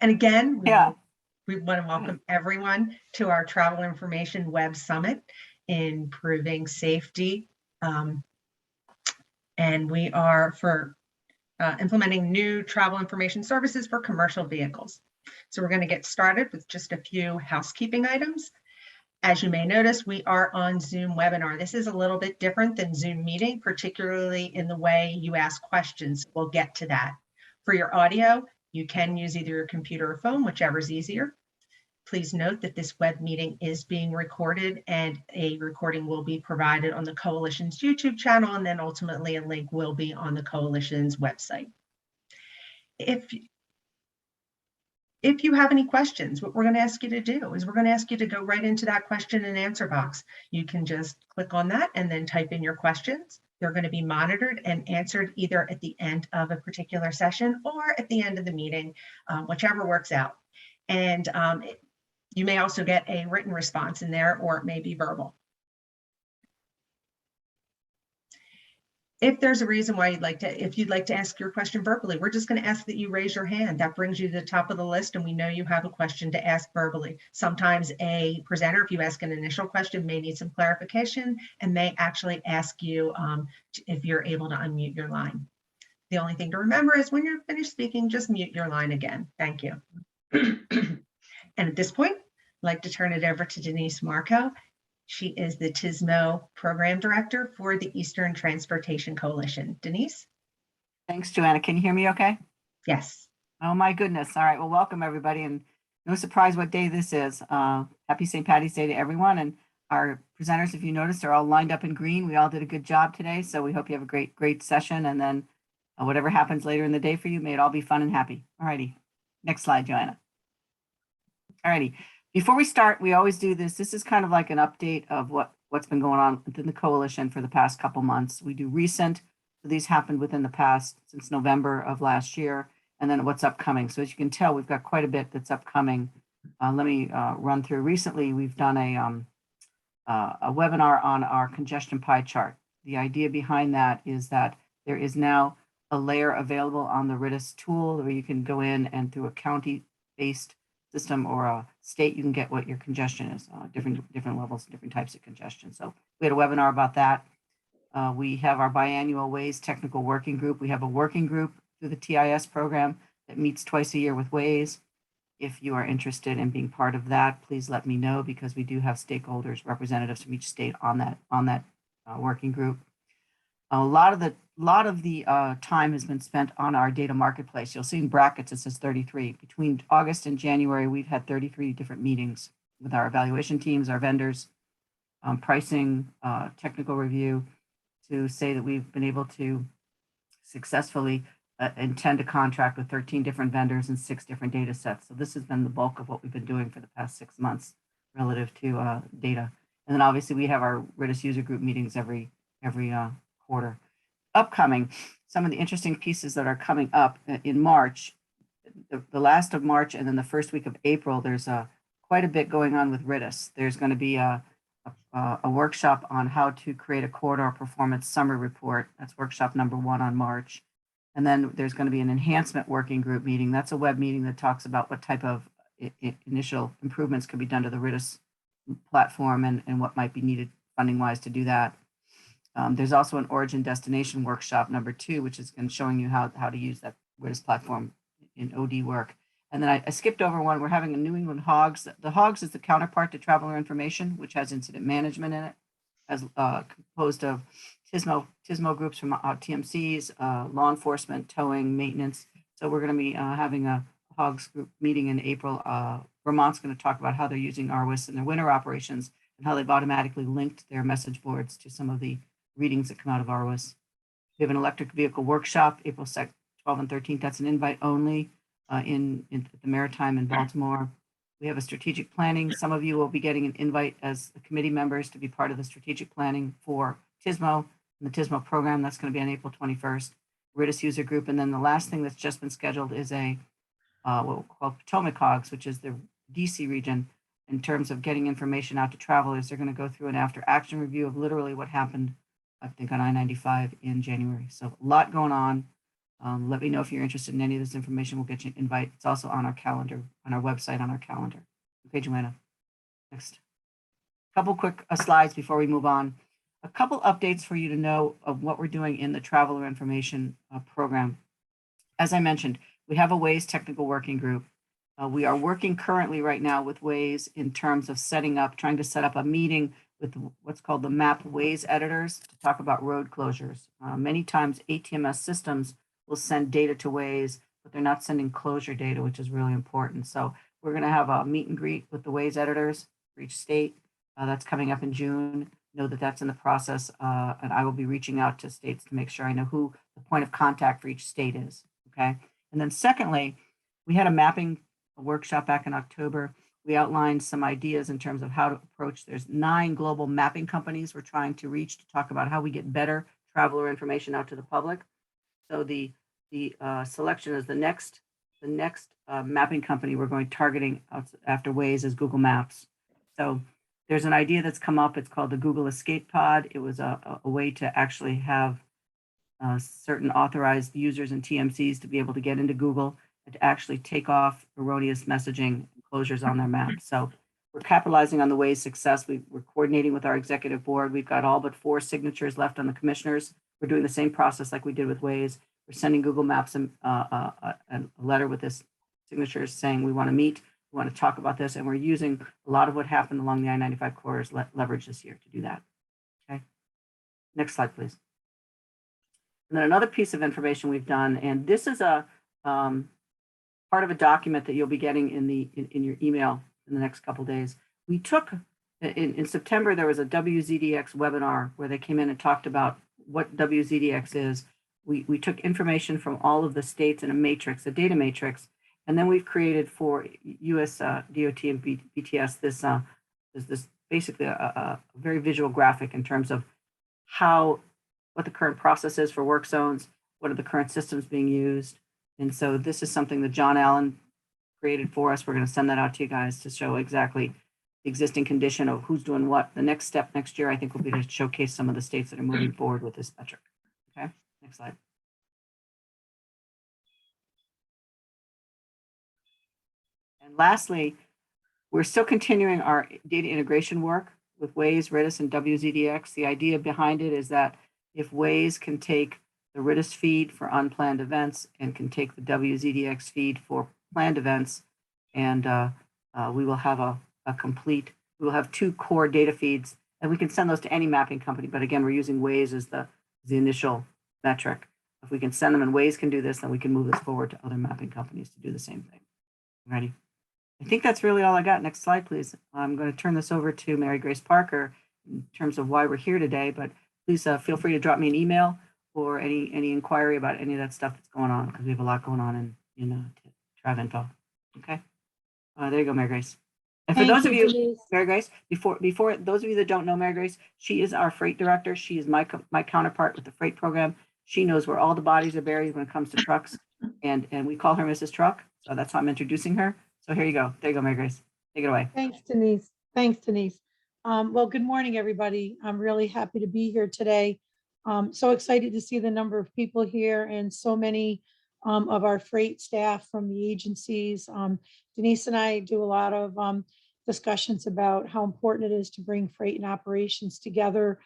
And again, Yeah. we want to welcome everyone to our Travel Information Web Summit, Improving Safety. And we are for implementing new travel information services for commercial vehicles. So we're going to get started with just a few housekeeping items. As you may notice, we are on Zoom webinar. This is a little bit different than Zoom meeting, particularly in the way you ask questions. We'll get to that. For your audio, you can use either your computer or phone, whichever is easier. Please note that this web meeting is being recorded and a recording will be provided on the Coalition's YouTube channel, and then ultimately a link will be on the Coalition's website. If you have any questions, what we're going to ask you to do is we're going to ask you to go right into that question and answer box. You can just click on that and then type in your questions. They're going to be monitored and answered either at the end of a particular session or at the end of the meeting, whichever works out. And you may also get a written response in there, or it may be verbal. If there's a reason why if you'd like to ask your question verbally, we're just going to ask that you raise your hand. That brings you to the top of the list, and we know you have a question to ask verbally. Sometimes a presenter, if you ask an initial question, may need some clarification and may actually ask you if you're able to unmute your line. The only thing to remember is when you're finished speaking, just mute your line again. Thank you. And at this point, I'd like to turn it over to Denise Marco. She is the Tismo Program Director for the Eastern Transportation Coalition. Denise? Thanks, Joanna. Can you hear me okay? Yes. Oh, my goodness. All right. Well, welcome, everybody. And no surprise what day this is. Happy St. Patty's Day to everyone. And our presenters, if you noticed, are all lined up in green. We all did a good job today. So we hope you have a great session. And then whatever happens later in the day for you, may it all be fun and happy. All righty. Next slide, Joanna. All righty. Before we start, we always do this. This is kind of like an update of what's been going on within the coalition for the past couple months. We do recent. So these happened within the past since November of last year, and then what's upcoming. So as you can tell, we've got quite a bit that's upcoming. Let me run through. Recently, we've done a webinar on our congestion pie chart. The idea behind that is that there is now a layer available on the RITIS tool where you can go in and through a county-based system or a state, you can get what your congestion is, different levels, different types of congestion. So we had a webinar about that. We have our biannual Waze technical working group. We have a working group through the TIS program that meets twice a year with Waze. If you are interested in being part of that, please let me know, because we do have stakeholders, representatives from each state on that working group. A lot of the time has been spent on our data marketplace. You'll see in brackets it says 33. Between August and January, we've had 33 different meetings with our evaluation teams, our vendors, pricing, technical review, to say that we've been able to successfully intend to contract with 13 different vendors and 6 different data sets. So this has been the bulk of what we've been doing for the past 6 months relative to data. And then obviously we have our RITIS user group meetings every quarter. Upcoming, some of the interesting pieces that are coming up in March, the last of March and then the first week of April, there's quite a bit going on with RITIS. There's going to be a workshop on how to create a corridor performance summary report. That's workshop number 1 on March. And then there's going to be an enhancement working group meeting. That's a web meeting that talks about what type of initial improvements can be done to the RITIS platform and what might be needed funding-wise to do that. There's also an origin destination workshop number 2, which is showing you how to use that RITIS platform in OD work. And then I skipped over one. We're having a New England HOGS. The HOGS is the counterpart to Traveler Information, which has incident management in it, as composed of Tismo groups from TMCs, law enforcement, towing, maintenance. So we're going to be having a HOGS group meeting in April. Vermont's going to talk about how they're using RWIS in their winter operations and how they've automatically linked their message boards to some of the readings that come out of RWIS. We have an electric vehicle workshop, April 12th and 13th. That's an invite only in the Maritime in Baltimore. We have a strategic planning. Some of you will be getting an invite as committee members to be part of the strategic planning for Tismo and the Tismo program. That's going to be on April 21st. RITIS user group. And then the last thing that's just been scheduled is a what we'll call Potomac HOGS, which is the DC region. In terms of getting information out to travelers, they're going to go through an after action review of literally what happened, I think, on I-95 in January. So a lot going on. Let me know if you're interested in any of this information. We'll get you an invite. It's also on our calendar, on our website, on our calendar. Okay, Joanna, next. Couple quick slides before we move on. A couple updates for you to know of what we're doing in the traveler information program. As I mentioned, we have a Waze technical working group. We are working currently right now with Waze in terms of trying to set up a meeting with what's called the map Waze editors to talk about road closures. Many times ATMS systems will send data to Waze, but they're not sending closure data, which is really important. So we're going to have a meet and greet with the Waze editors for each state. That's coming up in June. Know that that's in the process, and I will be reaching out to states to make sure I know who the point of contact for each state is. Okay. And then secondly, we had a mapping workshop back in October. We outlined some ideas in terms of how to approach. There's 9 global mapping companies we're trying to reach to talk about how we get better traveler information out to the public. So the selection is the next mapping company we're going targeting after Waze is Google Maps. So there's an idea that's come up. It's called the Google Escape Pod. It was a way to actually have certain authorized users and TMCs to be able to get into Google and to actually take off erroneous messaging closures on their maps. So we're capitalizing on the Waze success. We're coordinating with our executive board. We've got all but 4 signatures left on the commissioners. We're doing the same process like we did with Waze. We're sending Google Maps a letter with this signatures saying we want to meet, we want to talk about this, and we're using a lot of what happened along the I-95 corridors leverage this year to do that. Okay, next slide, please. And then another piece of information we've done, and this is a part of a document that you'll be getting in your email in the next couple of days. We took in September, there was a WZDX webinar where they came in and talked about what WZDX is. We took information from all of the states in a matrix, a data matrix, and then we've created for US DOT and BTS this basically a very visual graphic in terms of what the current process is for work zones, what are the current systems being used. And so this is something that John Allen created for us. We're going to send that out to you guys to show exactly the existing condition of who's doing what. The next step next year, I think, will be to showcase some of the states that are moving forward with this metric. Okay, next slide. And lastly, we're still continuing our data integration work with Waze, RIDIS, and WZDX. The idea behind it is that if Waze can take the RIDIS feed for unplanned events and can take the WZDX feed for planned events, and we will have we will have 2 core data feeds, and we can send those to any mapping company. But again, we're using Waze as the initial metric. If we can send them and Waze can do this, then we can move this forward to other mapping companies to do the same thing. Ready? I think that's really all I got. Next slide, please. I'm going to turn this over to Mary Grace Parker in terms of why we're here today, but please feel free to drop me an email or any inquiry about any of that stuff that's going on, because we have a lot going on in Trav Info. Okay. There you go, Mary Grace. And for those of you, Mary Grace, before those of you that don't know Mary Grace, she is our freight director. She is my counterpart with the freight program. She knows where all the bodies are buried when it comes to trucks, and we call her Mrs. Truck. So that's how I'm introducing her. So here you go. There you go, Mary Grace. Take it away. Thanks, Denise. Thanks, Denise. Well, good morning, everybody. I'm really happy to be here today. So excited to see the number of people here and so many of our freight staff from the agencies. Denise and I do a lot of discussions about how important it is to bring freight and operations together.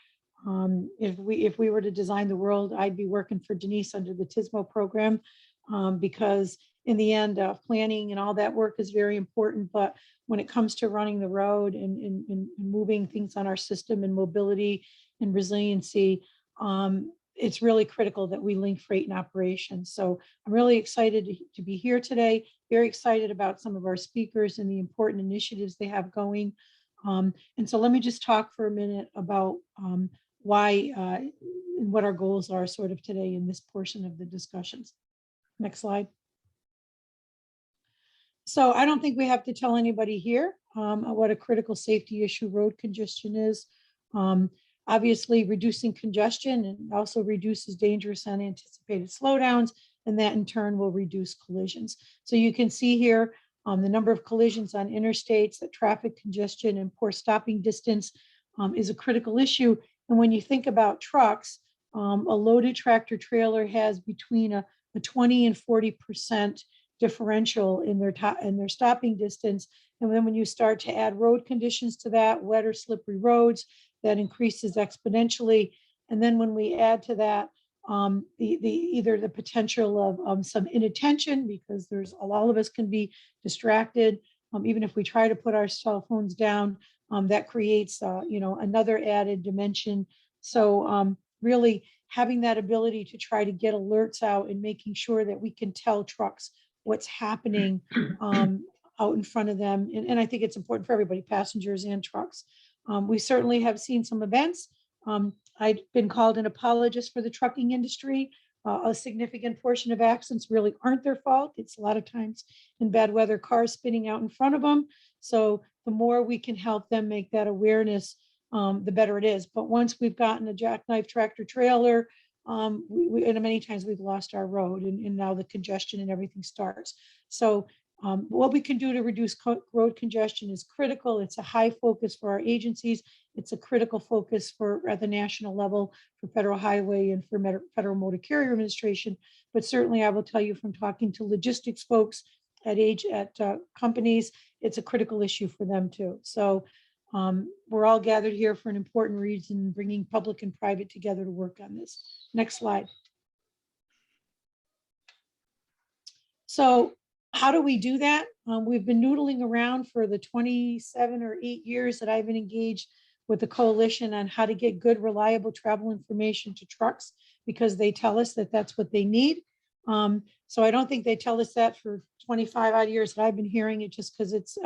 If we were to design the world, I'd be working for Denise under the Tismo program, because in the end, planning and all that work is very important. But when it comes to running the road and moving things on our system and mobility and resiliency, it's really critical that we link freight and operations. So I'm really excited to be here today, very excited about some of our speakers and the important initiatives they have going. And so let me just talk for a minute about why and what our goals are sort of today in this portion of the discussions. Next slide. So I don't think we have to tell anybody here what a critical safety issue road congestion is. Obviously, reducing congestion and also reduces dangerous unanticipated slowdowns, and that in turn will reduce collisions. So you can see here the number of collisions on interstates, that traffic congestion and poor stopping distance is a critical issue. And when you think about trucks, a loaded tractor trailer has between a a 20 and 40% differential in their stopping distance. And then when you start to add road conditions to that, wet or slippery roads, that increases exponentially. And then when we add to that either the potential of some inattention, because all of us can be distracted, even if we try to put our cell phones down, that creates another added dimension. So really having that ability to try to get alerts out and making sure that we can tell trucks what's happening out in front of them. And I think it's important for everybody, passengers and trucks. We certainly have seen some events. I've been called an apologist for the trucking industry. A significant portion of accidents really aren't their fault. It's a lot of times in bad weather, cars spinning out in front of them. So the more we can help them make that awareness, the better it is. But once we've gotten a jackknife tractor trailer, and many times we've lost our road, and now the congestion and everything starts. So what we can do to reduce road congestion is critical. It's a high focus for our agencies. It's a critical focus at the national level for Federal Highway and for Federal Motor Carrier Administration. But certainly I will tell you from talking to logistics folks at companies, it's a critical issue for them too. So we're all gathered here for an important reason, bringing public and private together to work on this. Next slide. So how do we do that? We've been noodling around for the 27 or 8 years that I've been engaged with the coalition on how to get good, reliable travel information to trucks, because they tell us that that's what they need. So I don't think they tell us that for 25 odd years that I've been hearing it just because it's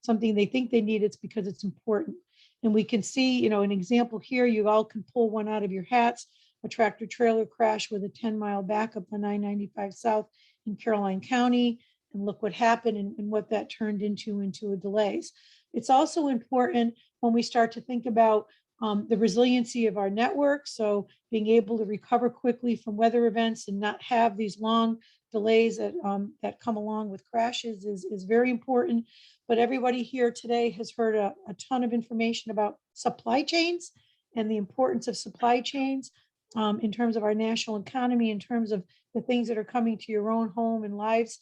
something they think they need. It's because it's important. And we can see, an example here, you all can pull one out of your hats, a tractor trailer crash with a 10-mile backup on I-95 South in Caroline County. And look what happened and what that turned into a delays. It's also important when we start to think about the resiliency of our network. So being able to recover quickly from weather events and not have these long delays that come along with crashes is very important. But everybody here today has heard a ton of information about supply chains and the importance of supply chains in terms of our national economy, in terms of the things that are coming to your own home and lives.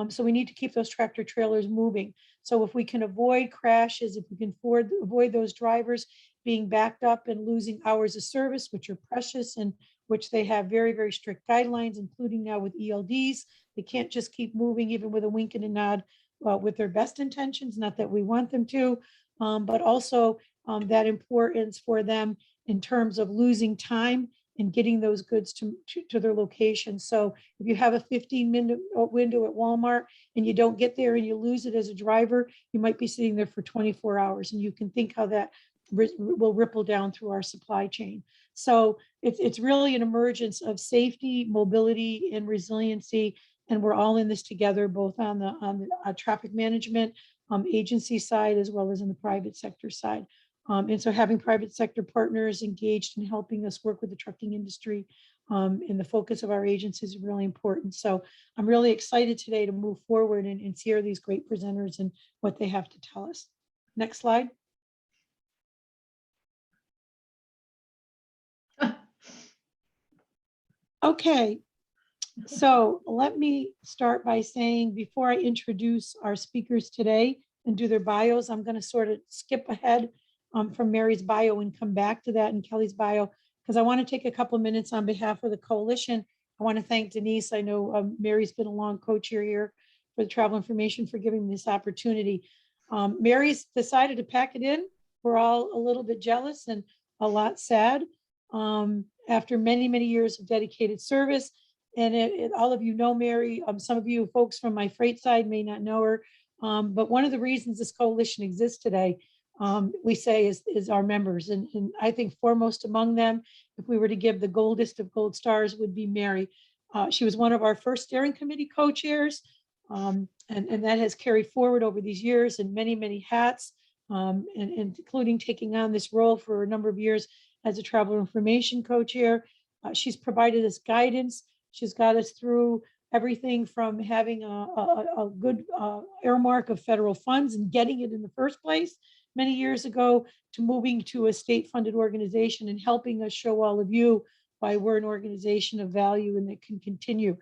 So we need to keep those tractor trailers moving. So if we can avoid crashes, if we can avoid those drivers being backed up and losing hours of service, which are precious and which they have very, very strict guidelines, including now with ELDs. They can't just keep moving even with a wink and a nod with their best intentions, not that we want them to, but also that importance for them in terms of losing time and getting those goods to their location. So if you have a 15-minute window at Walmart and you don't get there and you lose it as a driver, you might be sitting there for 24 hours. And you can think how that will ripple down through our supply chain. So it's really an emergence of safety, mobility, and resiliency. And we're all in this together, both on the traffic management agency side, as well as in the private sector side. And so having private sector partners engaged in helping us work with the trucking industry in the focus of our agencies is really important. So I'm really excited today to move forward and hear these great presenters and what they have to tell us. Next slide. Okay, so let me start by saying, before I introduce our speakers today and do their bios, I'm going to sort of skip ahead from Mary's bio and come back to that and Kelly's bio, because I want to take a couple of minutes on behalf of the coalition. I want to thank Denise. I know Mary's been a long co-chair here for the travel information for giving me this opportunity. Mary's decided to pack it in. We're all a little bit jealous and a lot sad after many, many years of dedicated service. And all of you know Mary. Some of you folks from my freight side may not know her. But one of the reasons this coalition exists today, we say is our members. And I think foremost among them, if we were to give the goldest of gold stars, would be Mary. She was one of our first steering committee co-chairs. And that has carried forward over these years in many, many hats, and including taking on this role for a number of years as a travel information co-chair. She's provided us guidance. She's got us through everything from having a good earmark of federal funds and getting it in the first place many years ago, to moving to a state-funded organization and helping us show all of you why we're an organization of value and that can continue.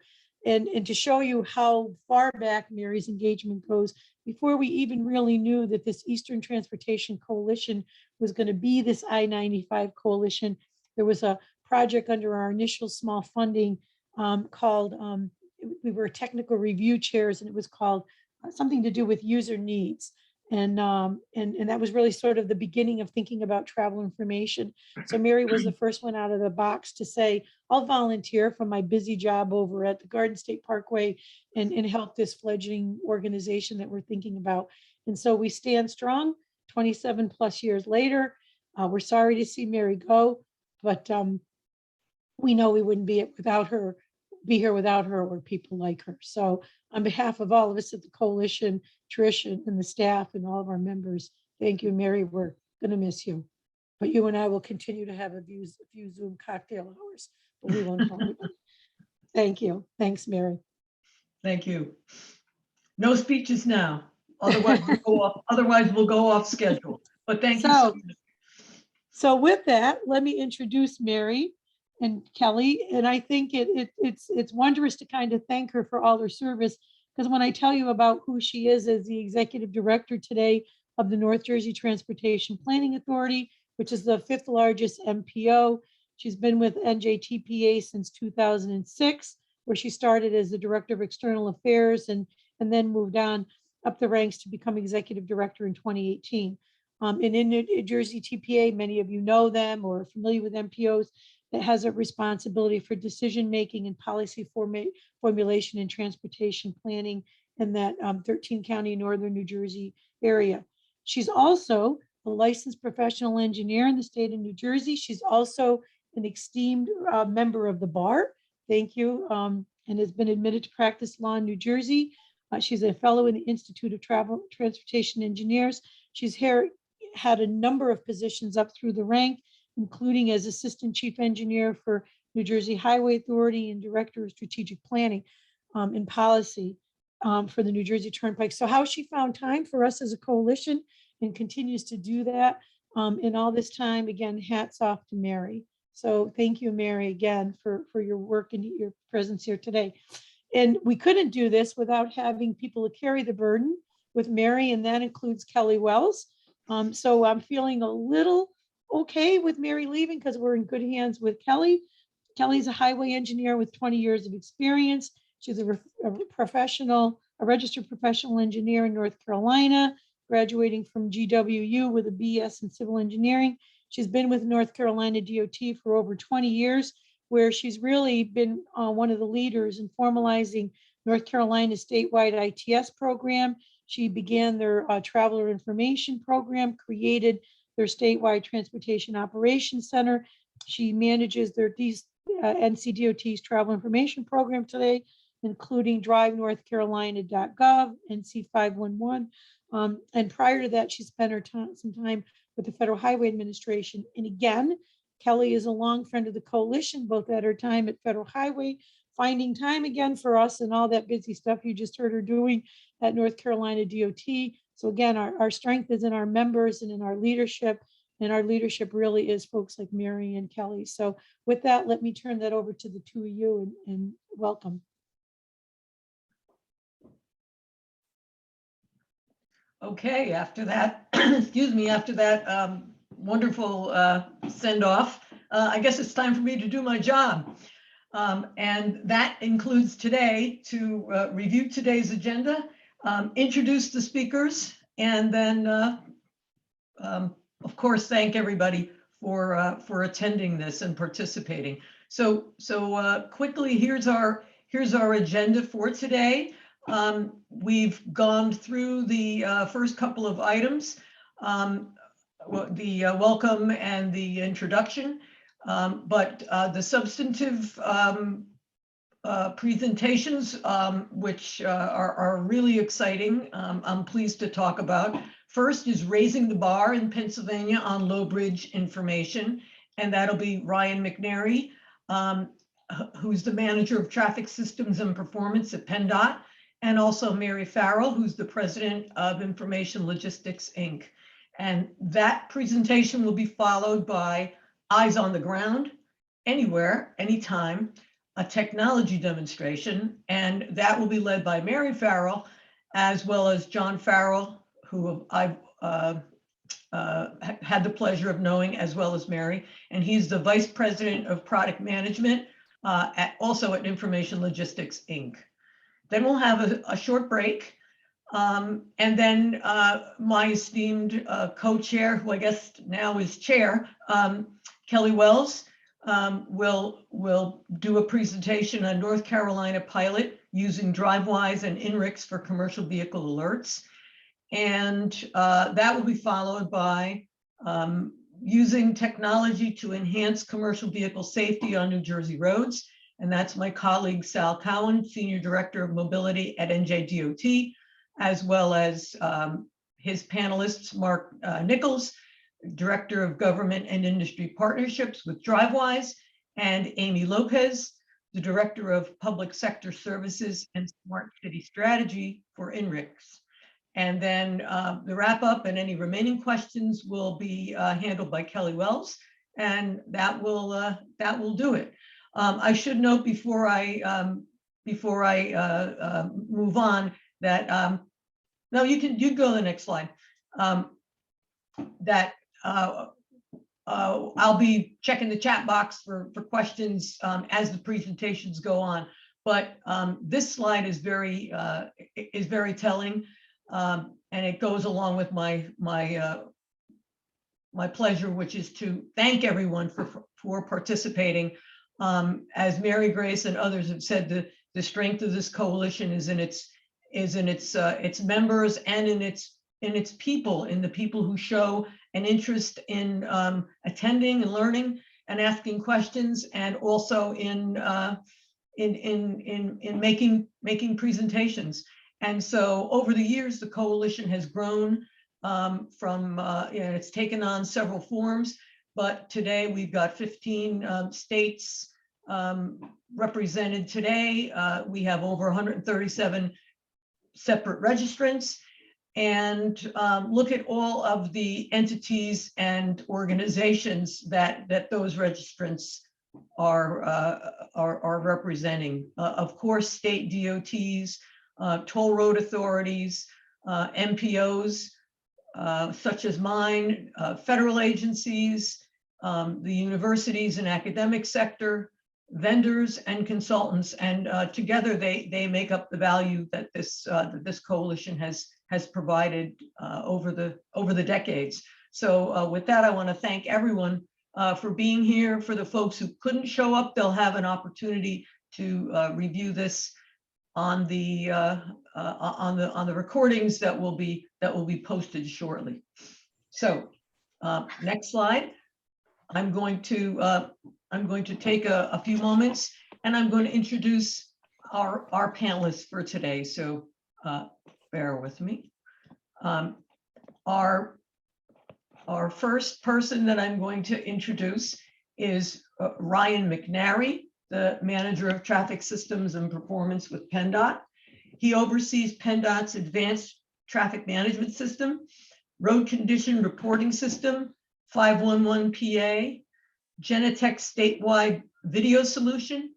And to show you how far back Mary's engagement goes, before we even really knew that this Eastern Transportation Coalition was going to be this I-95 coalition, there was a project under our initial small funding called, we were technical review chairs, and it was called something to do with user needs. And that was really sort of the beginning of thinking about travel information. So Mary was the first one out of the box to say, I'll volunteer from my busy job over at the Garden State Parkway and help this fledgling organization that we're thinking about. And so we stand strong 27 plus years later. We're sorry to see Mary go, but we know we wouldn't be here without her or people like her. So on behalf of all of us at the coalition, Trish and the staff and all of our members, thank you, Mary. We're going to miss you. But you and I will continue to have a few Zoom cocktail hours, but we won't hold it. Thank you. Thanks, Mary. Thank you. No speeches now. Otherwise, we'll go off schedule. But thank you so much. So with that, let me introduce Mary and Kelly. And I think it's wondrous to kind of thank her for all her service, because when I tell you about who she is as the executive director today of the North Jersey Transportation Planning Authority, which is the 5th largest MPO, she's been with NJTPA since 2006, where she started as the director of external affairs and then moved on up the ranks to become executive director in 2018. And in New Jersey TPA, many of you know them or are familiar with MPOs, that has a responsibility for decision-making and policy formulation and transportation planning in that 13 county northern New Jersey area. She's also a licensed professional engineer in the state of New Jersey. She's also an esteemed member of the bar. Thank you. And has been admitted to practice law in New Jersey. She's a fellow in the Institute of Transportation Engineers. She's had a number of positions up through the rank, including as assistant chief engineer for New Jersey Highway Authority and director of strategic planning and policy for the New Jersey Turnpike. So how she found time for us as a coalition and continues to do that in all this time, again, hats off to Mary. So thank you, Mary, again, for your work and your presence here today. And we couldn't do this without having people to carry the burden with Mary, and that includes Kelly Wells. So I'm feeling a little okay with Mary leaving because we're in good hands with Kelly. Kelly's a highway engineer with 20 years of experience. She's a registered professional engineer in North Carolina, graduating from GWU with a BS in civil engineering. She's been with North Carolina DOT for over 20 years, where she's really been one of the leaders in formalizing North Carolina's statewide ITS program. She began their traveler information program, created their statewide transportation operations center. She manages their NCDOT's travel information program today, including drivenorthcarolina.gov, NC511. And prior to that, she spent some time with the Federal Highway Administration. And again, Kelly is a long friend of the coalition, both at her time at Federal Highway, finding time again for us and all that busy stuff you just heard her doing at North Carolina DOT. So again, our strength is in our members and in our leadership, and our leadership really is folks like Mary and Kelly. So with that, let me turn that over to the two of you and welcome. Okay, after that, excuse me, after that wonderful send off, I guess it's time for me to do my job. And that includes today to review today's agenda, introduce the speakers, and then, of course, thank everybody for attending this and participating. So quickly, here's our agenda for today. We've gone through the first couple of items, the welcome and the introduction, but the substantive presentations, which are really exciting, I'm pleased to talk about. First is Raising the Bar in Pennsylvania on Low Bridge Information, and that'll be Ryan McNary, who's the manager of traffic systems and performance at PennDOT, and also Mary Farrell, who's the president of Information Logistics, Inc. And that presentation will be followed by Eyes on the Ground, Anywhere, Anytime, a technology demonstration, and that will be led by Mary Farrell, as well as John Farrell, who I've had the pleasure of knowing, as well as Mary, and he's the Vice President of Product Management, also at Information Logistics, Inc. Then we'll have a short break. And then my esteemed co-chair, who I guess now is chair, Kelly Wells, will do a presentation on North Carolina pilot using Drivewise and INRIX for commercial vehicle alerts. And that will be followed by using technology to enhance commercial vehicle safety on New Jersey roads. And that's my colleague, Sal Cowan, Senior Director of Mobility at NJDOT, as well as his panelists, Marc Nichols, Director of Government and Industry Partnerships with Drivewyze, and Amy Lopez, the Director of Public Sector Services and Smart City Strategy for INRIX. And then the wrap up and any remaining questions will be handled by Kelly Wells, and that will do it. I should note before I move on that no, you go to the next slide. That I'll be checking the chat box for questions as the presentations go on. But this slide is very telling, and it goes along with my pleasure, which is to thank everyone for participating. As Mary Grace and others have said, the strength of this coalition is in its members and in its people, in the people who show an interest in attending and learning and asking questions, and also in making presentations. And so over the years, the coalition has grown from it's taken on several forms, but today we've got 15 states represented today. We have over 137 separate registrants, and look at all of the entities and organizations that those registrants are representing. Of course, state DOTs, toll road authorities, MPOs, such as mine, federal agencies, the universities and academic sector, vendors and consultants, and together they make up the value that this coalition has provided over the decades. So with that, I want to thank everyone for being here. For the folks who couldn't show up, they'll have an opportunity to review this on the recordings that will be posted shortly. So next slide. I'm going to take a few moments, and I'm going to introduce our panelists for today. So bear with me. Our first person that I'm going to introduce is Ryan McNary, the Manager of Traffic Systems and Performance with PennDOT. He oversees PennDOT's Advanced Traffic Management System, Road Condition Reporting System, 511 PA, Genetec statewide video solution,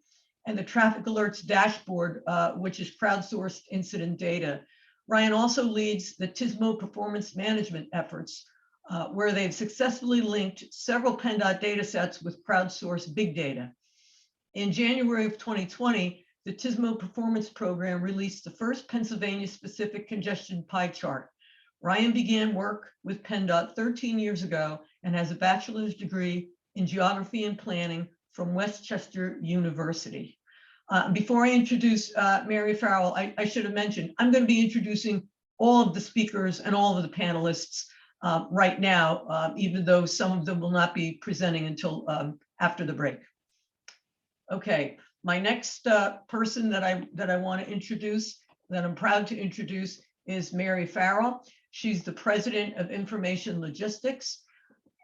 and the Traffic Alerts dashboard, which is crowdsourced incident data. Ryan also leads the Tismo performance management efforts, where they've successfully linked several PennDOT data sets with crowdsourced big data. In January of 2020, the Tismo performance program released the first Pennsylvania-specific congestion pie chart. Ryan began work with PennDOT 13 years ago and has a bachelor's degree in geography and planning from Westchester University. Before I introduce Mary Farrell, I should have mentioned, I'm going to be introducing all of the speakers and all of the panelists right now, even though some of them will not be presenting until after the break. Okay, my next person that I want to introduce, that I'm proud to introduce, is Mary Farrell. She's the president of Information Logistics,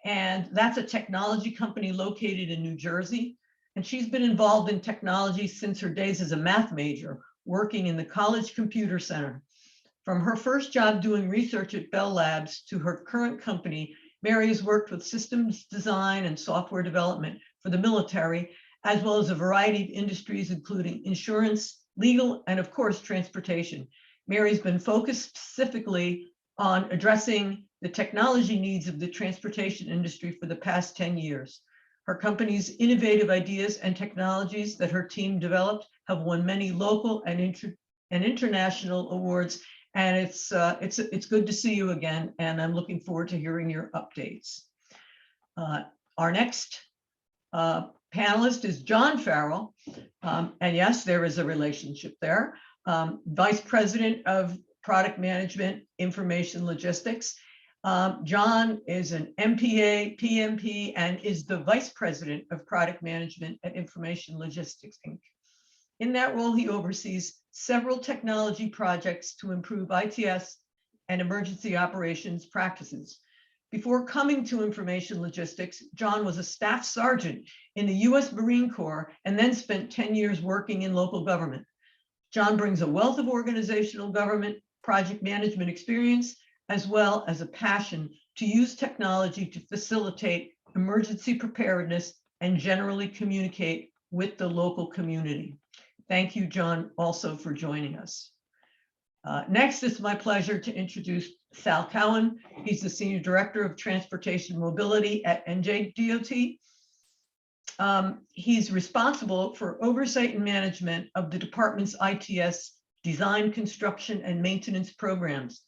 and that's a technology company located in New Jersey. And she's been involved in technology since her days as a math major, working in the College Computer Center. From her first job doing research at Bell Labs to her current company, Mary has worked with systems design and software development for the military, as well as a variety of industries, including insurance, legal, and of course, transportation. Mary's been focused specifically on addressing the technology needs of the transportation industry for the past 10 years. Her company's innovative ideas and technologies that her team developed have won many local and international awards. And it's good to see you again, and I'm looking forward to hearing your updates. Our next panelist is John Farrell, and yes, there is a relationship there. Vice President of Product Management, Information Logistics. John is an MPA, PMP, and is the Vice President of Product Management at Information Logistics, Inc. In that role, he oversees several technology projects to improve ITS and emergency operations practices. Before coming to Information Logistics, John was a staff sergeant in the U.S. Marine Corps and then spent 10 years working in local government. John brings a wealth of organizational government project management experience, as well as a passion to use technology to facilitate emergency preparedness and generally communicate with the local community. Thank you, John, also for joining us. Next, it's my pleasure to introduce Sal Cowan. He's the Senior Director of Transportation Mobility at NJDOT. He's responsible for oversight and management of the department's ITS design, construction, and maintenance programs,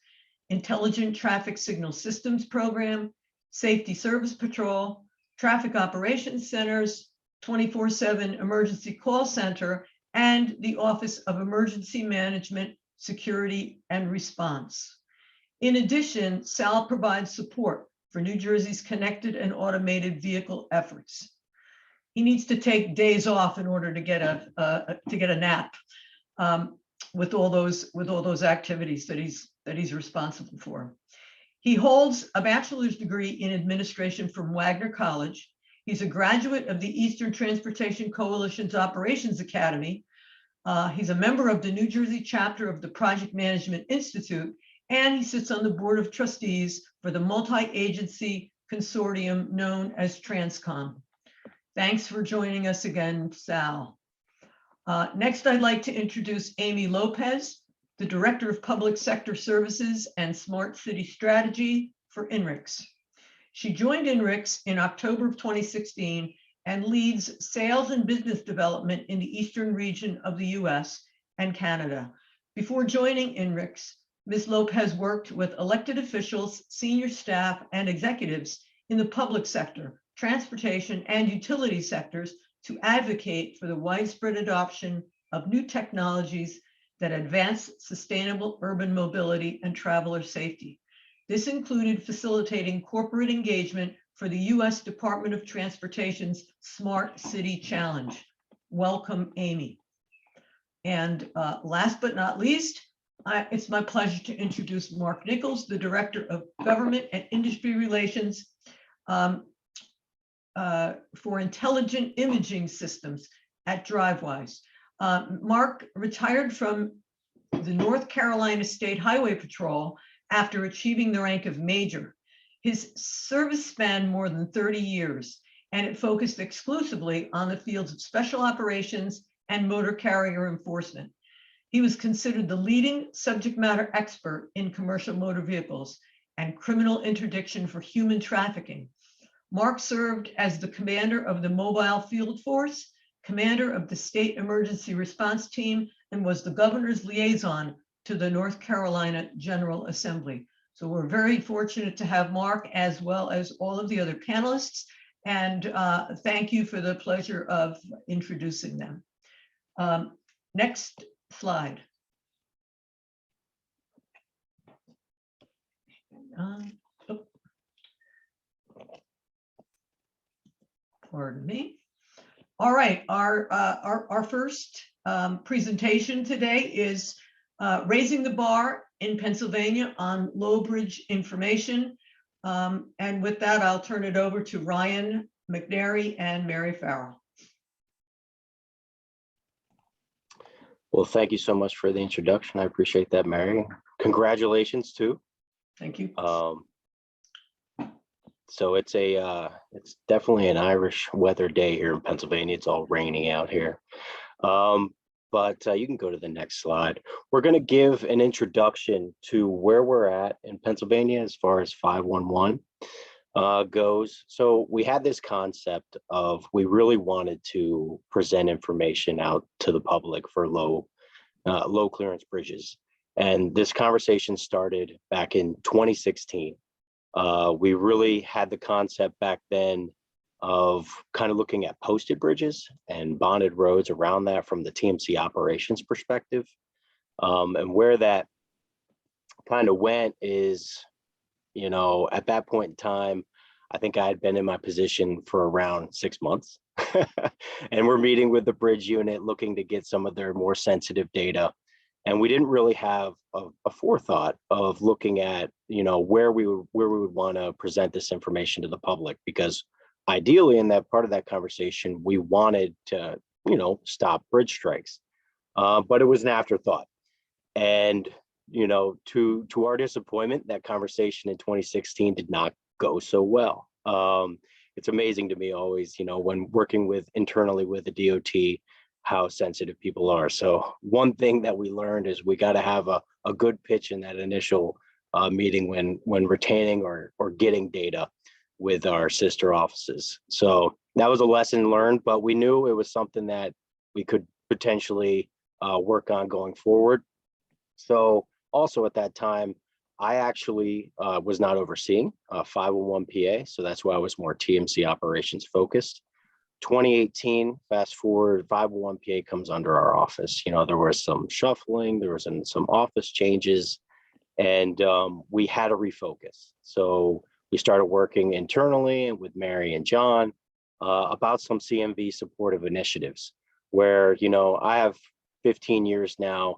Intelligent Traffic Signal Systems Program, Safety Service Patrol, Traffic Operations Centers, 24/7 Emergency Call Center, and the Office of Emergency Management, Security, and Response. In addition, Sal provides support for New Jersey's connected and automated vehicle efforts. He needs to take days off in order to get a nap with all those activities that he's responsible for. He holds a bachelor's degree in administration from Wagner College. He's a graduate of the Eastern Transportation Coalition's Operations Academy. He's a member of the New Jersey chapter of the Project Management Institute, and he sits on the board of trustees for the multi-agency consortium known as Transcom. Thanks for joining us again, Sal. Next, I'd like to introduce Amy Lopez, the Director of Public Sector Services and Smart City Strategy for INRIX. She joined INRIX in October of 2016 and leads sales and business development in the eastern region of the US and Canada. Before joining INRIX, Ms. Lopez worked with elected officials, senior staff, and executives in the public sector, transportation, and utility sectors to advocate for the widespread adoption of new technologies that advance sustainable urban mobility and traveler safety. This included facilitating corporate engagement for the U.S. Department of Transportation's Smart City Challenge. Welcome, Amy. And last but not least, it's my pleasure to introduce Marc Nichols, the Director of Government and Industry Relations for Intelligent Imaging Systems at Drivewise. Marc retired from the North Carolina State Highway Patrol after achieving the rank of Major. His service spanned more than 30 years, and it focused exclusively on the fields of special operations and motor carrier enforcement. He was considered the leading subject matter expert in commercial motor vehicles and criminal interdiction for human trafficking. Marc served as the commander of the Mobile Field Force, commander of the State Emergency Response Team, and was the governor's liaison to the North Carolina General Assembly. So we're very fortunate to have Marc, as well as all of the other panelists, and thank you for the pleasure of introducing them. Next slide. Pardon me. All right, our first presentation today is raising the bar in Pennsylvania on low bridge information. And with that, I'll turn it over to Ryan McNary and Mary Farrell. Well, thank you so much for the introduction. I appreciate that, Mary. Congratulations too. Thank you. So it's it's definitely an Irish weather day here in Pennsylvania. It's all raining out here. But you can go to the next slide. We're going to give an introduction to where we're at in Pennsylvania as far as 511 goes. So we had this concept of we really wanted to present information out to the public for low clearance bridges. And this conversation started back in 2016. We really had the concept back then of kind of looking at posted bridges and bonded roads around that from the TMC operations perspective. And where that kind of went is, you know, at that point in time, I think I had been in my position for around 6 months. And we're meeting with the bridge unit looking to get some of their more sensitive data. And we didn't really have a forethought of looking at, you know, where we would want to present this information to the public, because ideally in that part of that conversation, we wanted to, you know, stop bridge strikes, but it was an afterthought. And, you know, to our disappointment, that conversation in 2016 did not go so well. It's amazing to me always, you know, when working with internally with the DOT, how sensitive people are. So one thing that we learned is we got to have a good pitch in that initial meeting when retaining or getting data with our sister offices. So that was a lesson learned, but we knew it was something that we could potentially work on going forward. So also at that time, I actually was not overseeing 501 PA. So that's why I was more TMC operations focused. 2018, fast forward, 501 PA comes under our office. You know, there was some shuffling, there was some office changes, and we had to refocus. So we started working internally with Mary and John about some CMV supportive initiatives where, you know, I have 15 years now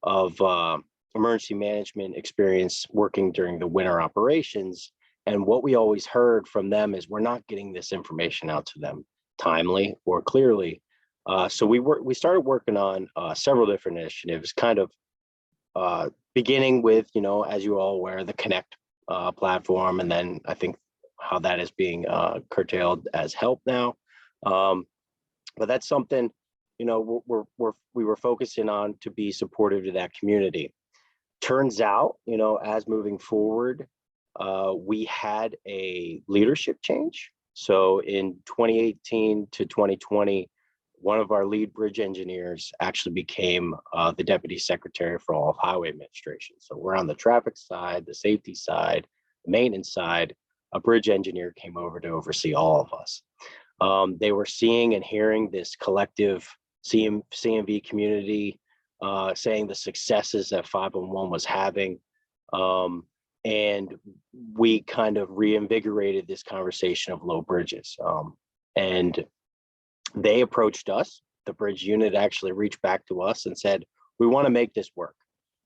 of emergency management experience working during the winter operations. And what we always heard from them is we're not getting this information out to them timely or clearly. So we started working on several different initiatives, kind of beginning with, you know, as you all aware, the Connect platform, and then I think how that is being curtailed as help now. But that's something, you know, we were focusing on to be supportive to that community. Turns out, you know, as moving forward, we had a leadership change. So in 2018 to 2020, one of our lead bridge engineers actually became the deputy secretary for all of highway administration. So we're on the traffic side, the safety side, the maintenance side. A bridge engineer came over to oversee all of us. They were seeing and hearing this collective CMV community saying the successes that 511 was having. And we kind of reinvigorated this conversation of low bridges. And they approached us. The bridge unit actually reached back to us and said, we want to make this work.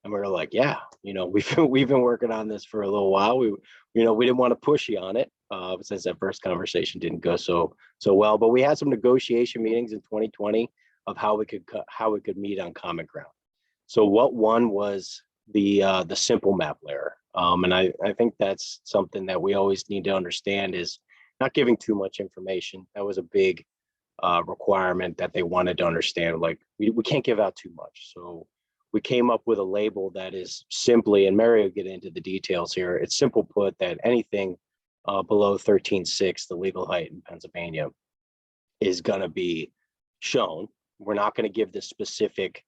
And we were like, yeah, you know, we've been working on this for a little while. We didn't want to push you on it since that first conversation didn't go so well. But we had some negotiation meetings in 2020 of how we could meet on common ground. So what one was the simple map layer. And I think that's something that we always need to understand is not giving too much information. That was a big requirement that they wanted to understand. Like we can't give out too much. So we came up with a label that is simply, and Mary will get into the details here. It's simple put that anything below 13.6, the legal height in Pennsylvania, is going to be shown. We're not going to give the specific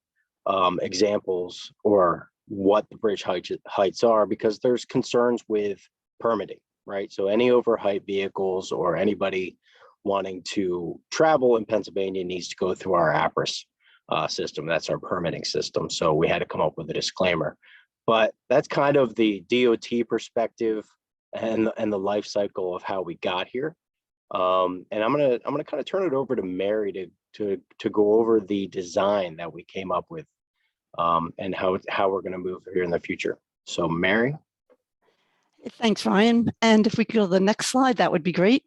examples or what the bridge heights are, because there's concerns with permitting, right? So any overheight vehicles or anybody wanting to travel in Pennsylvania needs to go through our APRIS system. That's our permitting system. So we had to come up with a disclaimer. But that's kind of the DOT perspective and the life cycle of how we got here. And I'm gonna kind of turn it over to Mary to go over the design that we came up with. And how we're going to move here in the future. So Mary. Thanks, Ryan. And if we could go to the next slide, that would be great.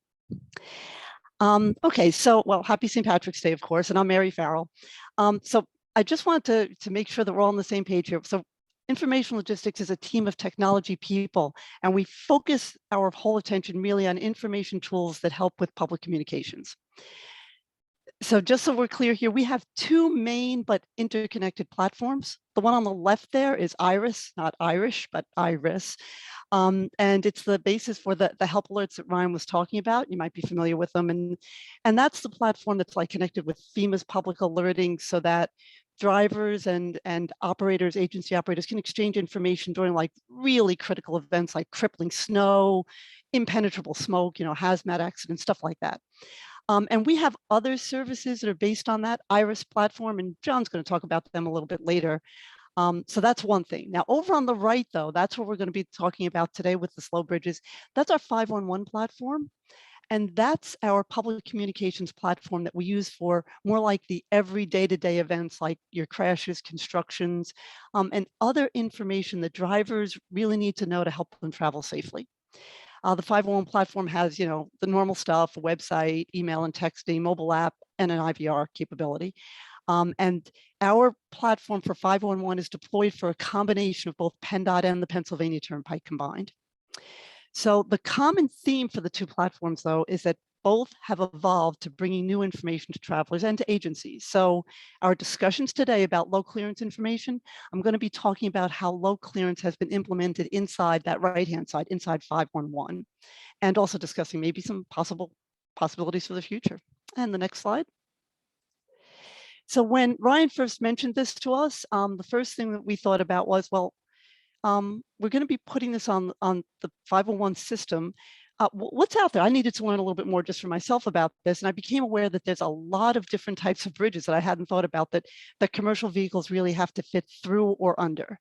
Okay, so, well, happy St. Patrick's Day, of course, and I'm Mary Farrell. So I just wanted to make sure that we're all on the same page here. So Information logistics is a team of technology people, and we focus our whole attention really on information tools that help with public communications. So just so we're clear here, we have two main but interconnected platforms. The one on the left there is Iris, not Irish, but Iris. And it's the basis for the help alerts that Ryan was talking about. You might be familiar with them. And that's the platform that's like connected with FEMA's public alerting so that drivers and operators, agency operators can exchange information during like really critical events like crippling snow, impenetrable smoke, hazmat accidents, stuff like that. And we have other services that are based on that Iris platform, and John's going to talk about them a little bit later. So that's one thing. Now, over on the right, though, that's what we're going to be talking about today with the slow bridges. That's our 511 platform. And that's our public communications platform that we use for more like the every day-to-day events like your crashes, constructions, and other information that drivers really need to know to help them travel safely. The 511 platform has, the normal stuff, a website, email and texting, mobile app, and an IVR capability. And our platform for 511 is deployed for a combination of both PennDOT and the Pennsylvania Turnpike combined. So the common theme for the two platforms, though, is that both have evolved to bringing new information to travelers and to agencies. So our discussions today about low clearance information, I'm going to be talking about how low clearance has been implemented inside that right-hand side, inside 511, and also discussing maybe some possibilities for the future. And the next slide. So when Ryan first mentioned this to us, the first thing that we thought about was, well, we're going to be putting this on the 501 system. What's out there? I needed to learn a little bit more just for myself about this. And I became aware that there's a lot of different types of bridges that I hadn't thought about that commercial vehicles really have to fit through or under.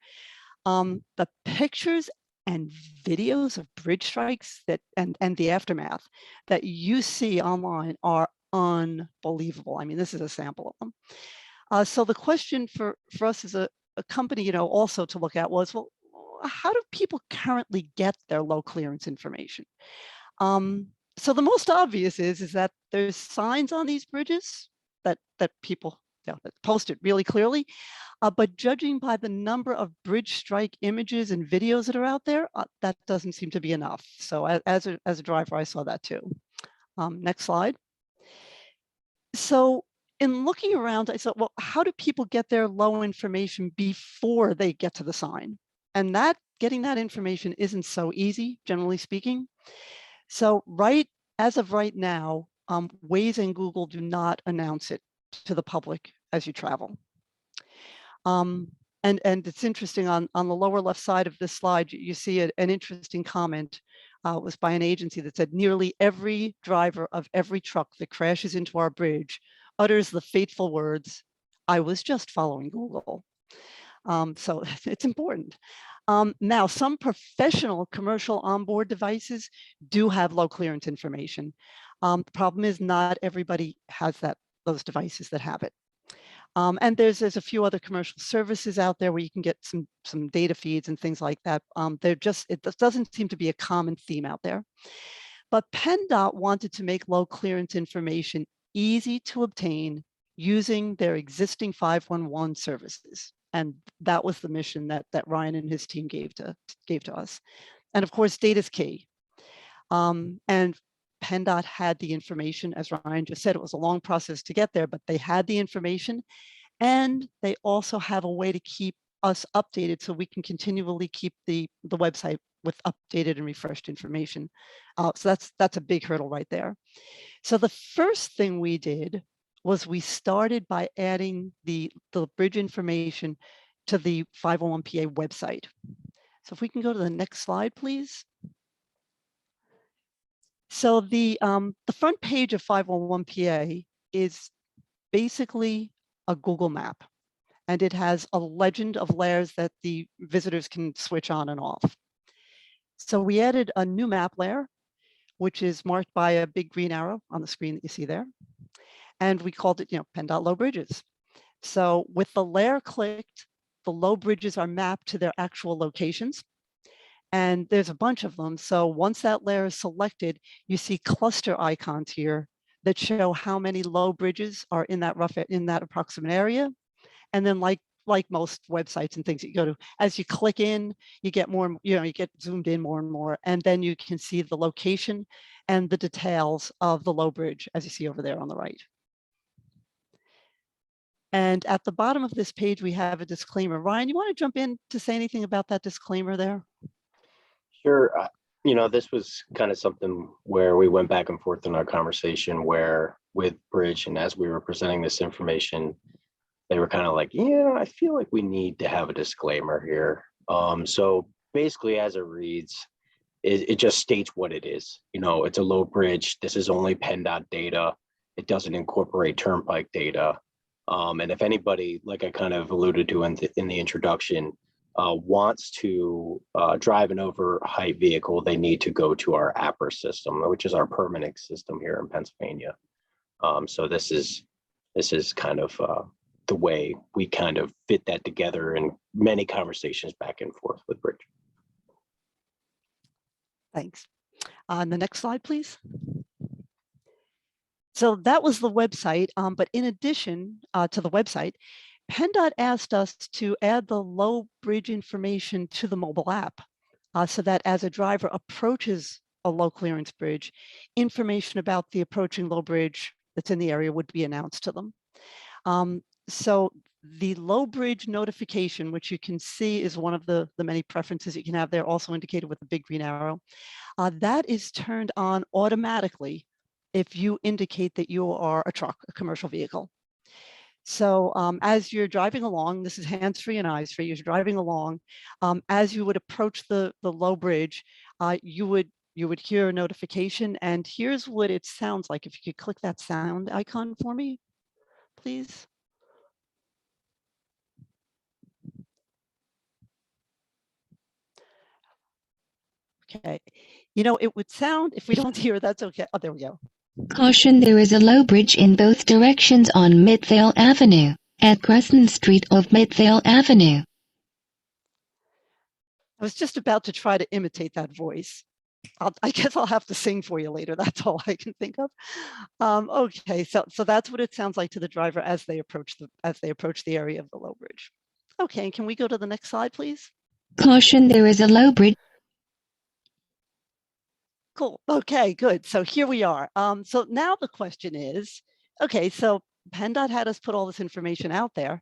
The pictures and videos of bridge strikes and the aftermath that you see online are unbelievable. I mean, this is a sample of them. So the question for us as a company, also to look at was, well, how do people currently get their low clearance information? So the most obvious is that there's signs on these bridges that people that post it really clearly, but judging by the number of bridge strike images and videos that are out there, that doesn't seem to be enough. So as a driver, I saw that too. Next slide. So in looking around, I thought, well, how do people get their low information before they get to the sign? And getting that information isn't so easy, generally speaking. So as of right now, Waze and Google do not announce it to the public as you travel. And it's interesting, on the lower left side of this slide, you see an interesting comment. It was by an agency that said nearly every driver of every truck that crashes into our bridge utters the fateful words, "I was just following Google." So it's important. Now, some professional commercial onboard devices do have low clearance information. The problem is not everybody has those devices that have it. And there's a few other commercial services out there where you can get some data feeds and things like that. It doesn't seem to be a common theme out there. But PennDOT wanted to make low clearance information easy to obtain using their existing 511 services. And that was the mission that Ryan and his team gave to us. And of course, data is key. And PennDOT had the information, as Ryan just said. It was a long process to get there, but they had the information. And they also have a way to keep us updated so we can continually keep the website with updated and refreshed information. So that's a big hurdle right there. So the first thing we did was we started by adding the bridge information to the 501PA website. So if we can go to the next slide, please. So the front page of 501PA is basically a Google map, and it has a legend of layers that the visitors can switch on and off. So we added a new map layer, which is marked by a big green arrow on the screen that you see there. And we called it, PennDOT Low Bridges. So with the layer clicked, the low bridges are mapped to their actual locations. And there's a bunch of them. So once that layer is selected, you see cluster icons here that show how many low bridges are in that approximate area. And then like like most websites and things that you go to, as you click in, you get more, you get zoomed in more and more, and then you can see the location and the details of the low bridge, as you see over there on the right. And at the bottom of this page, we have a disclaimer. Ryan, you want to jump in to say anything about that disclaimer there? Sure. This was kind of something where we went back and forth in our conversation where with Bridge, and as we were presenting this information, they were kind of like, yeah, I feel like we need to have a disclaimer here. So basically, as it reads, it just states what it is. It's a low bridge. This is only PennDOT data. It doesn't incorporate Turnpike data. And if anybody, like I kind of alluded to in the introduction, wants to drive an overheight vehicle, they need to go to our APR system, which is our permitting system here in Pennsylvania. So this is kind of the way we kind of fit that together in many conversations back and forth with Bridge. Thanks. On the next slide, please. So that was the website, but in addition to the website, PennDOT asked us to add the low bridge information to the mobile app so that as a driver approaches a low clearance bridge, information about the approaching low bridge that's in the area would be announced to them. So the low bridge notification, which you can see is one of the many preferences you can have there, also indicated with the big green arrow, that is turned on automatically if you indicate that you are a truck, a commercial vehicle. So as you're driving along, this is hands-free and eyes-free, as you're driving along, as you would approach the low bridge, you would hear a notification, and here's what it sounds like. If you could click that sound icon for me, please. Okay, it would sound, if we don't hear, that's okay. Oh, there we go. Caution, there is a low bridge in both directions on Midvale Avenue, at Crescent Street of Midvale Avenue. I was just about to try to imitate that voice. I guess I'll have to sing for you later. That's all I can think of. Okay, so that's what it sounds like to the driver as they approach the area of the low bridge. Okay, can we go to the next slide, please? Caution, there is a low bridge. Cool. Okay, good. So here we are. So now the question is, okay, so PennDOT had us put all this information out there.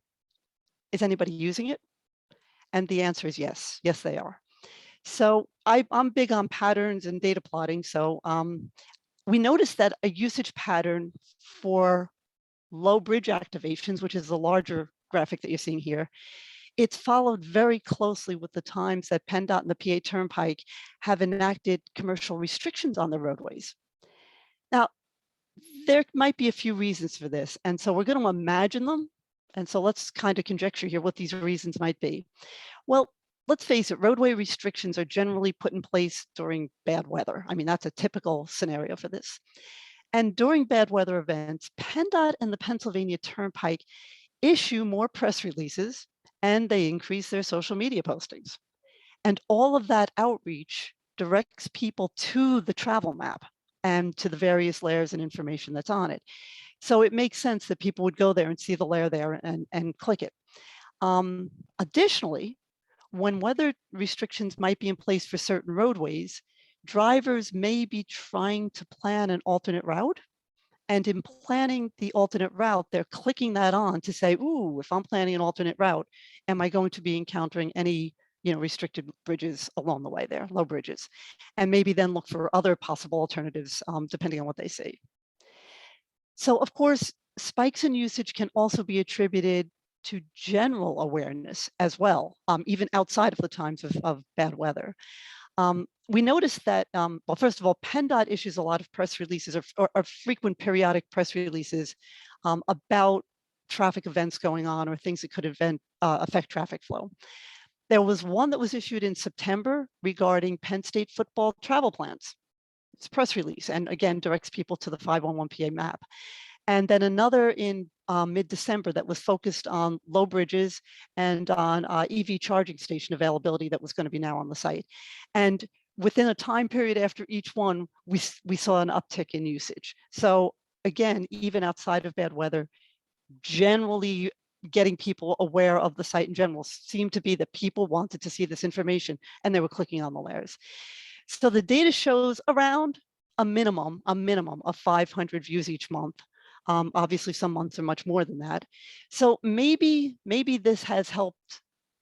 Is anybody using it? And the answer is yes. Yes, they are. So I'm big on patterns and data plotting. So we noticed that a usage pattern for low bridge activations, which is the larger graphic that you're seeing here, it's followed very closely with the times that PennDOT and the PA Turnpike have enacted commercial restrictions on the roadways. Now, there might be a few reasons for this, and so we're going to imagine them. And so let's kind of conjecture here what these reasons might be. Well, let's face it, roadway restrictions are generally put in place during bad weather. I mean, that's a typical scenario for this. And during bad weather events, PennDOT and the Pennsylvania Turnpike issue more press releases, and they increase their social media postings. And all of that outreach directs people to the travel map and to the various layers and information that's on it. So it makes sense that people would go there and see the layer there and click it. Additionally, when weather restrictions might be in place for certain roadways, drivers may be trying to plan an alternate route. And in planning the alternate route, they're clicking that on to say, ooh, if I'm planning an alternate route, am I going to be encountering any restricted bridges along the way there, low bridges? And maybe then look for other possible alternatives depending on what they see. So of course, spikes in usage can also be attributed to general awareness as well, even outside of the times of bad weather. We noticed that, well, first of all, PennDOT issues a lot of press releases or frequent periodic press releases about traffic events going on or things that could affect traffic flow. There was one that was issued in September regarding Penn State football travel plans. It's a press release, and again, directs people to the 511 PA map. And then another in mid-December that was focused on low bridges and on EV charging station availability that was going to be now on the site. And within a time period after each one, we saw an uptick in usage. So again, even outside of bad weather, generally getting people aware of the site in general. Seemed to be that people wanted to see this information and they were clicking on the layers. So the data shows around a minimum of 500 views each month. Obviously, some months are much more than that. So maybe this has helped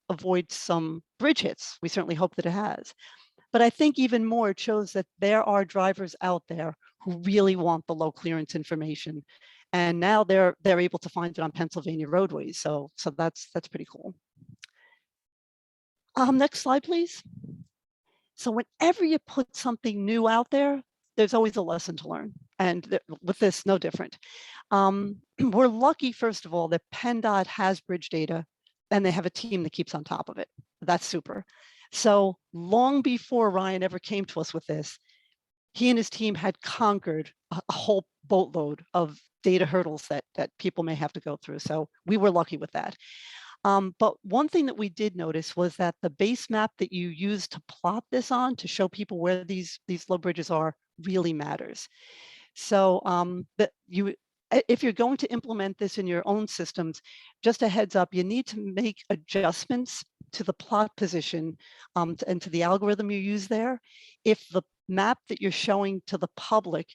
avoid some bridge hits. We certainly hope that it has. But I think even more, it shows that there are drivers out there who really want the low clearance information. And now they're able to find it on Pennsylvania roadways. So that's pretty cool. Next slide, please. So whenever you put something new out there, there's always a lesson to learn. And with this, no different. We're lucky, first of all, that PennDOT has bridge data and they have a team that keeps on top of it. That's super. So long before Ryan ever came to us with this, he and his team had conquered a whole boatload of data hurdles that people may have to go through. So we were lucky with that. But one thing that we did notice was that the base map that you use to plot this on to show people where these low bridges are really matters. So if you're going to implement this in your own systems, just a heads up, you need to make adjustments to the plot position and to the algorithm you use there. If the map that you're showing to the public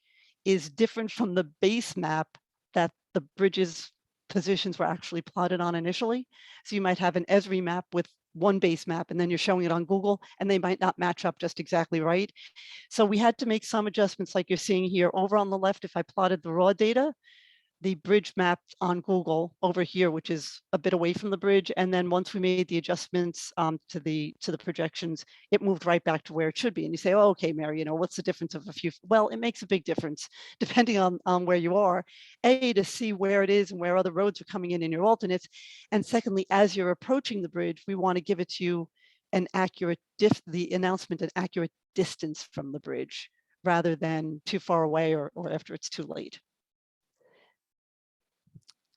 is different from the base map that the bridges positions were actually plotted on initially. So you might have an Esri map with one base map and then you're showing it on Google and they might not match up just exactly right. So we had to make some adjustments like you're seeing here. Over on the left, if I plotted the raw data, the bridge map on Google over here, which is a bit away from the bridge. And then once we made the adjustments to the projections, it moved right back to where it should be. And you say, oh, okay, Mary, what's the difference of a few? Well, it makes a big difference depending on where you are. A, to see where it is and where other roads are coming in your alternates. And secondly, as you're approaching the bridge, we want to give it to you an accurate the announcement, an accurate distance from the bridge rather than too far away or after it's too late.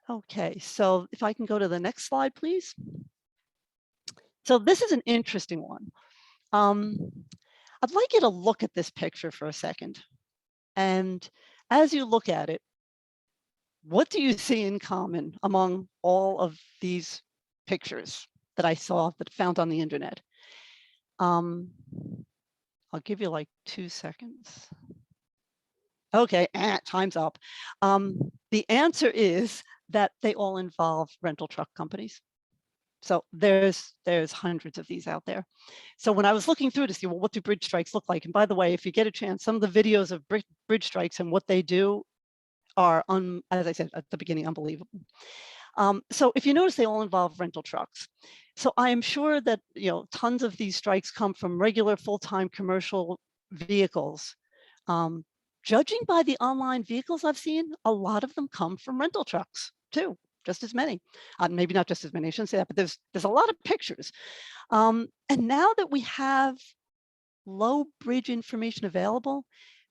Okay, so if I can go to the next slide, please. So this is an interesting one. I'd like you to look at this picture for a second. And as you look at it, what do you see in common among all of these pictures that I saw that found on the internet? I'll give you like 2 seconds. Okay, time's up. The answer is that they all involve rental truck companies. So there's hundreds of these out there. So when I was looking through to see, well, what do bridge strikes look like? And by the way, if you get a chance, some of the videos of bridge strikes and what they do are, as I said at the beginning, unbelievable. So if you notice, they all involve rental trucks. So I am sure that tons of these strikes come from regular full-time commercial vehicles. Judging by the online vehicles I've seen, a lot of them come from rental trucks too, just as many. Maybe not just as many, I shouldn't say that, but there's a lot of pictures. And now that we have low bridge information available,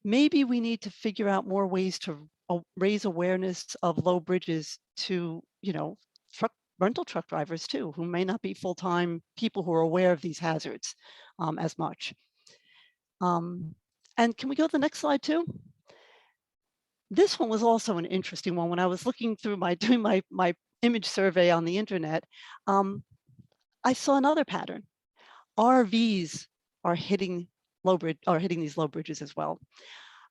maybe we need to figure out more ways to raise awareness of low bridges to, rental truck drivers too, who may not be full-time people who are aware of these hazards as much. And can we go to the next slide too? This one was also an interesting one. When I was looking through doing my image survey on the internet, I saw another pattern. RVs are hitting these low bridges as well.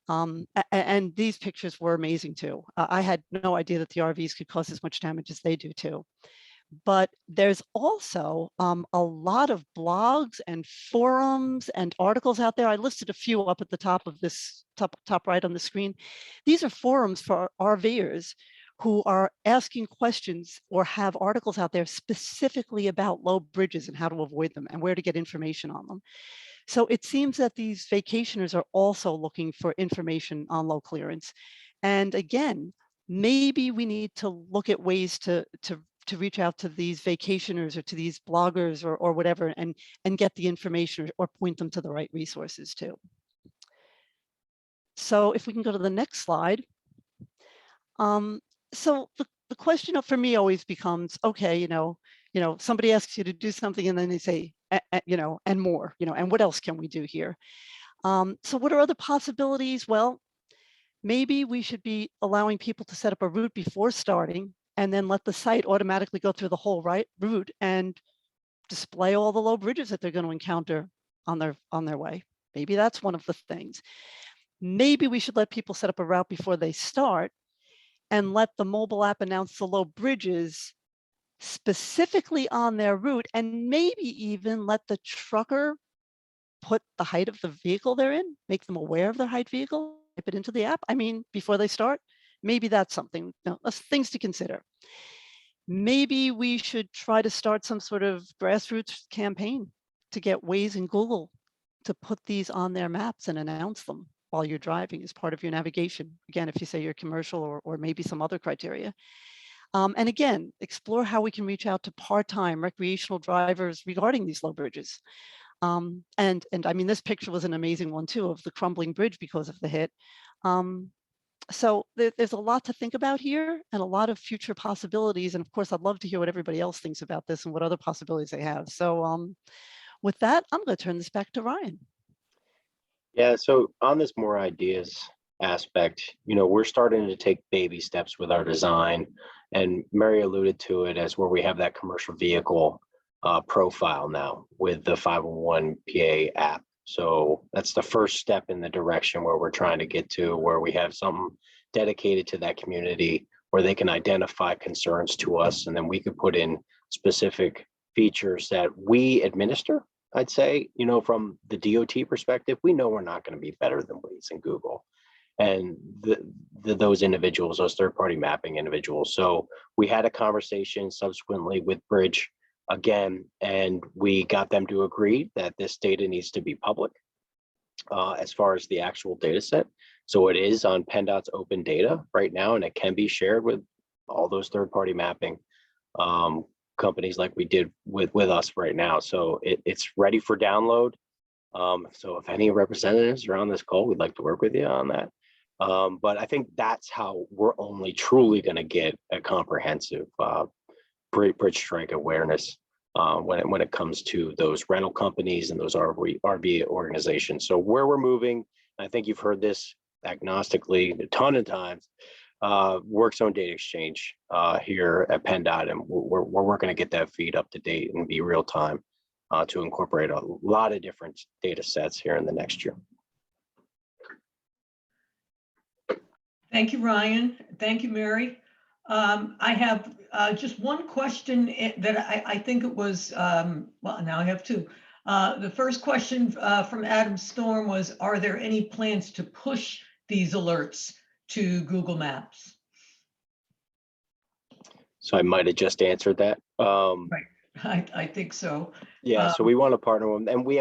And these pictures were amazing too. I had no idea that the RVs could cause as much damage as they do too. But there's also a lot of blogs and forums and articles out there. I listed a few up at the top of this top right on the screen. These are forums for RVers who are asking questions or have articles out there specifically about low bridges and how to avoid them and where to get information on them. So it seems that these vacationers are also looking for information on low clearance. And again, maybe we need to look at ways to reach out to these vacationers or to these bloggers or whatever and get the information or point them to the right resources too. So if we can go to the next slide. So the question for me always becomes, okay, somebody asks you to do something and then they say, and more, and what else can we do here? So what are other possibilities? Well, maybe we should be allowing people to set up a route before starting and then let the site automatically go through the whole route and display all the low bridges that they're going to encounter on their way. Maybe that's one of the things. Maybe we should let people set up a route before they start and let the mobile app announce the low bridges specifically on their route, and maybe even let the trucker put the height of the vehicle they're in, make them aware of their height vehicle, type it into the app. I mean, before they start, maybe that's something. No, that's things to consider. Maybe we should try to start some sort of grassroots campaign to get Waze and Google to put these on their maps and announce them while you're driving as part of your navigation. Again, if you say you're commercial or maybe some other criteria. And again, explore how we can reach out to part-time recreational drivers regarding these low bridges. And I mean, this picture was an amazing one too, of the crumbling bridge because of the hit. So there's a lot to think about here and a lot of future possibilities. And of course, I'd love to hear what everybody else thinks about this and what other possibilities they have. So with that, I'm going to turn this back to Ryan. Yeah, so on this more ideas aspect, we're starting to take baby steps with our design, and Mary alluded to it as where we have that commercial vehicle profile now with the 501 PA app. So that's the first step in the direction where we're trying to get to, where we have something dedicated to that community where they can identify concerns to us, and then we could put in specific features that we administer. I'd say, from the DOT perspective, we know we're not going to be better than Waze and Google and those individuals, those third-party mapping individuals. So we had a conversation subsequently with Bridge again, and we got them to agree that this data needs to be public as far as the actual data set. So it is on PennDOT's open data right now, and it can be shared with all those third-party mapping companies like we did with us right now. So it's ready for download. So if any representatives are on this call, we'd like to work with you on that. But I think that's how we're only truly going to get a comprehensive bridge strike awareness when it comes to those rental companies and those RV organizations. So where we're moving, I think you've heard this agnostically a ton of times, work zone data exchange here at PennDOT, and we're working to get that feed up to date and be real time to incorporate a lot of different data sets here in the next year. Thank you, Ryan. Thank you, Mary. I have just one question that I think it was, well, now I have two. The first question from Adam Storm was, are there any plans to push these alerts to Google Maps? So I might have just answered that. Right, I think so. Yeah, so we want to partner with them, and we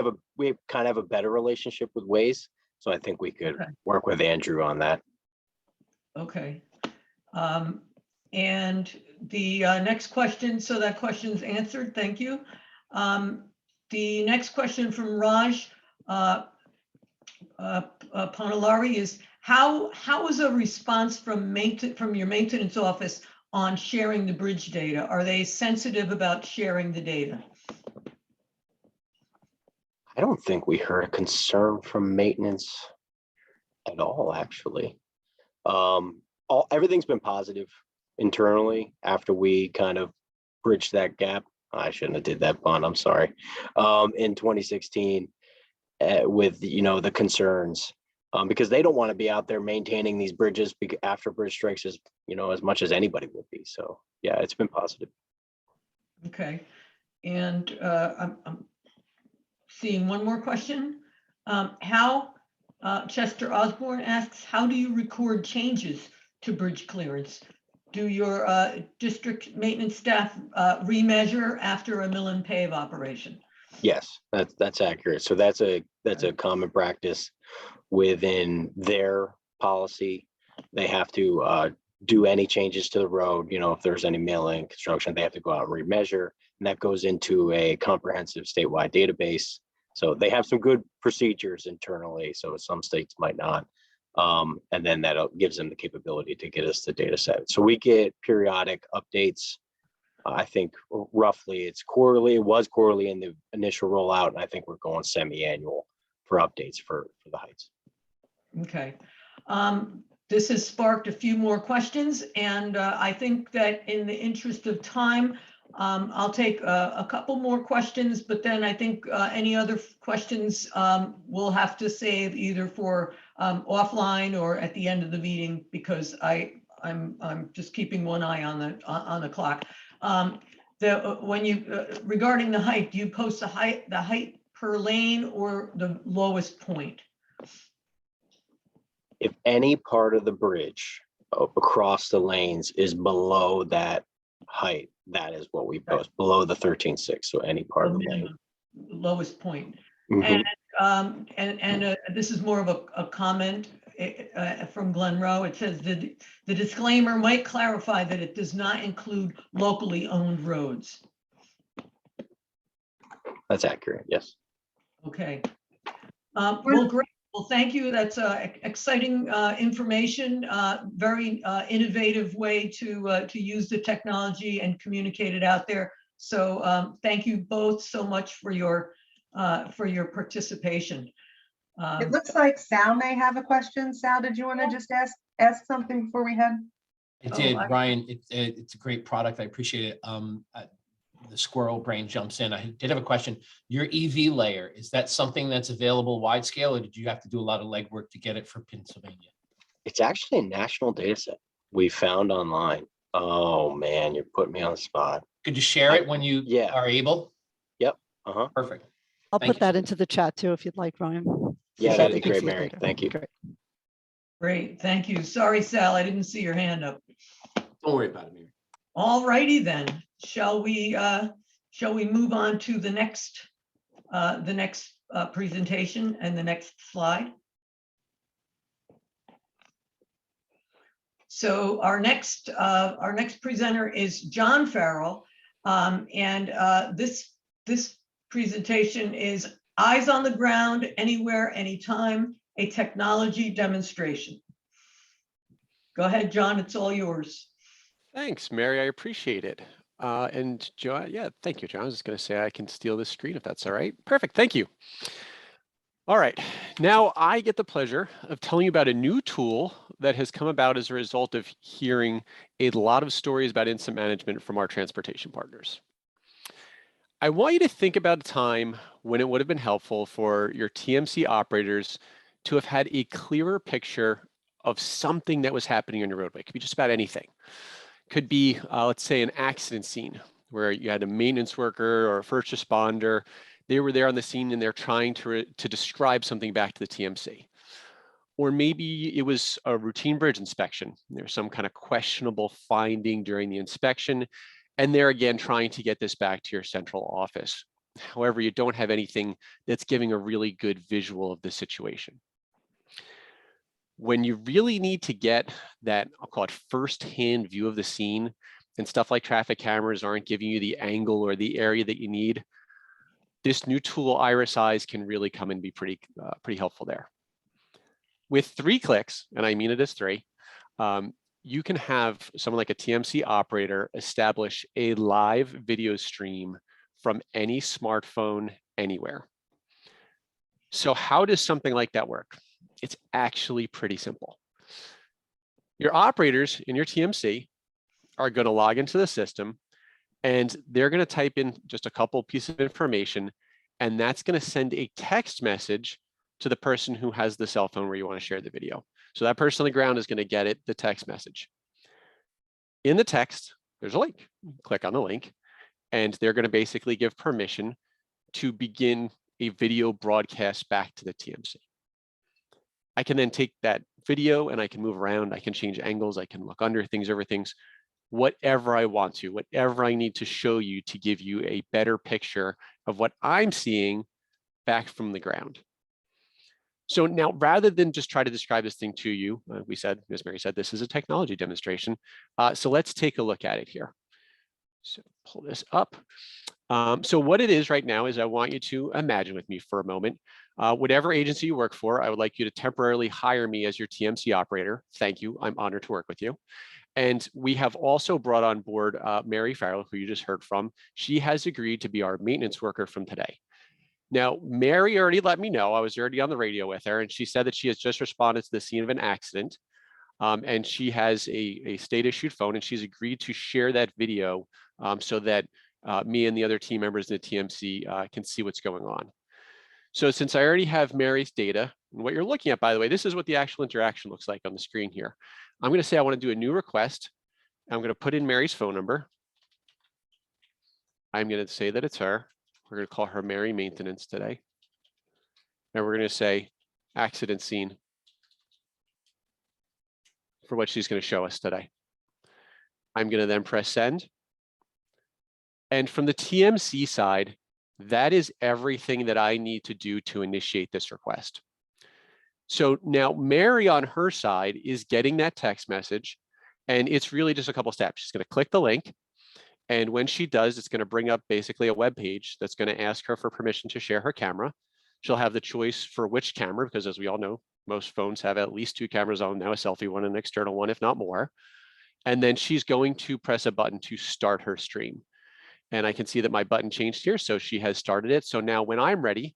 kind of have a better relationship with Waze. So I think we could work with Andrew on that. Okay. And the next question, so that question's answered, thank you. The next question from Raj Panalari is, how is a response from your maintenance office on sharing the bridge data? Are they sensitive about sharing the data? I don't think we heard a concern from maintenance at all, actually. Everything's been positive internally after we kind of bridged that gap. I shouldn't have did that, pun, I'm sorry. In 2016 with, the concerns, because they don't want to be out there maintaining these bridges after bridge strikes as much as anybody would be. So yeah, it's been positive. Okay. And I'm seeing one more question. Chester Osborne asks, how do you record changes to bridge clearance? Do your district maintenance staff remeasure after a mill and pave operation? Yes, that's accurate. So that's a common practice within their policy. They have to do any changes to the road. If there's any milling construction, they have to go out and remeasure, and that goes into a comprehensive statewide database. So they have some good procedures internally. So some states might not. And then that gives them the capability to get us the data set. So we get periodic updates. I think roughly it's quarterly. It was quarterly in the initial rollout, and I think we're going semi-annual for updates for the heights. Okay. this has sparked a few more questions, and I think that in the interest of time, I'll take a couple more questions, but then I think any other questions we'll have to save either for offline or at the end of the meeting, because I'm just keeping one eye on the clock. When you regarding the height, do you post the height per lane or the lowest point? If any part of the bridge across the lanes is below that height, that is what we post, below the 13.6, so any part of the lane. Lowest point. Mhm. And this is more of a comment from Glen Rowe. It says that the disclaimer might clarify that it does not include locally owned roads. That's accurate, yes. Okay. Well, great. Well, thank you. That's exciting information, very innovative way to use the technology and communicate it out there. So thank you both so much for your participation. It looks like Sal may have a question. Sal, did you want to just ask something before we head? I did, Ryan. It's a great product. I appreciate it. The squirrel brain jumps in. I did have a question. Your EV layer, is that something that's available wide scale, or did you have to do a lot of legwork to get it for Pennsylvania? It's actually a national data set we found online. Oh man, you're putting me on the spot. Could you share it when you Yeah. are able? Yep. Perfect. I'll Thank put you. that into the chat too, if you'd like, Ryan. Yeah, So that'd they be can great, see it Mary. later. Thank you. Great. Great, thank you. Sorry, Sal, I didn't see your hand up. Don't worry about it, Mary. All righty then. Shall we move on to the next presentation and the next slide? So our next presenter is John Farrell, and this presentation is Eyes on the Ground, Anywhere, Anytime, a technology demonstration. Go ahead, John, it's all yours. Thanks, Mary. I appreciate it. And Joe, yeah, thank you, John. I was just going to say I can steal this screen if that's all right. Perfect. Thank you. All right. Now I get the pleasure of telling you about a new tool that has come about as a result of hearing a lot of stories about incident management from our transportation partners. I want you to think about a time when it would have been helpful for your TMC operators to have had a clearer picture of something that was happening on your roadway. It could be just about anything. Could be, let's say, an accident scene where you had a maintenance worker or a first responder. They were there on the scene and they're trying to describe something back to the TMC. Or maybe it was a routine bridge inspection. There's some kind of questionable finding during the inspection, and they're again trying to get this back to your central office. However, you don't have anything that's giving a really good visual of the situation. When you really need to get that, I'll call it first-hand view of the scene, and stuff like traffic cameras aren't giving you the angle or the area that you need, this new tool, Iris Eyes, can really come and be pretty helpful there. With 3 clicks, and I mean it as 3, you can have someone like a TMC operator establish a live video stream from any smartphone anywhere. So how does something like that work? It's actually pretty simple. Your operators in your TMC are going to log into the system, and they're going to type in just a couple pieces of information, and that's going to send a text message to the person who has the cell phone where you want to share the video. So that person on the ground is going to get it, the text message. In the text, there's a link. Click on the link, and they're going to basically give permission to begin a video broadcast back to the TMC. I can then take that video and I can move around. I can change angles. I can look under things, over things, whatever I want to, whatever I need to show you to give you a better picture of what I'm seeing back from the ground. So now, rather than just try to describe this thing to you, we said, as Mary said, this is a technology demonstration. So let's take a look at it here. So pull this up. So what it is right now is I want you to imagine with me for a moment, whatever agency you work for, I would like you to temporarily hire me as your TMC operator. Thank you. I'm honored to work with you. And we have also brought on board Mary Farrell, who you just heard from. She has agreed to be our maintenance worker from today. Now, Mary already let me know, I was already on the radio with her, and she said that she has just responded to the scene of an accident. And she has a state issued phone, and she's agreed to share that video so that me and the other team members in the TMC can see what's going on. So since I already have Mary's data, and what you're looking at, by the way, this is what the actual interaction looks like on the screen here. I'm going to say I want to do a new request. I'm going to put in Mary's phone number. I'm going to say that it's her. We're going to call her Mary Maintenance today. And we're going to say accident scene for what she's going to show us today. I'm going to then press send. And from the TMC side, that is everything that I need to do to initiate this request. So now Mary on her side is getting that text message, and it's really just a couple steps. She's going to click the link. And when she does, it's going to bring up basically a web page that's going to ask her for permission to share her camera. She'll have the choice for which camera, because as we all know, most phones have at least 2 cameras on now, a selfie one and an external one, if not more. And then she's going to press a button to start her stream. And I can see that my button changed here. So she has started it. So now when I'm ready,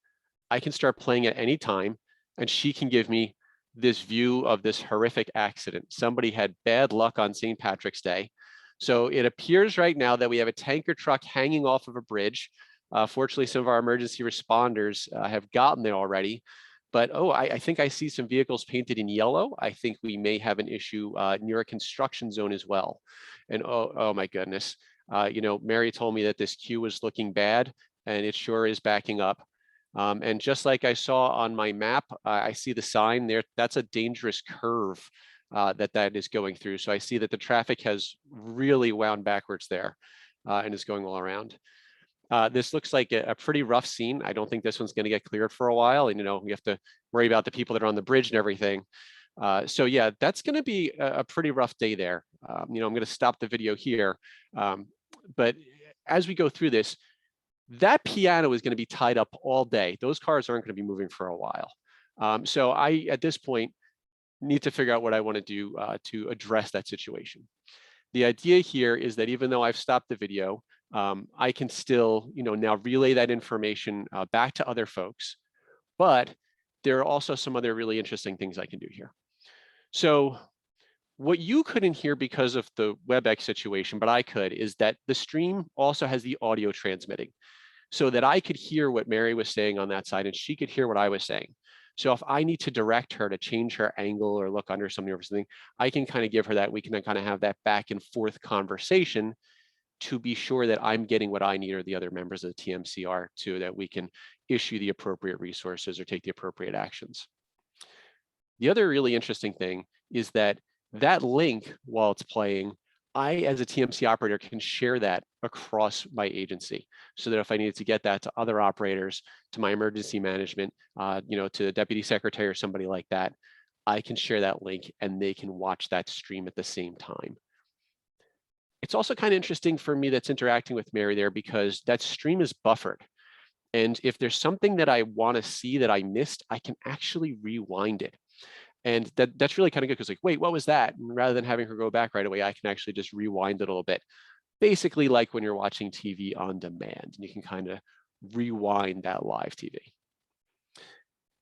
I can start playing at any time, and she can give me this view of this horrific accident. Somebody had bad luck on St. Patrick's Day. So it appears right now that we have a tanker truck hanging off of a bridge. Fortunately, some of our emergency responders have gotten there already. But I think I see some vehicles painted in yellow. I think we may have an issue near a construction zone as well. And oh my goodness. You know, Mary told me that this queue was looking bad, and it sure is backing up. And just like I saw on my map, I see the sign there. That's a dangerous curve that is going through. So I see that the traffic has really wound backwards there and is going all around. This looks like a pretty rough scene. I don't think this one's going to get cleared for a while. And, you know, we have to worry about the people that are on the bridge and everything. So yeah, that's going to be a pretty rough day there. You know, I'm going to stop the video here. But as we go through this, that piano is going to be tied up all day. Those cars aren't going to be moving for a while. So I, at this point, need to figure out what I want to do to address that situation. The idea here is that even though I've stopped the video, I can still, you know, now relay that information back to other folks. But there are also some other really interesting things I can do here. So what you couldn't hear because of the WebEx situation, but I could, is that the stream also has the audio transmitting, so that I could hear what Mary was saying on that side and she could hear what I was saying. So if I need to direct her to change her angle or look under something or something, I can kind of give her that. We can kind of have that back and forth conversation to be sure that I'm getting what I need or the other members of the TMC are too, that we can issue the appropriate resources or take the appropriate actions. The other really interesting thing is that that link, while it's playing, I, as a TMC operator, can share that across my agency, so that if I needed to get that to other operators, to my emergency management, you know, to the deputy secretary or somebody like that, I can share that link and they can watch that stream at the same time. It's also kind of interesting for me that's interacting with Mary there, because that stream is buffered. And if there's something that I want to see that I missed, I can actually rewind it. And that's really kind of good, because like, wait, what was that? And rather than having her go back right away, I can actually just rewind it a little bit. Basically like when you're watching TV on demand, and you can kind of rewind that live TV.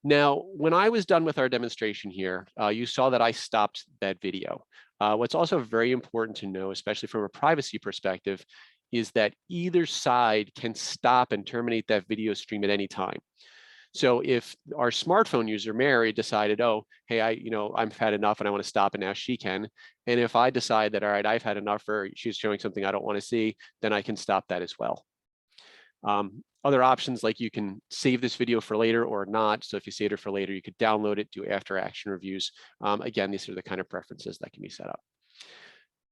Now, when I was done with our demonstration here, you saw that I stopped that video. What's also very important to know, especially from a privacy perspective, is that either side can stop and terminate that video stream at any time. So if our smartphone user, Mary, decided, oh, hey, I've had enough and I want to stop, and now she can. And if I decide that, all right, I've had enough, or she's showing something I don't want to see, then I can stop that as well. Other options, like you can save this video for later or not. So if you saved it for later, you could download it, do after action reviews. Again, these are the kind of preferences that can be set up.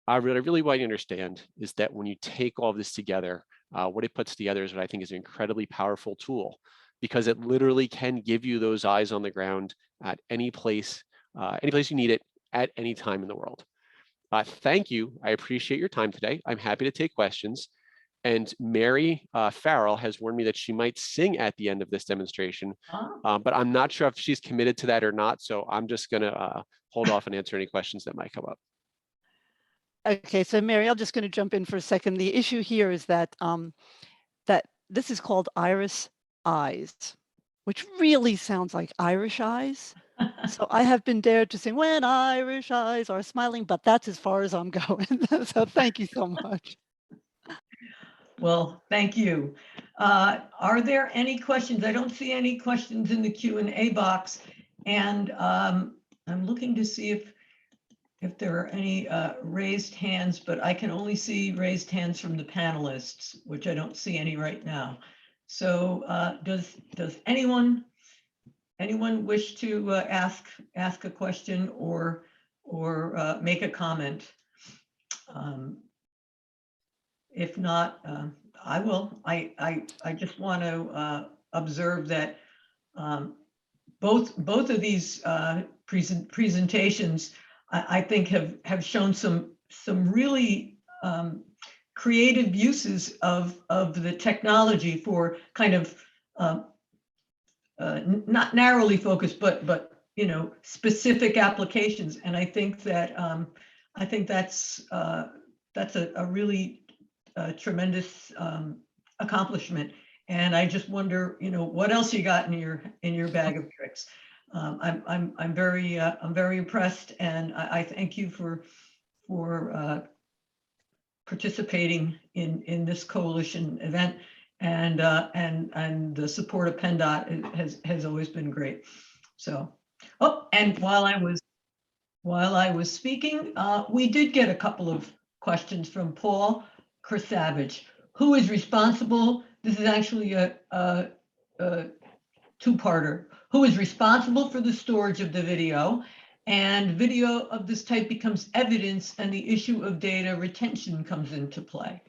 What I really want you to understand is that when you take all of this together, what it puts together is what I think is an incredibly powerful tool, because it literally can give you those eyes on the ground at any place you need it at any time in the world. Thank you. I appreciate your time today. I'm happy to take questions. And Mary Farrell has warned me that she might sing at the end of this demonstration, but I'm not sure if she's committed to that or not. So I'm just going to hold off and answer any questions that might come up. Okay, so Mary, I'm just going to jump in for a second. The issue here is that that this is called Iris Eyes, which really sounds like Irish eyes. So I have been dared to sing "When Irish Eyes Are Smiling," but that's as far as I'm going. So thank you so much. Well, thank you. Are there any questions? I don't see any questions in the Q&A box. And I'm looking to see if there are any raised hands, but I can only see raised hands from the panelists, which I don't see any right now. So does anyone wish to ask a question or make a comment? If not, I will. I just want to observe that both of these presentations, I think, have shown some really creative uses of the technology for kind of not narrowly focused, but specific applications. And I think that that's a really tremendous accomplishment. And I just wonder, what else you got in your bag of tricks. I'm very impressed, and I thank you for participating in this coalition event, and the support of PennDOT has always been great. So, and while I was speaking, we did get a couple of questions from Paul Savage. Who is responsible? This is actually a two-parter. Who is responsible for the storage of the video? And video of this type becomes evidence, and the issue of data retention comes into play.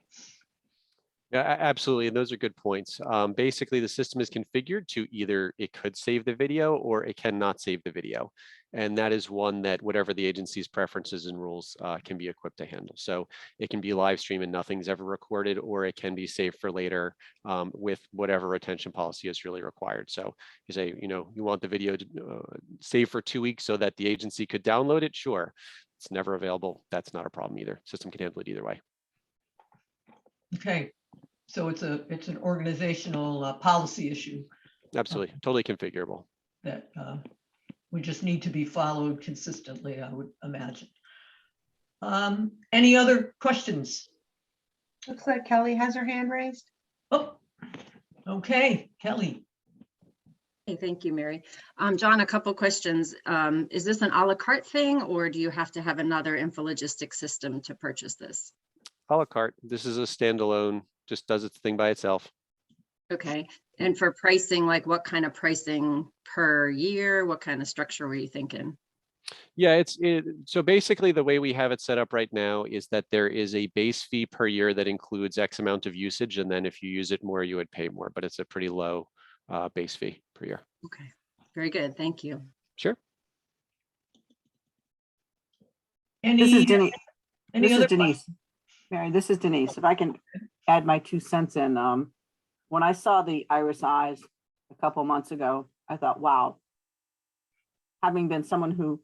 Yeah, absolutely. And those are good points. Basically, the system is configured to either it could save the video or it cannot save the video. And that is one that whatever the agency's preferences and rules can be equipped to handle. So it can be live stream and nothing's ever recorded, or it can be saved for later with whatever retention policy is really required. So you say, you want the video to save for 2 weeks so that the agency could download it. Sure. It's never available. That's not a problem either. System can handle it either way. Okay. So it's an organizational policy issue. Absolutely, totally configurable. That we just need to be followed consistently, I would imagine. Any other questions? Looks like Kelly has her hand raised. Oh, okay, Kelly. Hey, thank you, Mary. John, a couple questions. Is this an a la carte thing, or do you have to have another intralogistic system to purchase this? A la carte. This is a standalone, just does its thing by itself. Okay. And for pricing, like what kind of pricing per year? What kind of structure were you thinking? Yeah, so basically the way we have it set up right now is that there is a base fee per year that includes X amount of usage. And then if you use it more, you would pay more, but it's a pretty low base fee per year. Okay. Very good. Thank you. Sure. This is Denise. Any This other is Denise. Mary, this is Denise. If I can add my 2 cents in. When I saw the Iris Eyes a couple months ago, I thought, wow. Having been someone who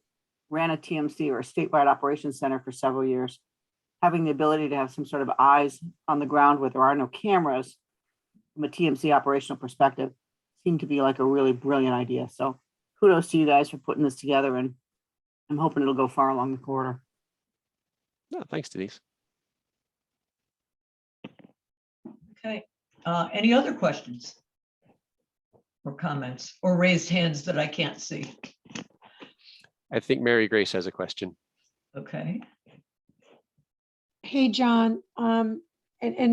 ran a TMC or a statewide operations center for several years, having the ability to have some sort of eyes on the ground where there are no cameras from a TMC operational perspective seemed to be like a really brilliant idea. So kudos to you guys for putting this together, and I'm hoping it'll go far along the corridor. No, thanks, Denise. Okay. Any other questions or comments or raised hands that I can't see? I think Mary Grace has a question. Okay. Hey, John, and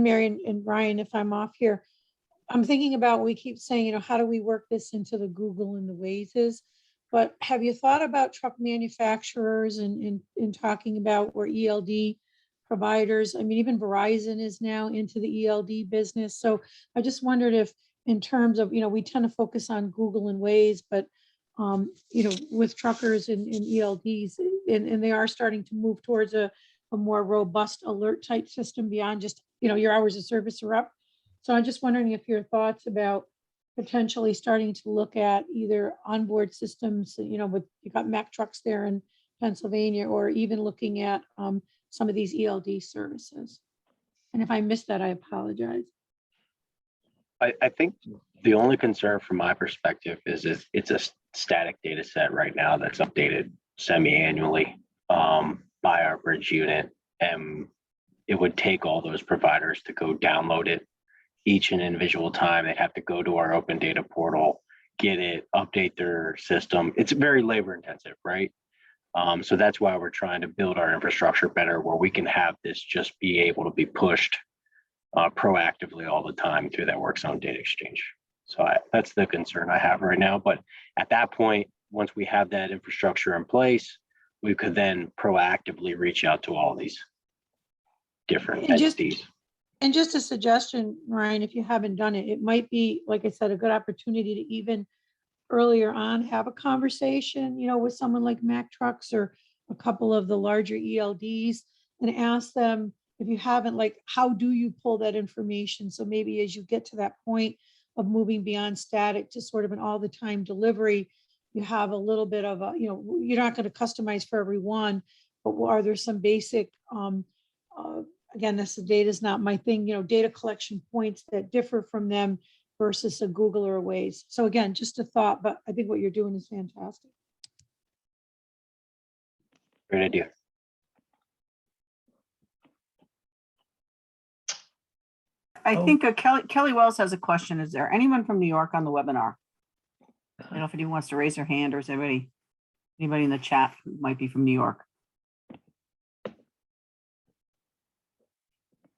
Mary and Ryan, if I'm off here, I'm thinking about, we keep saying, how do we work this into the Google and the Wazes? But have you thought about truck manufacturers and talking about where ELD providers, I mean, even Verizon is now into the ELD business. So I just wondered if, in terms of, we tend to focus on Google and Waze, but, with truckers and ELDs, and they are starting to move towards a more robust alert type system beyond just, your hours of service are up. So I'm just wondering if your thoughts about potentially starting to look at either onboard systems, with, you got Mack trucks there in Pennsylvania, or even looking at some of these ELD services. And if I missed that, I apologize. I think the only concern from my perspective is if it's a static data set right now that's updated semi-annually by our bridge unit. And it would take all those providers to go download it each and individual time. They'd have to go to our open data portal, get it, update their system. It's very labor intensive, right? So that's why we're trying to build our infrastructure better, where we can have this just be able to be pushed proactively all the time through that work zone data exchange. So that's the concern I have right now. But at that point, once we have that infrastructure in place, we could then proactively reach out to all these different entities. And just a suggestion, Ryan, if you haven't done it, it might be, like I said, a good opportunity to even earlier on have a conversation, with someone like Mack Trucks or a couple of the larger ELDs, and ask them, if you haven't, like, how do you pull that information? So maybe as you get to that point of moving beyond static to sort of an all the time delivery, you have a little bit of a, you're not going to customize for everyone, but are there some basic, again, this data is not my thing, data collection points that differ from them versus a Google or a Waze. So again, just a thought, but I think what you're doing is fantastic. Great idea. I think Kelly Wells has a question. Is there anyone from New York on the webinar? I don't know if anyone wants to raise their hand, or is anybody in the chat who might be from New York?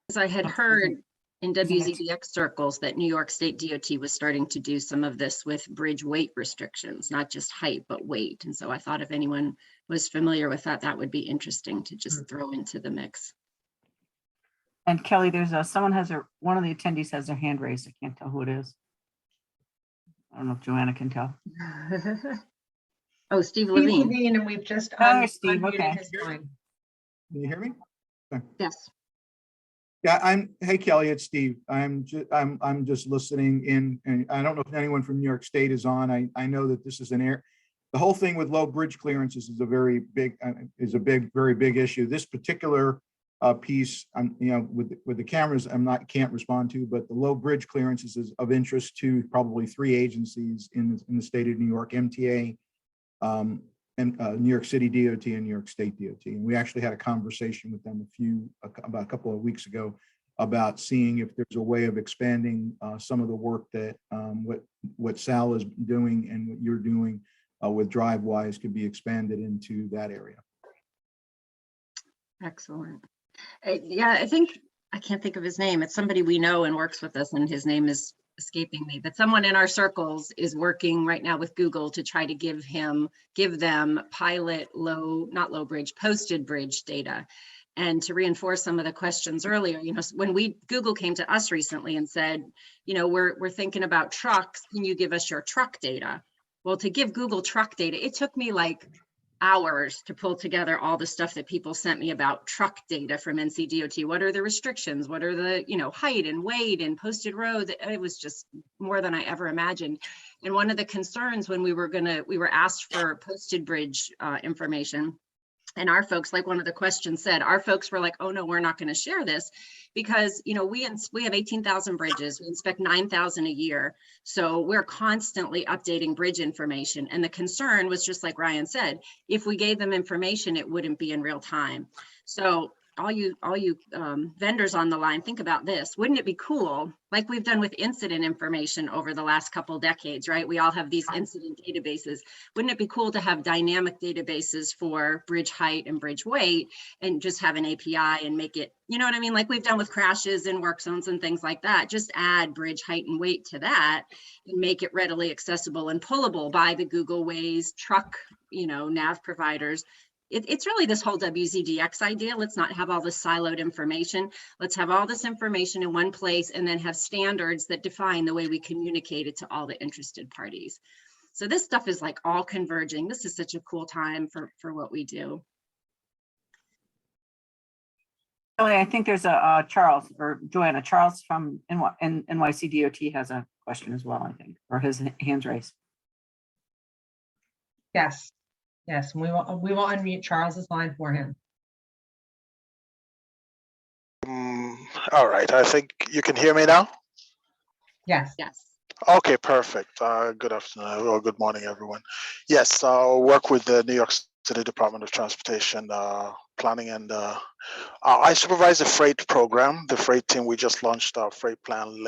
As I had heard in WZDX circles that New York State DOT was starting to do some of this with bridge weight restrictions, not just height, but weight. And so I thought if anyone was familiar with that, that would be interesting to just throw into the mix. And Kelly, there's one of the attendees has their hand raised. I can't tell who it is. I don't know if Joanna can tell. Oh, Steve Steve Levine. Levine, and we've just Steve, unmuted okay. his line. Can you hear me? Yes. Yeah, hey Kelly, it's Steve. I'm just listening in, and I don't know if anyone from New York State is on. I know that this is the whole thing with low bridge clearances is a very big issue. This particular piece, with the cameras, can't respond to, but the low bridge clearances is of interest to probably 3 agencies in the state of New York: MTA, and New York City DOT, and New York State DOT. And we actually had a conversation with them about a couple of weeks ago about seeing if there's a way of expanding some of the work that what Sal is doing and what you're doing with Drivewise could be expanded into that area. Excellent. Yeah, I can't think of his name. It's somebody we know and works with us, and his name is escaping me, but someone in our circles is working right now with Google to try to give them pilot posted bridge data. And to reinforce some of the questions earlier, when Google came to us recently and said, we're thinking about trucks, can you give us your truck data? Well, to give Google truck data, it took me like hours to pull together all the stuff that people sent me about truck data from NCDOT. What are the restrictions? What are the, height and weight and posted roads? It was just more than I ever imagined. And one of the concerns when we were asked for posted bridge information, and our folks, like one of the questions said, our folks were like, oh no, we're not going to share this because, we have 18,000 bridges. We inspect 9,000 a year. So we're constantly updating bridge information. And the concern was just like Ryan said, if we gave them information, it wouldn't be in real time. So all you vendors on the line, think about this. Wouldn't it be cool, like we've done with incident information over the last couple decades, right? We all have these incident databases. Wouldn't it be cool to have dynamic databases for bridge height and bridge weight and just have an API and make it, you know what I mean? Like we've done with crashes and work zones and things like that. Just add bridge height and weight to that and make it readily accessible and pullable by the Google Waze truck, nav providers. It's really this whole WZDX idea. Let's not have all this siloed information. Let's have all this information in one place and then have standards that define the way we communicate it to all the interested parties. So this stuff is like all converging. This is such a cool time for what we do. I think there's a Charles or Joanna. Charles from NYC DOT has a question as well, I think, or his hands raised. Yes. Yes, we will unmute Charles's line for him. All right, I think you can hear me now. Yes. Yes. Okay, perfect. Good afternoon or good morning, everyone. Yes, I'll work with the New York City Department of Transportation planning, and I supervise the freight program. The freight team, we just launched our freight plan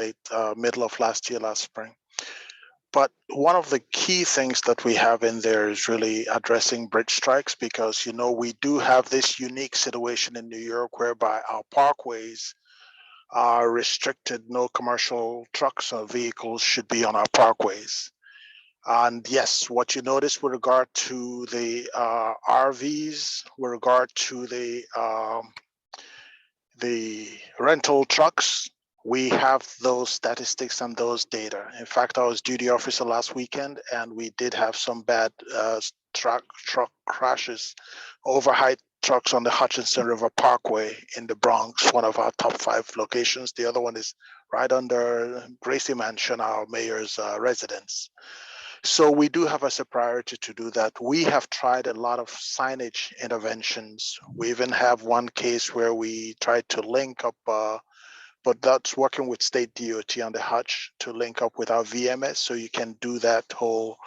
middle of last year, last spring. But one of the key things that we have in there is really addressing bridge strikes, because, you know, we do have this unique situation in New York whereby our parkways are restricted. No commercial trucks or vehicles should be on our parkways. And yes, what you notice with regard to the RVs, with regard to the rental trucks, we have those statistics and those data. In fact, I was duty officer last weekend, and we did have some bad truck crashes, overheight trucks on the Hutchinson River Parkway in the Bronx, one of our top 5 locations. The other one is right under Gracie Mansion, our mayor's residence. So we do have as a priority to do that. We have tried a lot of signage interventions. We even have one case where we tried to link up, but that's working with state DOT on the Hutch to link up with our VMS, so you can do that whole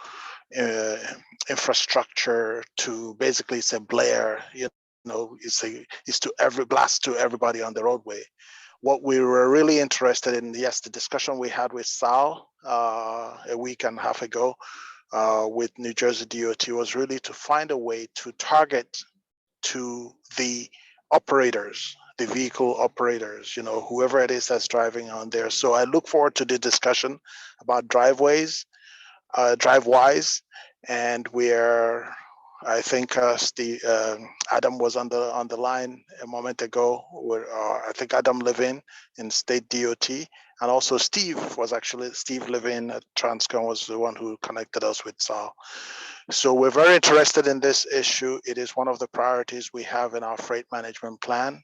infrastructure to basically it's a blare, you know, it's to every blast to everybody on the roadway. What we were really interested in, yes, the discussion we had with Sal a week and a half ago with New Jersey DOT was really to find a way to target to the operators, the vehicle operators, you know, whoever it is that's driving on there. So I look forward to the discussion about Drivewise, and I think Adam was on the line a moment ago. Where I think Adam Levin in State DOT, and also Steve Levin at Transcom was the one who connected us with Sal. So we're very interested in this issue. It is one of the priorities we have in our freight management plan,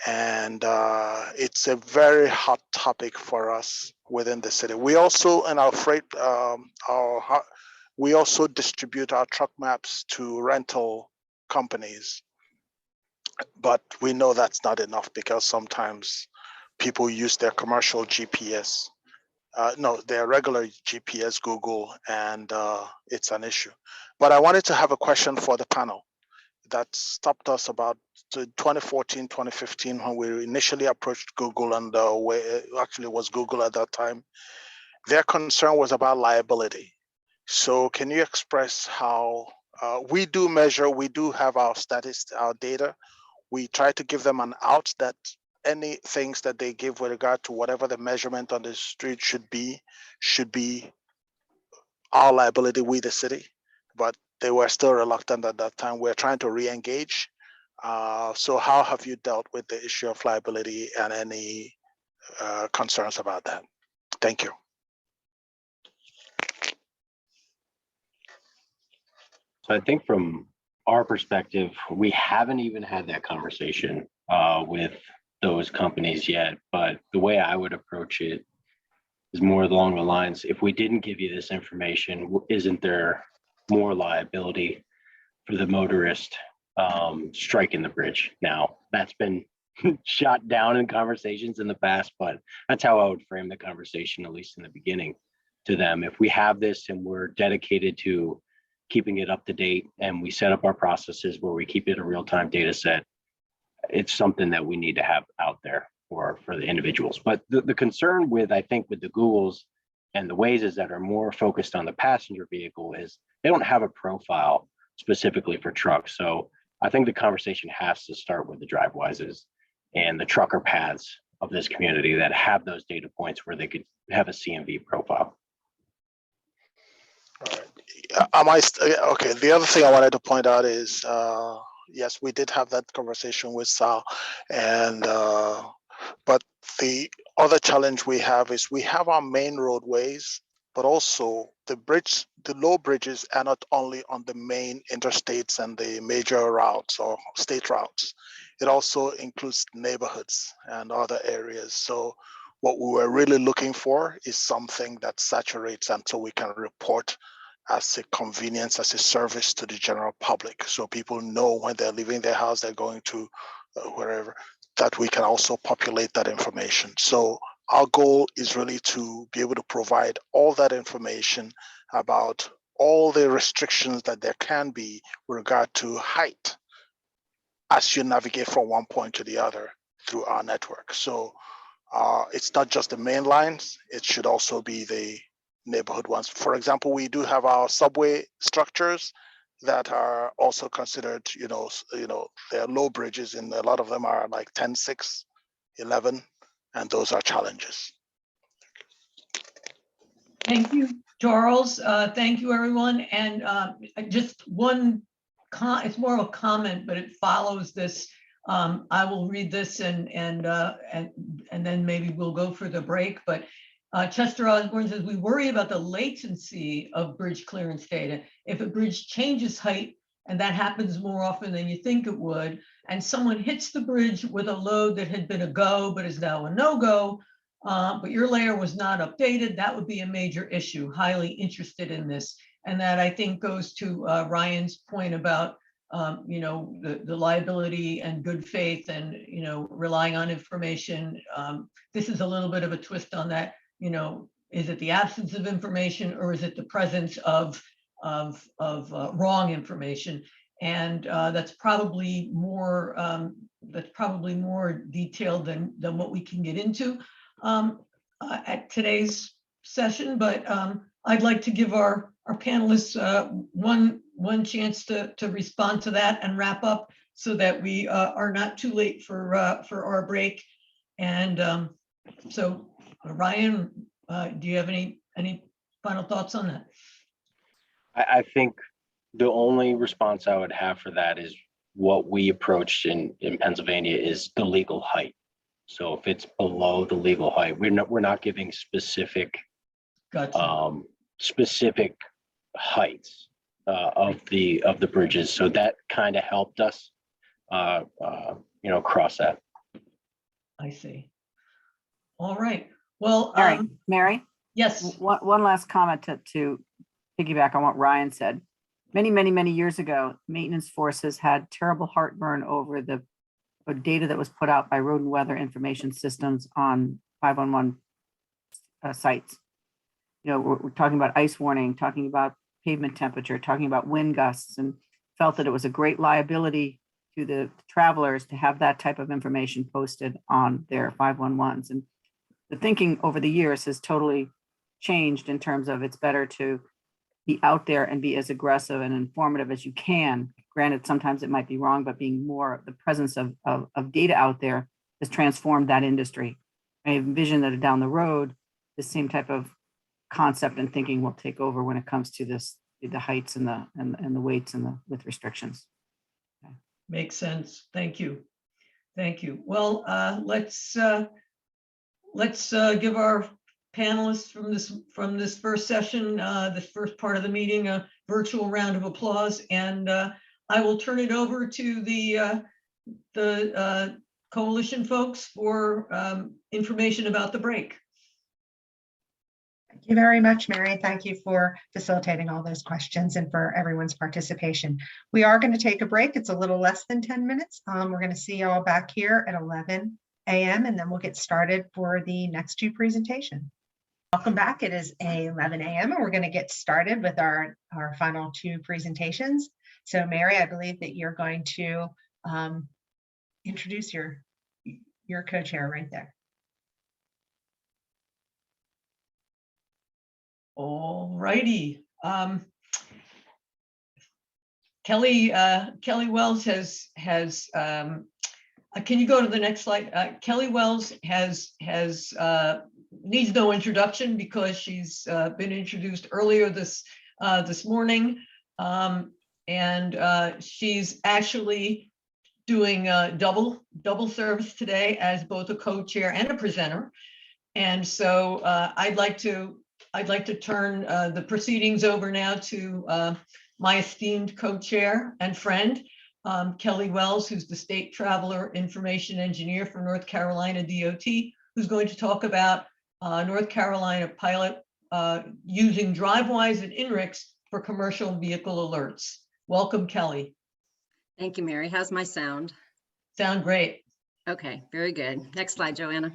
and it's a very hot topic for us within the city. We also in our freight we also distribute our truck maps to rental companies, but we know that's not enough because sometimes people use their commercial GPS, their regular GPS, Google, and it's an issue. But I wanted to have a question for the panel that stopped us about 2014, 2015, when we initially approached Google, and actually was Google at that time. Their concern was about liability. So can you express how we do measure, we do have our our data. We try to give them an out that any things that they give with regard to whatever the measurement on the street should be our liability, we the city, but they were still reluctant at that time. We're trying to re-engage. So how have you dealt with the issue of liability and any concerns about that? Thank you. So I think from our perspective, we haven't even had that conversation with those companies yet. But the way I would approach it is more along the lines, if we didn't give you this information, isn't there more liability for the motorist striking the bridge? Now, that's been shot down in conversations in the past, but that's how I would frame the conversation, at least in the beginning, to them. If we have this and we're dedicated to keeping it up to date, and we set up our processes where we keep it a real-time data set, it's something that we need to have out there for the individuals. But the concern with, I think, with the Googles and the Wazes that are more focused on the passenger vehicle is they don't have a profile specifically for trucks. So I think the conversation has to start with the Drivewyzes and the trucker paths of this community that have those data points where they could have a CMV profile. All right. Okay, the other thing I wanted to point out is, yes, we did have that conversation with Sal, and but the other challenge we have is we have our main roadways, but also the low bridges are not only on the main interstates and the major routes or state routes. It also includes neighborhoods and other areas. So what we were really looking for is something that saturates until we can report as a convenience, as a service to the general public. So people know when they're leaving their house, they're going to wherever, that we can also populate that information. So our goal is really to be able to provide all that information about all the restrictions that there can be with regard to height as you navigate from one point to the other through our network. So it's not just the main lines, it should also be the neighborhood ones. For example, we do have our subway structures that are also considered, there are low bridges, and a lot of them are like 10, 6, 11, and those are challenges. Thank you, Charles. Thank you, everyone. And just one, it's more of a comment, but it follows this. I will read this and then maybe we'll go for the break. But Chester Osborne says, we worry about the latency of bridge clearance data. If a bridge changes height, and that happens more often than you think it would, and someone hits the bridge with a load that had been a go, but is now a no-go, but your layer was not updated, that would be a major issue. Highly interested in this. And that, I think, goes to Ryan's point about the liability and good faith and, relying on information. This is a little bit of a twist on that. Is it the absence of information, or is it the presence of wrong information? And that's probably more detailed than what we can get into at today's session. But I'd like to give our panelists one chance to respond to that and wrap up, so that we are not too late for our break. And so, Ryan, do you have any final thoughts on that? I think the only response I would have for that is what we approached in Pennsylvania is the legal height. So if it's below the legal height, we're not giving specific specific heights of the bridges. So that kind of helped us cross that. I see. All right. Well, Mary? Yes. One last comment to piggyback on what Ryan said. Many years ago, maintenance forces had terrible heartburn over the data that was put out by road and weather information systems on 511 sites. We're talking about ice warning, talking about pavement temperature, talking about wind gusts, and felt that it was a great liability to the travelers to have that type of information posted on their 511s. And the thinking over the years has totally changed in terms of it's better to be out there and be as aggressive and informative as you can. Granted, sometimes it might be wrong, but being more the presence of data out there has transformed that industry. I envision that down the road, the same type of concept and thinking will take over when it comes to the heights and the weights and with restrictions. Okay. Makes sense. Thank you. Well, let's give our panelists from this first session, this first part of the meeting, a virtual round of applause. And I will turn it over to the coalition folks for information about the break. Thank you very much, Mary. Thank you for facilitating all those questions and for everyone's participation. We are going to take a break. It's a little less than 10 minutes. We're going to see you all back here at 11 a.m. and then we'll get started for the next two presentations. Welcome back. It is 11 a.m. and we're going to get started with our final two presentations. So Mary, I believe that you're going to introduce your co-chair right there. All righty. Kelly Wells has can you go to the next slide? Kelly Wells needs no introduction because she's been introduced earlier this morning, and she's actually doing double service today as both a co-chair and a presenter. And so I'd like to turn the proceedings over now to my esteemed co-chair and friend, Kelly Wells, who's the State Traveler Information Engineer for North Carolina DOT, who's going to talk about North Carolina pilot using Drivewise and INRIX for commercial vehicle alerts. Welcome, Kelly. Thank you, Mary. How's my sound? Sound great. Okay, very good. Next slide, Joanna.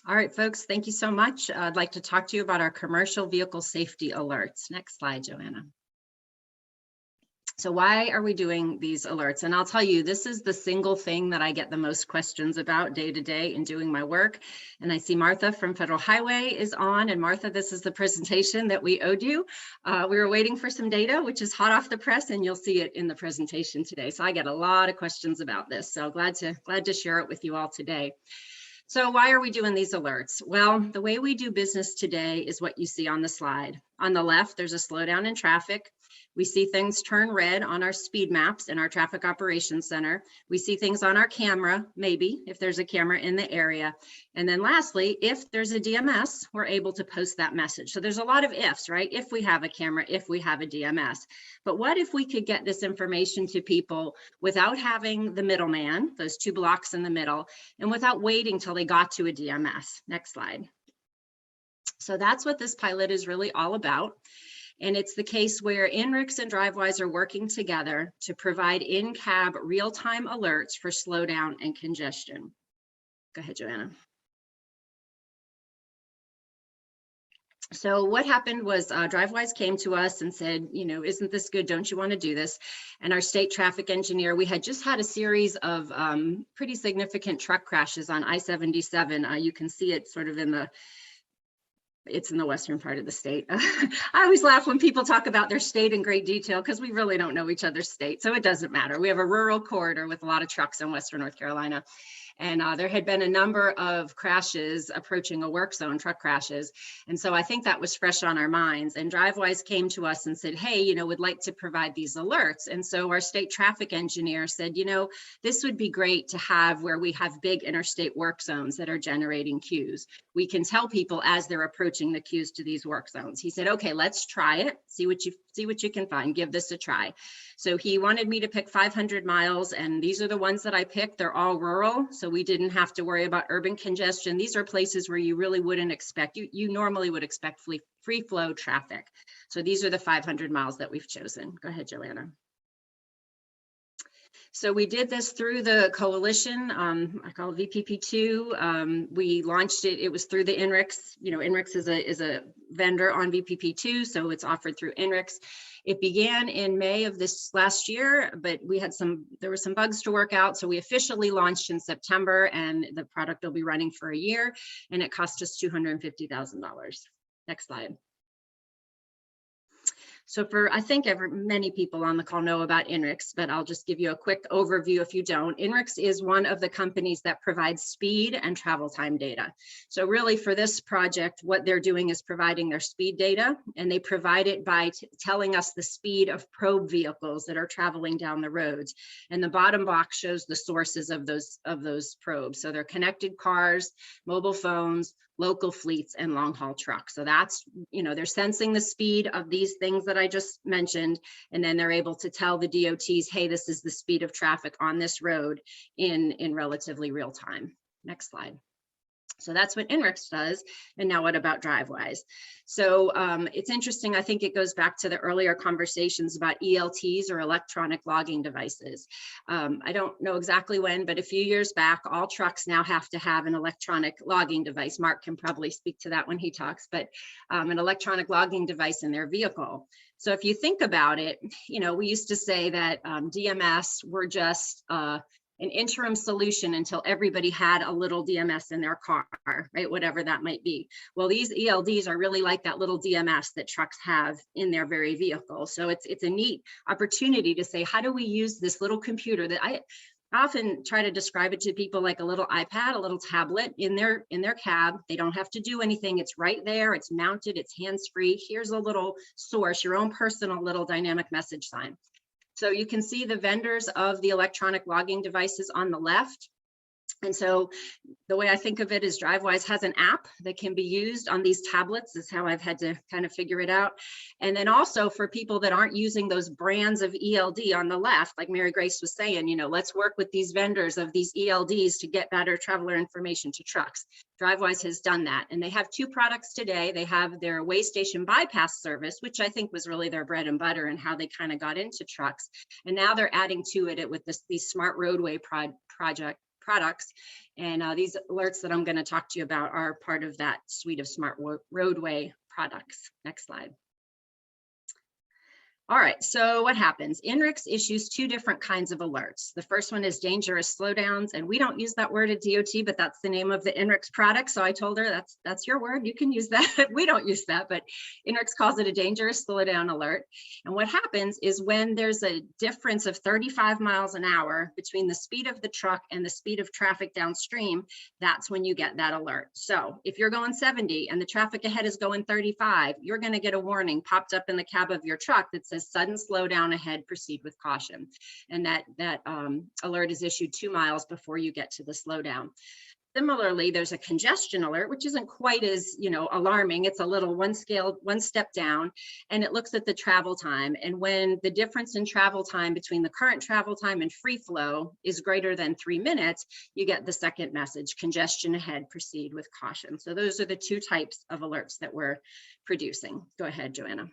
All right, folks, thank you so much. I'd like to talk to you about our commercial vehicle safety alerts. Next slide, Joanna. So why are we doing these alerts? And I'll tell you, this is the single thing that I get the most questions about day to day in doing my work. And I see Martha from Federal Highway is on. And Martha, this is the presentation that we owed you. We were waiting for some data, which is hot off the press, and you'll see it in the presentation today. So I get a lot of questions about this. So glad to share it with you all today. So why are we doing these alerts? Well, the way we do business today is what you see on the slide. On the left, there's a slowdown in traffic. We see things turn red on our speed maps in our traffic operations center. We see things on our camera, maybe if there's a camera in the area. And then lastly, if there's a DMS, we're able to post that message. So there's a lot of ifs, right? If we have a camera, if we have a DMS. But what if we could get this information to people without having the middleman, those two blocks in the middle, and without waiting till they got to a DMS? Next slide. So that's what this pilot is really all about. And it's the case where INRIX and Drivewise are working together to provide in-cab real-time alerts for slowdown and congestion. Go ahead, Joanna. So what happened was Drivewise came to us and said, you know, isn't this good? Don't you want to do this? And our state traffic engineer, we had just had a series of pretty significant truck crashes on I-77. You can see it sort of in the western part of the state. I always laugh when people talk about their state in great detail because we really don't know each other's state. So it doesn't matter. We have a rural corridor with a lot of trucks in Western North Carolina. And there had been a number of crashes approaching a work zone, truck crashes. And so I think that was fresh on our minds. And Drivewise came to us and said, hey, you know, would like to provide these alerts. And so our state traffic engineer said, you know, this would be great to have where we have big interstate work zones that are generating queues. We can tell people as they're approaching the queues to these work zones. He said, okay, let's try it. See what you can find. Give this a try. So he wanted me to pick 500 miles, and these are the ones that I picked. They're all rural, so we didn't have to worry about urban congestion. These are places where you really wouldn't expect, you normally would expect free flow traffic. So these are the 500 miles that we've chosen. Go ahead, Joanna. So we did this through the coalition, I call it VPP2. We launched it, it was through the INRIX. You know, INRIX is a vendor on VPP2, so it's offered through INRIX. It began in May of this last year, but there were some bugs to work out. So we officially launched in September, and the product will be running for a year, and it cost us $250,000. Next slide. So I think many people on the call know about INRIX, but I'll just give you a quick overview if you don't. INRIX is one of the companies that provides speed and travel time data. So really for this project, what they're doing is providing their speed data, and they provide it by telling us the speed of probe vehicles that are traveling down the roads. And the bottom box shows the sources of those probes. So they're connected cars, mobile phones, local fleets, and long haul trucks. So that's, you know, they're sensing the speed of these things that I just mentioned, and then they're able to tell the DOTs, hey, this is the speed of traffic on this road in relatively real time. Next slide. So that's what INRIX does. And now what about Drivewyze? So it's interesting. I think it goes back to the earlier conversations about ELTs or electronic logging devices. I don't know exactly when, but a few years back, all trucks now have to have an electronic logging device. Marc can probably speak to that when he talks, but an electronic logging device in their vehicle. So if you think about it, you know, we used to say that DMS were just an interim solution until everybody had a little DMS in their car, right? Whatever that might be. Well, these ELDs are really like that little DMS that trucks have in their very vehicle. So it's a neat opportunity to say, how do we use this little computer that I often try to describe it to people like a little iPad, a little tablet in their cab. They don't have to do anything. It's right there. It's mounted. It's hands-free. Here's a little source, your own personal little dynamic message sign. So you can see the vendors of the electronic logging devices on the left. And so the way I think of it is Drivewise has an app that can be used on these tablets, is how I've had to kind of figure it out. And then also for people that aren't using those brands of ELD on the left, like Mary Grace was saying, you know, let's work with these vendors of these ELDs to get better traveler information to trucks. Drivewise has done that. And they have two products today. They have their way station bypass service, which I think was really their bread and butter and how they kind of got into trucks. And now they're adding to it with these smart roadway products. And these alerts that I'm going to talk to you about are part of that suite of smart roadway products. Next slide. All right, so what happens? INRIX issues two different kinds of alerts. The first one is dangerous slowdowns, and we don't use that word at DOT, but that's the name of the INRIX product. So I told her that's your word, you can use that. We don't use that, but INRIX calls it a dangerous slowdown alert. And what happens is when there's a difference of 35 miles an hour between the speed of the truck and the speed of traffic downstream, that's when you get that alert. So if you're going 70 and the traffic ahead is going 35, you're going to get a warning popped up in the cab of your truck that says sudden slowdown ahead, proceed with caution. And that alert is issued 2 miles before you get to the slowdown. Similarly, there's a congestion alert, which isn't quite as, alarming. It's a little one step down, and it looks at the travel time. And when the difference in travel time between the current travel time and free flow is greater than 3 minutes, you get the second message, congestion ahead, proceed with caution. So those are the two types of alerts that we're producing. Go ahead, Joanna.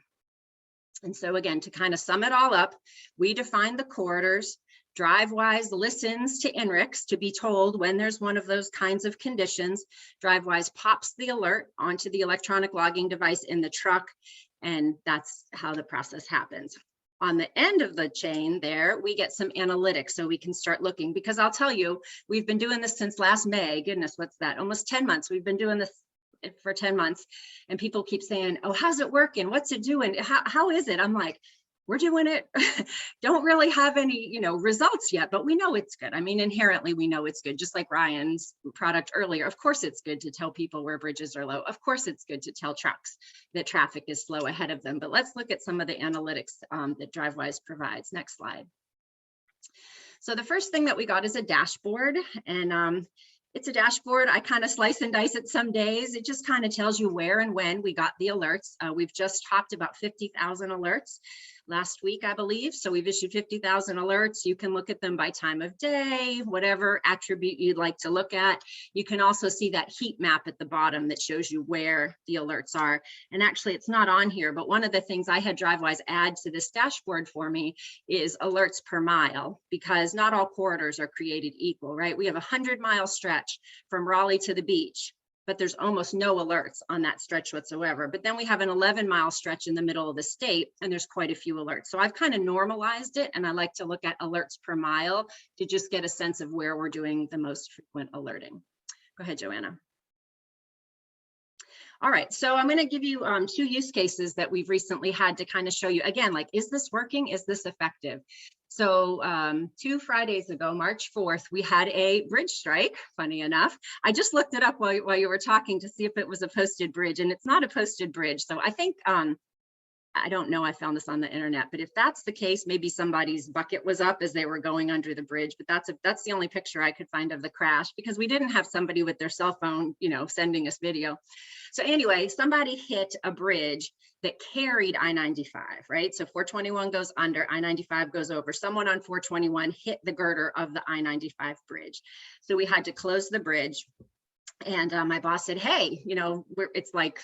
And so again, to kind of sum it all up, we define the corridors. Drivewise listens to INRIX to be told when there's one of those kinds of conditions. Drivewise pops the alert onto the electronic logging device in the truck, and that's how the process happens. On the end of the chain there, we get some analytics so we can start looking, because I'll tell you, we've been doing this since last May. Goodness, what's that? Almost 10 months. We've been doing this for 10 months, and people keep saying, oh, how's it working? What's it doing? How is it? I'm like, we're doing it. Don't really have any, results yet, but we know it's good. I mean, inherently, we know it's good. Just like Ryan's product earlier. Of course, it's good to tell people where bridges are low. Of course, it's good to tell trucks that traffic is slow ahead of them. But let's look at some of the analytics that Drivewise provides. Next slide. So the first thing that we got is a dashboard, and it's a dashboard. I kind of slice and dice it some days. It just kind of tells you where and when we got the alerts. We've just topped about 50,000 alerts last week, I believe. So we've issued 50,000 alerts. You can look at them by time of day, whatever attribute you'd like to look at. You can also see that heat map at the bottom that shows you where the alerts are. And actually, it's not on here, but one of the things I had Drivewise add to this dashboard for me is alerts per mile, because not all corridors are created equal, right? We have a 100-mile stretch from Raleigh to the beach, but there's almost no alerts on that stretch whatsoever. But then we have an 11-mile stretch in the middle of the state, and there's quite a few alerts. So I've kind of normalized it, and I like to look at alerts per mile to just get a sense of where we're doing the most frequent alerting. Go ahead, Joanna. All right, so I'm going to give you 2 use cases that we've recently had to kind of show you, again, like, is this working? Is this effective? So 2 Fridays ago, March 4th, we had a bridge strike, funny enough. I just looked it up while you were talking to see if it was a posted bridge, and it's not a posted bridge. So I think, I don't know, I found this on the internet, but if that's the case, maybe somebody's bucket was up as they were going under the bridge, but that's the only picture I could find of the crash, because we didn't have somebody with their cell phone, sending us video. So anyway, somebody hit a bridge that carried I-95, right? So 421 goes under, I-95 goes over. Someone on 421 hit the girder of the I-95 bridge. So we had to close the bridge. And my boss said, hey, it's like,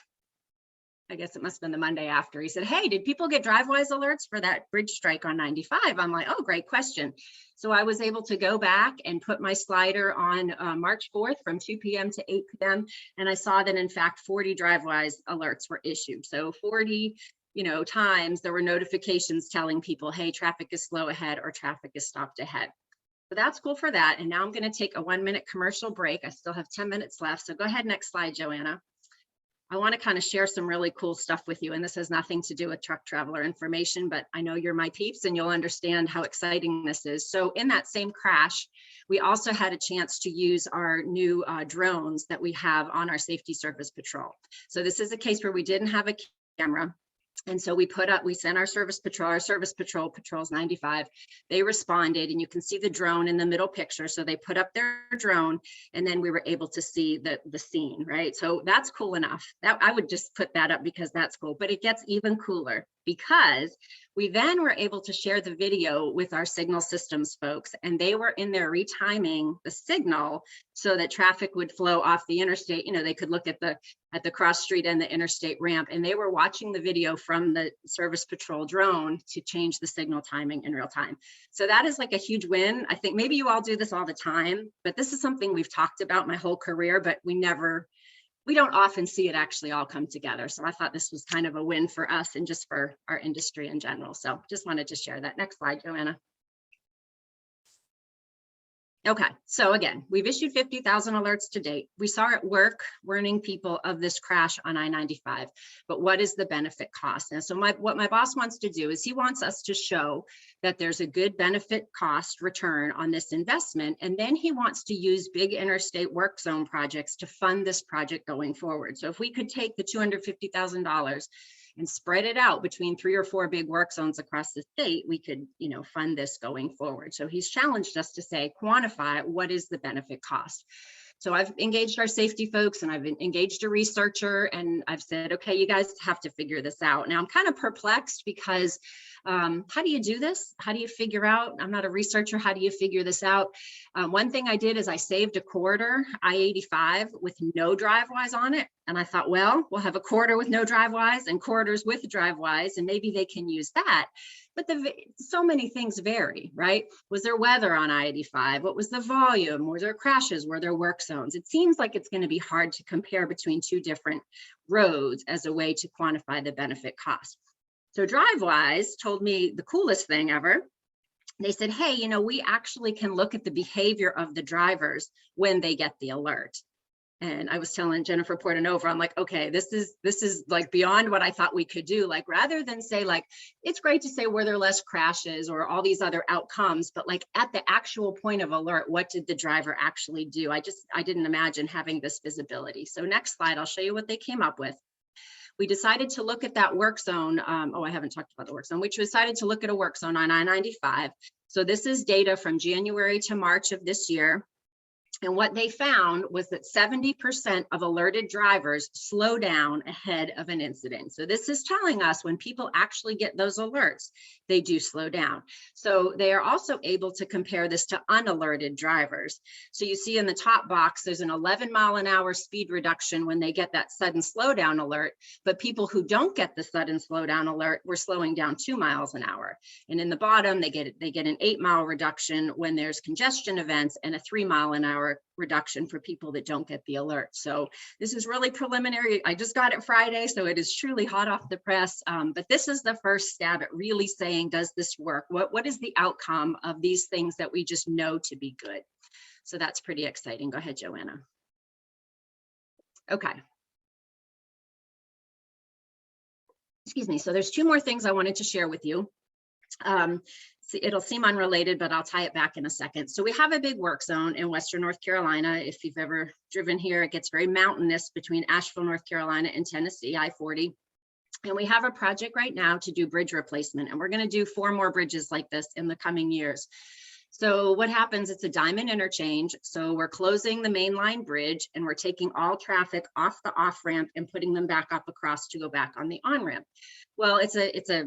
I guess it must have been the Monday after. He said, hey, did people get Drivewise alerts for that bridge strike on 95? I'm like, oh, great question. So I was able to go back and put my slider on March 4th from 2 p.m. to 8 p.m. And I saw that, in fact, 40 Drivewise alerts were issued. So 40, times there were notifications telling people, hey, traffic is slow ahead or traffic is stopped ahead. So that's cool for that. And now I'm going to take a 1-minute commercial break. I still have 10 minutes left. So go ahead, next slide, Joanna. I want to kind of share some really cool stuff with you. And this has nothing to do with truck traveler information, but I know you're my peeps and you'll understand how exciting this is. So in that same crash, we also had a chance to use our new drones that we have on our safety service patrol. So this is a case where we didn't have a camera. And so we sent our service patrol patrols 95. They responded, and you can see the drone in the middle picture. So they put up their drone, and then we were able to see the scene, right? So that's cool enough. That I would just put that up because that's cool, but it gets even cooler. because we then were able to share the video with our signal systems folks, and they were in there retiming the signal so that traffic would flow off the interstate. You know, they could look at the cross street and the interstate ramp, and they were watching the video from the service patrol drone to change the signal timing in real time. So that is like a huge win. I think maybe you all do this all the time, but this is something we've talked about my whole career, but we don't often see it actually all come together. So I thought this was kind of a win for us and just for our industry in general. So just wanted to share that. Next slide, Joanna. Okay, so again, we've issued 50,000 alerts to date. We saw it work warning people of this crash on I-95, but what is the benefit cost? And so what my boss wants to do is he wants us to show that there's a good benefit cost return on this investment. And then he wants to use big interstate work zone projects to fund this project going forward. So if we could take the $250,000 and spread it out between 3 or 4 big work zones across the state, we could, you know, fund this going forward. So he's challenged us to say, quantify what is the benefit cost. So I've engaged our safety folks and I've engaged a researcher, and I've said, okay, you guys have to figure this out. Now I'm kind of perplexed because how do you do this? How do you figure out? I'm not a researcher. How do you figure this out? One thing I did is I saved a corridor, I-85, with no Drivewise on it. And I thought, well, we'll have a corridor with no Drivewise and corridors with Drivewise, and maybe they can use that. But so many things vary, right? Was there weather on I-85? What was the volume? Were there crashes? Were there work zones? It seems like it's going to be hard to compare between 2 different roads as a way to quantify the benefit cost. So Drivewise told me the coolest thing ever. They said, hey, you know, we actually can look at the behavior of the drivers when they get the alert. And I was telling Jennifer Portanova, I'm like, okay, this is like beyond what I thought we could do. Like, rather than say, like, it's great to say were there less crashes or all these other outcomes, but like at the actual point of alert, what did the driver actually do? I didn't imagine having this visibility. So next slide, I'll show you what they came up with. We decided to look at that work zone. I haven't talked about the work zone. We decided to look at a work zone on I-95. So this is data from January to March of this year. And what they found was that 70% of alerted drivers slow down ahead of an incident. So this is telling us when people actually get those alerts, they do slow down. So they are also able to compare this to unalerted drivers. So you see in the top box, there's an 11-mile-an-hour speed reduction when they get that sudden slowdown alert, but people who don't get the sudden slowdown alert were slowing down 2 miles an hour. And in the bottom, they get an 8-mile reduction when there's congestion events and a 3-mile-an-hour reduction for people that don't get the alert. So this is really preliminary. I just got it Friday, so it is truly hot off the press. But this is the first stab at really saying, does this work? What is the outcome of these things that we just know to be good? So that's pretty exciting. Go ahead, Joanna. Okay. Excuse me. So there's 2 more things I wanted to share with you. It'll seem unrelated, but I'll tie it back in a second. So we have a big work zone in Western North Carolina. If you've ever driven here, it gets very mountainous between Asheville, North Carolina and Tennessee, I-40. And we have a project right now to do bridge replacement. And we're going to do 4 more bridges like this in the coming years. So what happens, it's a diamond interchange. So we're closing the mainline bridge and we're taking all traffic off the off-ramp and putting them back up across to go back on the on-ramp. Well, it's a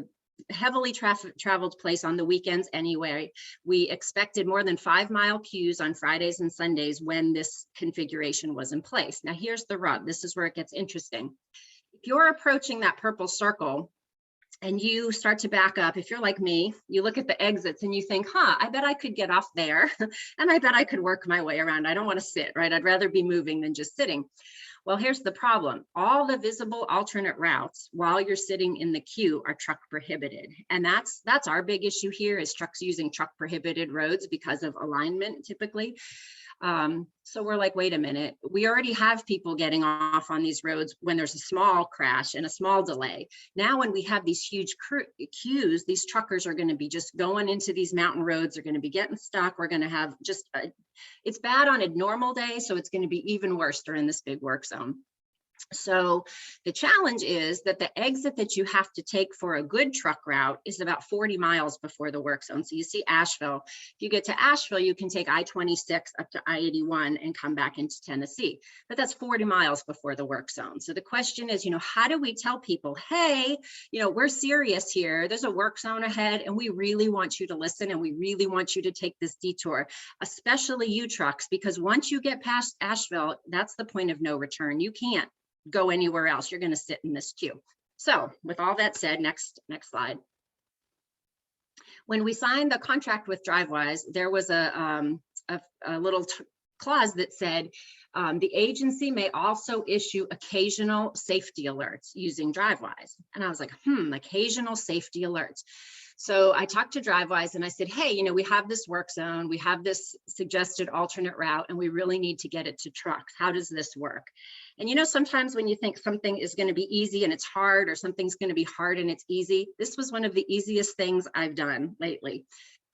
heavily traveled place on the weekends anyway. We expected more than 5-mile queues on Fridays and Sundays when this configuration was in place. Now here's the rub. This is where it gets interesting. If you're approaching that purple circle and you start to back up, if you're like me, you look at the exits and you think, I bet I could get off there and I bet I could work my way around. I don't want to sit, right? I'd rather be moving than just sitting. Well, here's the problem. All the visible alternate routes while you're sitting in the queue are truck prohibited. And that's our big issue here, is trucks using truck prohibited roads because of alignment typically. So we're like, wait a minute, we already have people getting off on these roads when there's a small crash and a small delay. Now, when we have these huge queues, these truckers are going to be just going into these mountain roads. They're going to be getting stuck. We're going to have it's bad on a normal day. So it's going to be even worse during this big work zone. So the challenge is that the exit that you have to take for a good truck route is about 40 miles before the work zone. So you see Asheville. If you get to Asheville, you can take I-26 up to I-81 and come back into Tennessee. But that's 40 miles before the work zone. So the question is, how do we tell people, hey, we're serious here. There's a work zone ahead and we really want you to listen and we really want you to take this detour, especially you trucks, because once you get past Asheville, that's the point of no return. You can't go anywhere else. You're going to sit in this queue. So with all that said, next slide. When we signed the contract with Drivewise, there was a little clause that said the agency may also issue occasional safety alerts using Drivewise. And I was like, occasional safety alerts. So I talked to Drivewise and I said, hey, we have this work zone, we have this suggested alternate route, and we really need to get it to trucks. How does this work? And sometimes when you think something is going to be easy and it's hard, or something's going to be hard and it's easy, this was one of the easiest things I've done lately.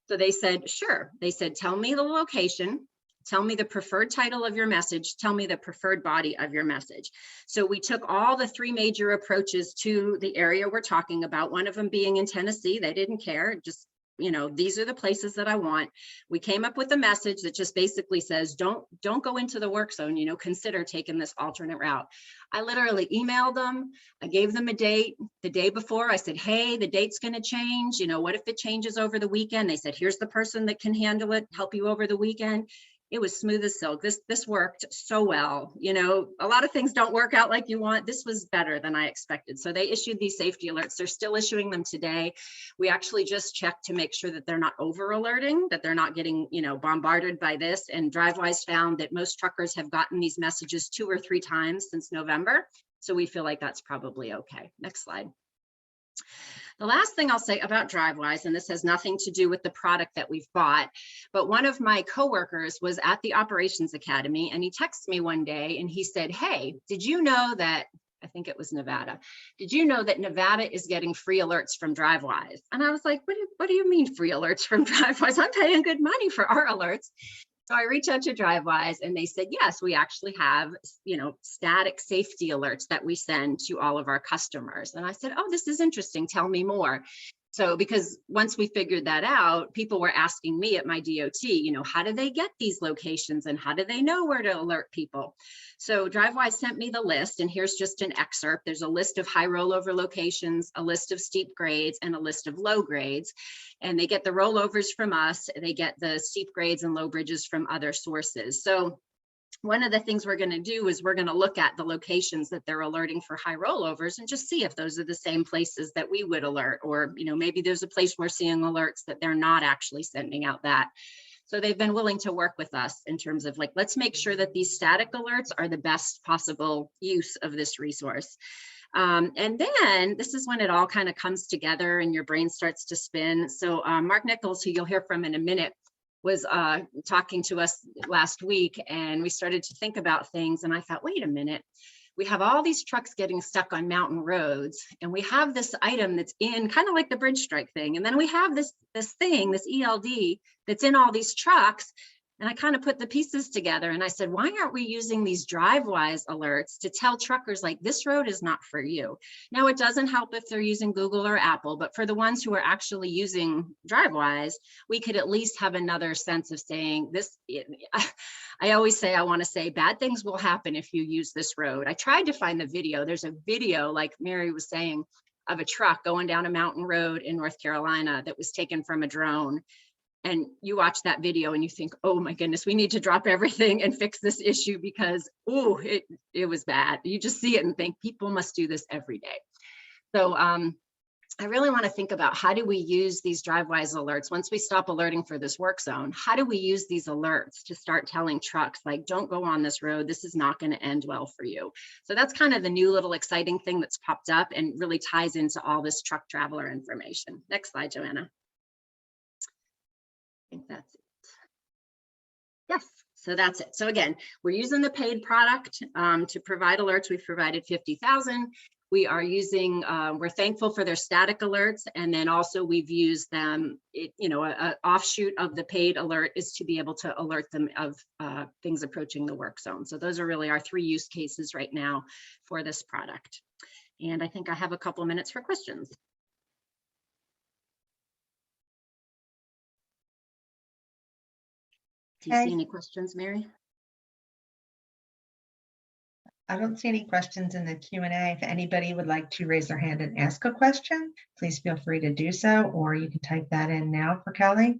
So they said, sure. They said, tell me the location, tell me the preferred title of your message, tell me the preferred body of your message. So we took all the 3 major approaches to the area we're talking about, one of them being in Tennessee. They didn't care, just, these are the places that I want. We came up with a message that just basically says, don't go into the work zone, consider taking this alternate route. I literally emailed them. I gave them a date. The day before I said, hey, the date's going to change. What if it changes over the weekend? They said, here's the person that can handle it, help you over the weekend. It was smooth as silk. This worked so well. A lot of things don't work out like you want. This was better than I expected. So they issued these safety alerts. They're still issuing them today. We actually just checked to make sure that they're not over alerting, that they're not getting, bombarded by this. And Drivewise found that most truckers have gotten these messages 2 or 3 times since November. So we feel like that's probably okay. Next slide. The last thing I'll say about Drivewise, and this has nothing to do with the product that we've bought, but one of my coworkers was at the Operations Academy and he texted me one day and he said, hey, did you know that, I think it was Nevada, did you know that Nevada is getting free alerts from Drivewise? And I was like, what do you mean free alerts from Drivewise? I'm paying good money for our alerts. So I reached out to Drivewise and they said, yes, we actually have, static safety alerts that we send to all of our customers. And I said, oh, this is interesting. Tell me more. So because once we figured that out, people were asking me at my DOT, how do they get these locations and how do they know where to alert people? So Drivewise sent me the list, and here's just an excerpt. There's a list of high rollover locations, a list of steep grades, and a list of low grades. And they get the rollovers from us. They get the steep grades and low bridges from other sources. So one of the things we're going to do is we're going to look at the locations that they're alerting for high rollovers and just see if those are the same places that we would alert, or maybe there's a place we're seeing alerts that they're not actually sending out that. So they've been willing to work with us in terms of let's make sure that these static alerts are the best possible use of this resource. And then this is when it all kind of comes together and your brain starts to spin. So Marc Nichols, who you'll hear from in a minute, was talking to us last week, and we started to think about things. And I thought, wait a minute, we have all these trucks getting stuck on mountain roads, and we have this item that's in kind of like the bridge strike thing. And then we have this ELD that's in all these trucks. And I kind of put the pieces together and I said, why aren't we using these Drivewise alerts to tell truckers this road is not for you? Now, it doesn't help if they're using Google or Apple, but for the ones who are actually using Drivewise, we could at least have another sense of saying this. I always say, I want to say bad things will happen if you use this road. I tried to find the video. There's a video, like Mary was saying, of a truck going down a mountain road in North Carolina that was taken from a drone. And you watch that video and you think, oh my goodness, we need to drop everything and fix this issue because, oh, it was bad. You just see it and think people must do this every day. So I really want to think about how do we use these Drivewise alerts once we stop alerting for this work zone? How do we use these alerts to start telling trucks don't go on this road, this is not going to end well for you? So that's kind of the new little exciting thing that's popped up and really ties into all this truck traveler information. Next slide, Joanna. I think that's it. Yes, so that's it. So again, we're using the paid product to provide alerts. We've provided 50,000. We are using, we're thankful for their static alerts. And then also we've used them, an offshoot of the paid alert is to be able to alert them of things approaching the work zone. So those are really our 3 use cases right now for this product. And I think I have a couple minutes for questions. Do you Okay. see any questions, Mary? I don't see any questions in the Q&A. If anybody would like to raise their hand and ask a question, please feel free to do so, or you can type that in now for Kelly.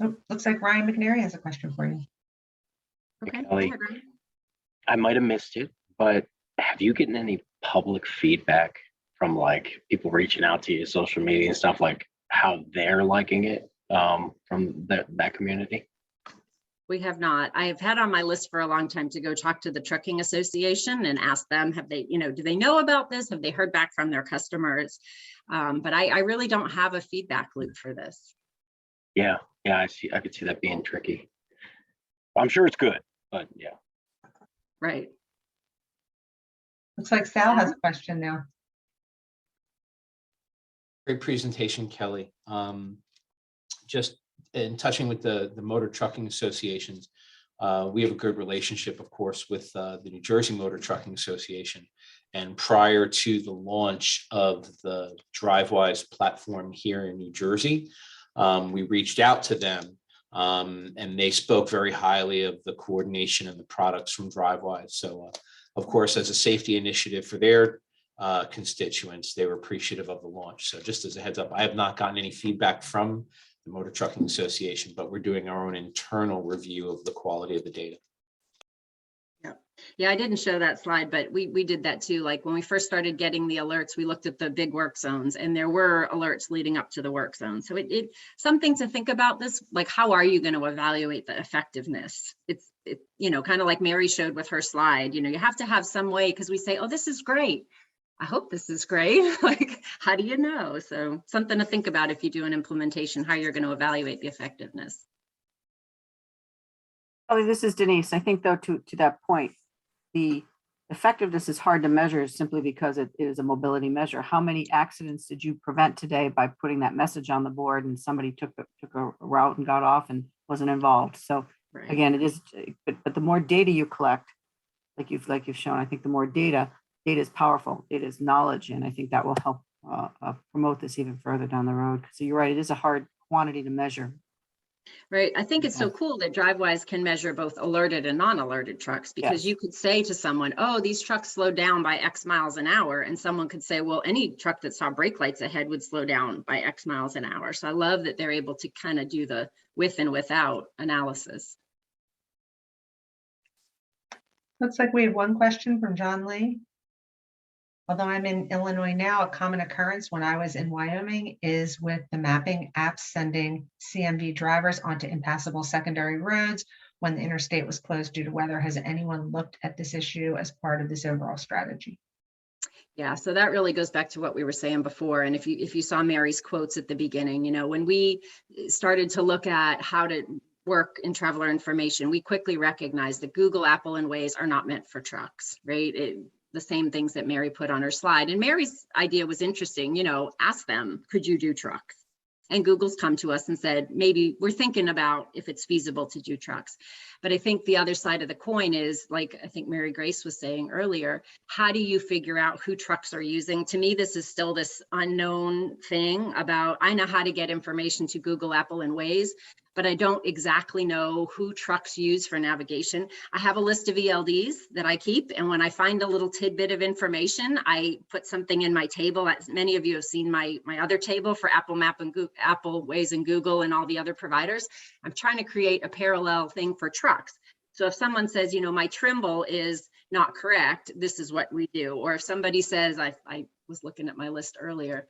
Oh, looks like Ryan McNary has a question for you. Okay. go Kelly, ahead, Ryan. I might have missed it, but have you gotten any public feedback from like people reaching out to you, social media and stuff, like how they're liking it from that community? We have not. I have had on my list for a long time to go talk to the trucking association and ask them, have they, do they know about this? Have they heard back from their customers? But I really don't have a feedback loop for this. Yeah, I could see that being tricky. I'm sure it's good, but yeah. Right. Looks like Sal has a question now. Great presentation, Kelly. Just in touching with the motor trucking associations, we have a good relationship, of course, with the New Jersey Motor Trucking Association. And prior to the launch of the Drivewise platform here in New Jersey, we reached out to them and they spoke very highly of the coordination and the products from Drivewise. So, of course, as a safety initiative for their constituents, they were appreciative of the launch. So just as a heads up, I have not gotten any feedback from the Motor Trucking Association, but we're doing our own internal review of the quality of the data. Yeah, I didn't show that slide, but we did that too. Like when we first started getting the alerts, we looked at the big work zones and there were alerts leading up to the work zone. So it something to think about this, like how are you going to evaluate the effectiveness? It's kind of like Mary showed with her slide, you have to have some way, because we say, oh, this is great. I hope this is great. Like, how do you know? So something to think about if you do an implementation, how you're going to evaluate the effectiveness. Oh, this is Denise. I think though, to that point, the effectiveness is hard to measure simply because it is a mobility measure. How many accidents did you prevent today by putting that message on the board and somebody took a route and got off and wasn't involved? So Right. again, it is, but the more data you collect, like you've shown, I think the more data is powerful. It is knowledge, and I think that will help promote this even further down the road. So you're right, it is a hard quantity to measure. Right. I think it's so cool that Drivewise can measure both alerted and non-alerted trucks, because you could say to someone, oh, these trucks slowed down by X miles an hour. And someone could say, well, any truck that saw brake lights ahead would slow down by X miles an hour. So I love that they're able to kind of do the with and without analysis. Looks like we have one question from John Lee. Although I'm in Illinois now, a common occurrence when I was in Wyoming is with the mapping apps sending CMV drivers onto impassable secondary roads when the interstate was closed due to weather. Has anyone looked at this issue as part of this overall strategy? Yeah, so that really goes back to what we were saying before. And if you saw Mary's quotes at the beginning, when we started to look at how to work in traveler information, we quickly recognized that Google, Apple, and Waze are not meant for trucks, right? The same things that Mary put on her slide. And Mary's idea was interesting, ask them, could you do trucks? And Google's come to us and said, maybe we're thinking about if it's feasible to do trucks. But I think the other side of the coin is, like I think Mary Grace was saying earlier, how do you figure out who trucks are using? To me, this is still this unknown thing about, I know how to get information to Google, Apple, and Waze, but I don't exactly know who trucks use for navigation. I have a list of ELDs that I keep, and when I find a little tidbit of information, I put something in my table. As many of you have seen my other table for Apple Map and Google, Apple, Waze, and Google, and all the other providers. I'm trying to create a parallel thing for trucks. So if someone says, my Trimble is not correct, this is what we do. Or if somebody says, I was looking at my list earlier,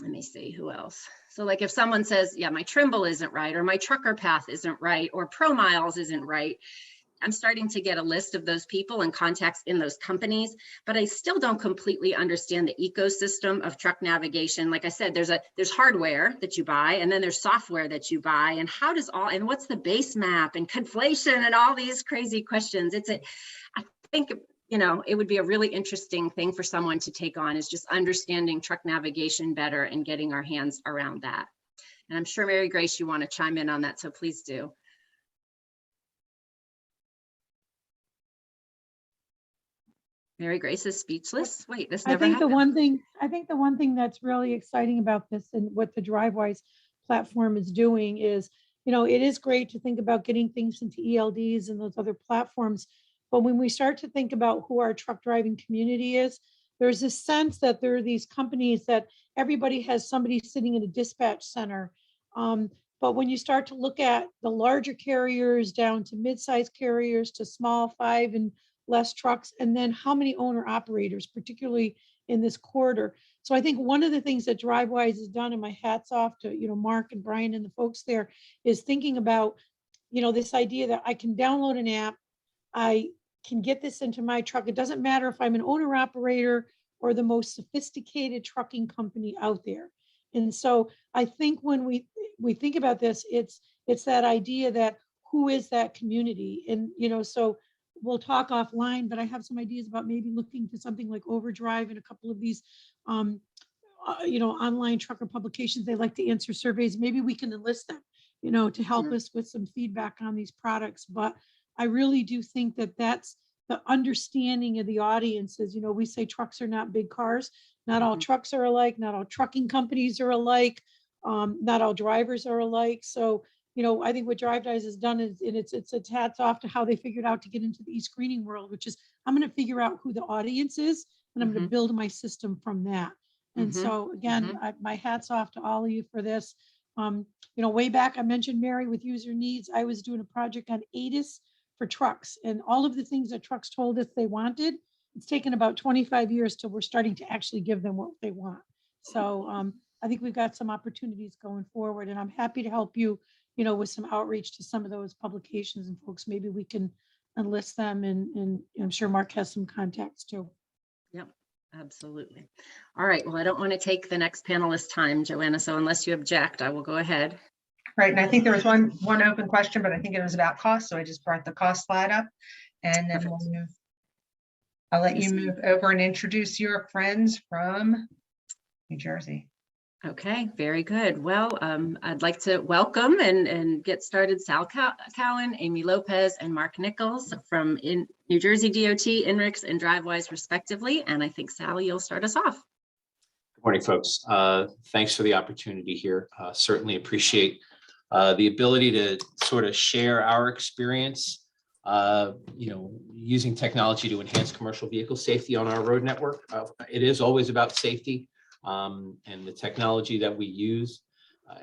let me see who else. So like if someone says, yeah, my Trimble isn't right, or my trucker path isn't right, or Pro Miles isn't right, I'm starting to get a list of those people and contacts in those companies, but I still don't completely understand the ecosystem of truck navigation. Like I said, there's hardware that you buy, and then there's software that you buy, and and what's the base map and conflation and all these crazy questions. I think, you know, it would be a really interesting thing for someone to take on, is just understanding truck navigation better and getting our hands around that. And I'm sure Mary Grace, you want to chime in on that, so please do. Mary Grace is speechless. Wait, this never happened. I think the one thing that's really exciting about this and what the Drivewise platform is doing is, you know, it is great to think about getting things into ELDs and those other platforms. But when we start to think about who our truck driving community is, there's this sense that there are these companies that everybody has somebody sitting in a dispatch center. But when you start to look at the larger carriers down to mid-sized carriers to small 5 and less trucks, and then how many owner operators, particularly in this corridor. So I think one of the things that Drivewise has done, and my hat's off to, you know, Mark and Brian and the folks there, is thinking about, you know, this idea that I can download an app, I can get this into my truck. It doesn't matter if I'm an owner operator or the most sophisticated trucking company out there. And so I think when we think about this, it's that idea that who is that community? And, you know, so we'll talk offline, but I have some ideas about maybe looking to something like Overdrive and a couple of these, you know, online trucker publications. They like to answer surveys. Maybe we can enlist them, you know, to help us with some feedback on these products. But I really do think that that's the understanding of the audiences. You know, we say trucks are not big cars. Not all trucks are alike. Not all trucking companies are alike. Not all drivers are alike. So, you know, I think what Drivewise has done is, and it's hats off to how they figured out to get into the e-screening world, which is I'm going to figure out who the audience is, and I'm going to build my system from that. And so again, my hat's off to all of you for this. You know, way back, I mentioned Mary with user needs. I was doing a project on ATIS for trucks, and all of the things that trucks told us they wanted, it's taken about 25 years till we're starting to actually give them what they want. So I think we've got some opportunities going forward, and I'm happy to help you, you know, with some outreach to some of those publications and folks. Maybe we can enlist them, and I'm sure Mark has some contacts too. Yep, absolutely. All right, well, I don't want to take the next panelist time, Joanna, so unless you object, I will go ahead. Right, and I think there was one open question, but I think it was about cost, so I just brought the cost slide up, and then we'll move. I'll let you move over and introduce your friends from New Jersey. Okay, very good. Well, I'd like to welcome and get started Sal Cowan, Amy Lopez, and Marc Nichols from New Jersey DOT, INRIX, and Drivewise respectively. And I think Sal, you'll start us off. Good morning, folks. Thanks for the opportunity here. Certainly appreciate the ability to sort of share our experience, you know, using technology to enhance commercial vehicle safety on our road network. It is always about safety. And the technology that we use,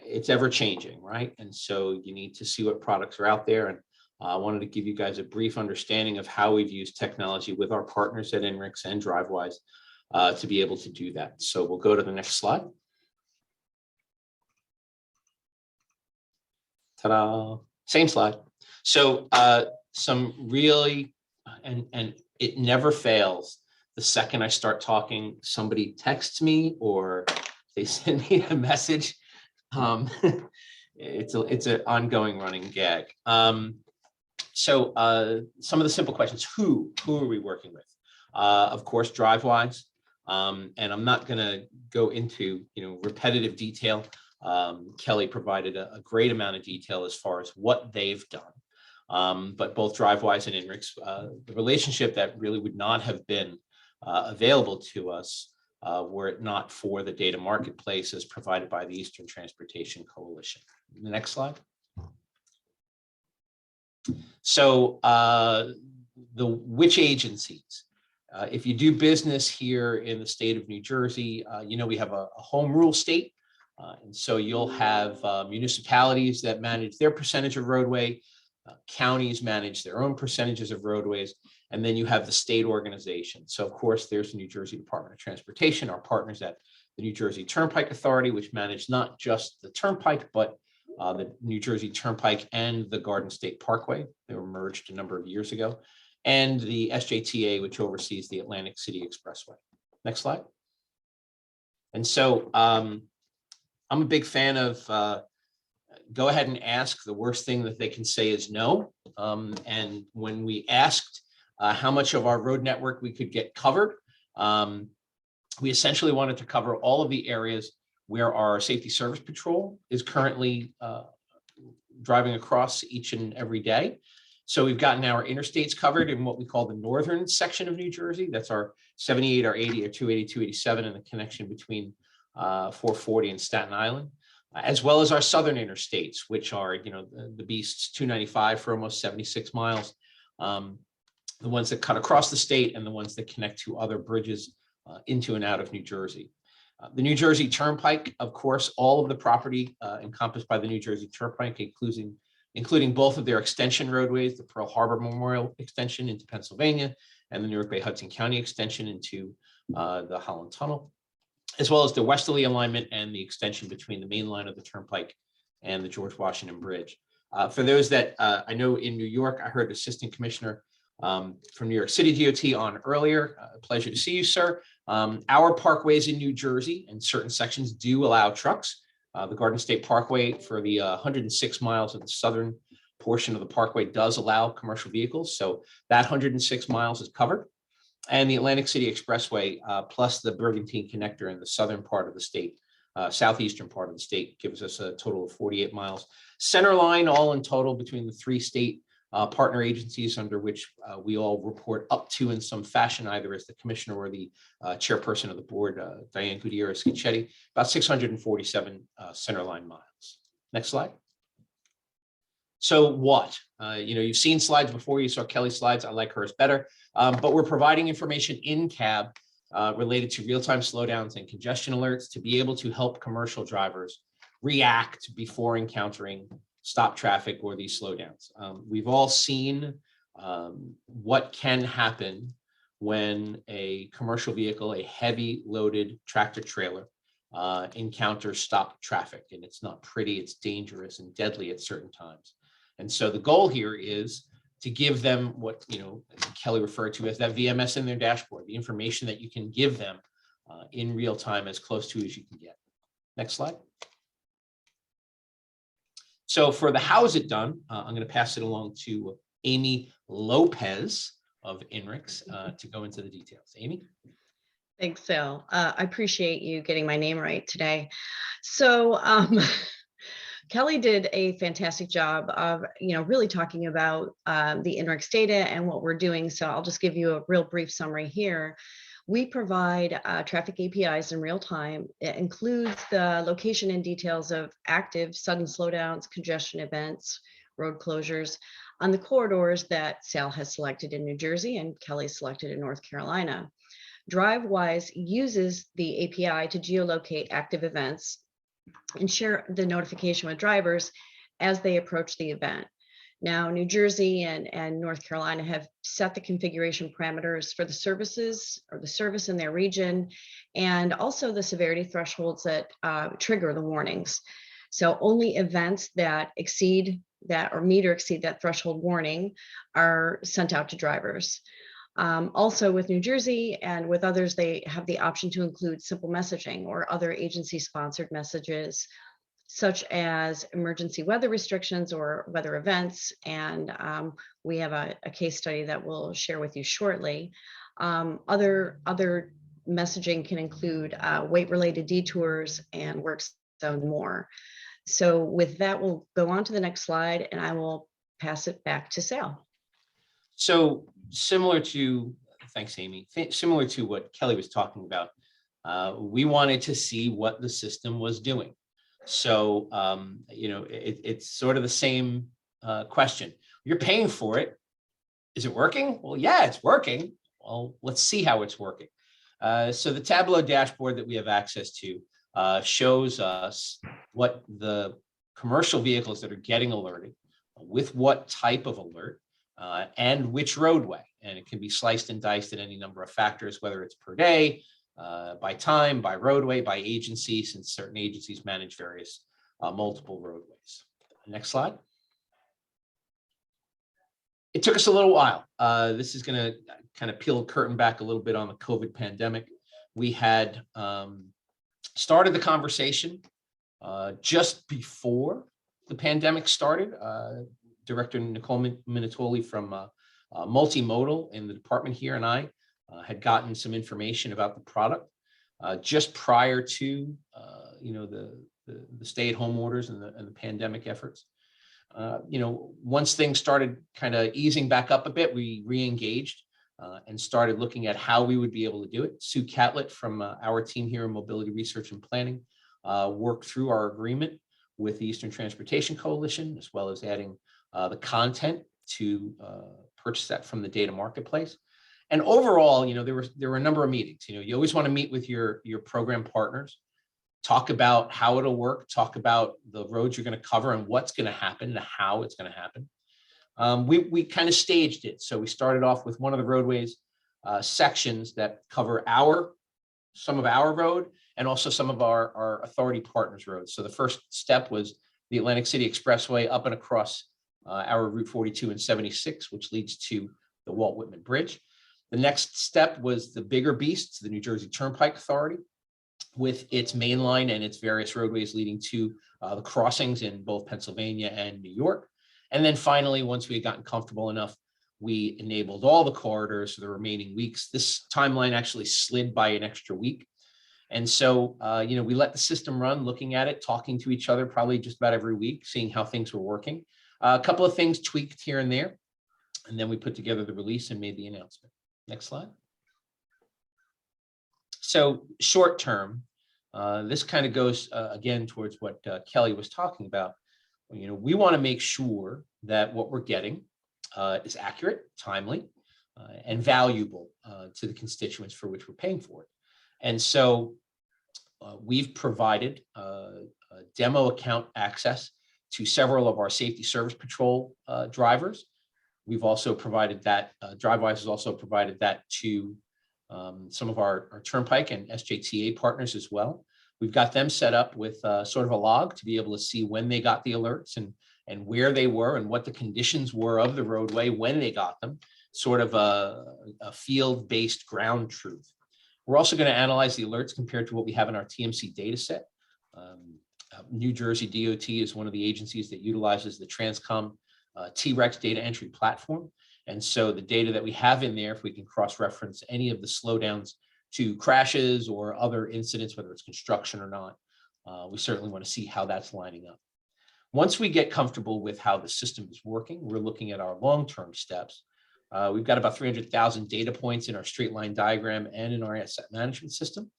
it's ever changing, right? And so you need to see what products are out there. And I wanted to give you guys a brief understanding of how we've used technology with our partners at INRIX and Drivewise to be able to do that. So we'll go to the next slide. Ta-da, same slide. So some really, and it never fails. The second I start talking, somebody texts me or they send me a message. It's an ongoing running gag. So some of the simple questions: who are we working with? Of course, Drivewise. And I'm not going to go into repetitive detail. Kelly provided a great amount of detail as far as what they've done. But both Drivewise and INRIX, the relationship that really would not have been available to us were it not for the data marketplace as provided by the Eastern Transportation Coalition. The next slide. So which agencies? If you do business here in the state of New Jersey, we have a home rule state. And so you'll have municipalities that manage their percentage of roadway, counties manage their own percentages of roadways, and then you have the state organization. So of course, there's the New Jersey Department of Transportation, our partners at the New Jersey Turnpike Authority, which manage not just the Turnpike, but the New Jersey Turnpike and the Garden State Parkway. They were merged a number of years ago. And the SJTA, which oversees the Atlantic City Expressway. Next slide. And so I'm a big fan of go ahead and ask. The worst thing that they can say is no. And when we asked how much of our road network we could get covered. We essentially wanted to cover all of the areas where our safety service patrol is currently driving across each and every day. So we've gotten our interstates covered in what we call the northern section of New Jersey. That's our 78, our 80, our 280, 287, and the connection between 440 and Staten Island, as well as our southern interstates, which are, the beasts 295 for almost 76 miles, the ones that cut across the state and the ones that connect to other bridges into and out of New Jersey. The New Jersey Turnpike, of course, all of the property encompassed by the New Jersey Turnpike, including both of their extension roadways, the Pearl Harbor Memorial extension into Pennsylvania and the Newark Bay Hudson County extension into the Holland Tunnel, as well as the westerly alignment and the extension between the main line of the Turnpike and the George Washington Bridge. For those that I know in New York, I heard Assistant Commissioner from New York City DOT on earlier. Pleasure to see you, sir. Our parkways in New Jersey and certain sections do allow trucks. The Garden State Parkway for the 106 miles of the southern portion of the parkway does allow commercial vehicles. So that 106 miles is covered. And the Atlantic City Expressway plus the Brigantine Connector in the southern part of the state, southeastern part of the state, gives us a total of 48 miles. Center line, all in total between the three state partner agencies under which we all report up to in some fashion, either as the commissioner or the chairperson of the board, Diane Gutierrez-Gichetti, about 647 centerline miles. Next slide. So what? You've seen slides before. You saw Kelly's slides. I like hers better. But we're providing information in cab related to real-time slowdowns and congestion alerts to be able to help commercial drivers react before encountering stop traffic or these slowdowns. We've all seen what can happen when a commercial vehicle, a heavy loaded tractor trailer, encounters stop traffic, and it's not pretty, it's dangerous and deadly at certain times. And so the goal here is to give them what Kelly referred to as that VMS in their dashboard, the information that you can give them in real time, as close to as you can get. Next slide. So for the how is it done, I'm going to pass it along to Amy Lopez of INRIX to go into the details. Amy? Thanks, Sal. I appreciate you getting my name right today. So Kelly did a fantastic job of, really talking about the INRIX data and what we're doing. So I'll just give you a real brief summary here. We provide traffic APIs in real time. It includes the location and details of active sudden slowdowns, congestion events, road closures on the corridors that Sal has selected in New Jersey and Kelly selected in North Carolina. Drivewise uses the API to geolocate active events and share the notification with drivers as they approach the event. Now, New Jersey and North Carolina have set the configuration parameters for the services or the service in their region, and also the severity thresholds that trigger the warnings. So only events that exceed that or meet or exceed that threshold warning are sent out to drivers. Also with New Jersey and with others, they have the option to include simple messaging or other agency-sponsored messages, such as emergency weather restrictions or weather events. And we have a case study that we'll share with you shortly. Other messaging can include weight-related detours and work zone more. So with that, we'll go on to the next slide and I will pass it back to Sal. So thanks, Amy. Similar to what Kelly was talking about, we wanted to see what the system was doing. So, it's sort of the same question. You're paying for it. Is it working? Well, yeah, it's working. Well, let's see how it's working. So the Tableau dashboard that we have access to shows us what the commercial vehicles that are getting alerted, with what type of alert, and which roadway. And it can be sliced and diced in any number of factors, whether it's per day, by time, by roadway, by agency, since certain agencies manage various multiple roadways. Next slide. It took us a little while. This is going to kind of peel the curtain back a little bit on the COVID pandemic. We had started the conversation just before the pandemic started. Director Nicole Minatoli from Multimodal in the department here and I had gotten some information about the product just prior to the stay-at-home orders and the pandemic efforts. Once things started kind of easing back up a bit, we re-engaged and started looking at how we would be able to do it. Sue Catlett from our team here in Mobility Research and Planning worked through our agreement with the Eastern Transportation Coalition, as well as adding the content to purchase that from the data marketplace. And overall, there were a number of meetings. You always want to meet with your program partners, talk about how it'll work, talk about the roads you're going to cover and what's going to happen, and how it's going to happen. We kind of staged it. So we started off with one of the roadways sections that cover some of our road and also some of our authority partners roads. So the first step was the Atlantic City Expressway up and across our Route 42 and 76, which leads to the Walt Whitman Bridge. The next step was the bigger beast, the New Jersey Turnpike Authority, with its main line and its various roadways leading to the crossings in both Pennsylvania and New York. And then finally, once we had gotten comfortable enough, we enabled all the corridors for the remaining weeks. This timeline actually slid by an extra week. And so, we let the system run, looking at it, talking to each other probably just about every week, seeing how things were working. A couple of things tweaked here and there, and then we put together the release and made the announcement. Next slide. So short term, this kind of goes again towards what Kelly was talking about. We want to make sure that what we're getting is accurate, timely, and valuable to the constituents for which we're paying for it. And so we've provided demo account access to several of our Safety Service Patrol drivers. We've also provided that, Drivewise has also provided that to some of our Turnpike and SJTA partners as well. We've got them set up with sort of a log to be able to see when they got the alerts and where they were and what the conditions were of the roadway when they got them, sort of a field-based ground truth. We're also going to analyze the alerts compared to what we have in our TMC data set. New Jersey DOT is one of the agencies that utilizes the Transcom TREX data entry platform. And so the data that we have in there, if we can cross-reference any of the slowdowns to crashes or other incidents, whether it's construction or not, we certainly want to see how that's lining up. Once we get comfortable with how the system is working, we're looking at our long-term steps. We've got about 300,000 data points in our straight line diagram and in our asset management system.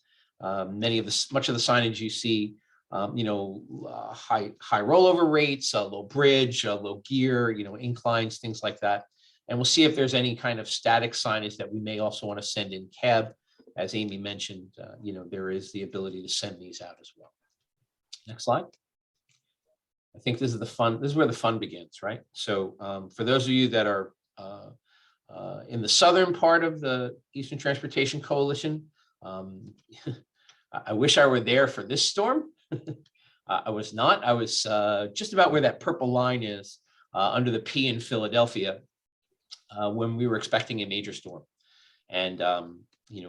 Much of the signage you see, high rollover rates, low bridge, low gear, inclines, things like that. And we'll see if there's any kind of static signage that we may also want to send in cab. As Amy mentioned, there is the ability to send these out as well. Next slide. I think this is where the fun begins, right? So for those of you that are in the southern part of the Eastern Transportation Coalition, I wish I were there for this storm. I was not. I was just about where that purple line is under the P in Philadelphia when we were expecting a major storm. And,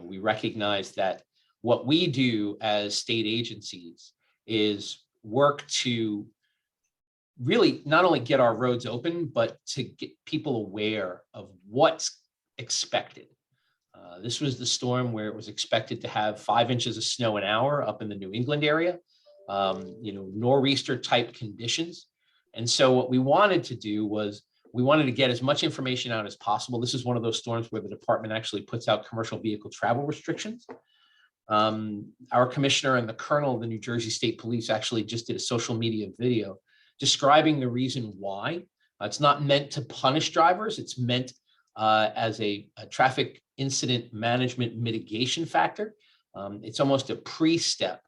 we recognize that what we do as state agencies is work to really not only get our roads open, but to get people aware of what's expected. This was the storm where it was expected to have 5 inches of snow an hour up in the New England area, nor'easter type conditions. And so what we wanted to do was we wanted to get as much information out as possible. This is one of those storms where the department actually puts out commercial vehicle travel restrictions. Our commissioner and the colonel of the New Jersey State Police actually just did a social media video describing the reason why. It's not meant to punish drivers. It's meant as a traffic incident management mitigation factor. It's almost a pre-step.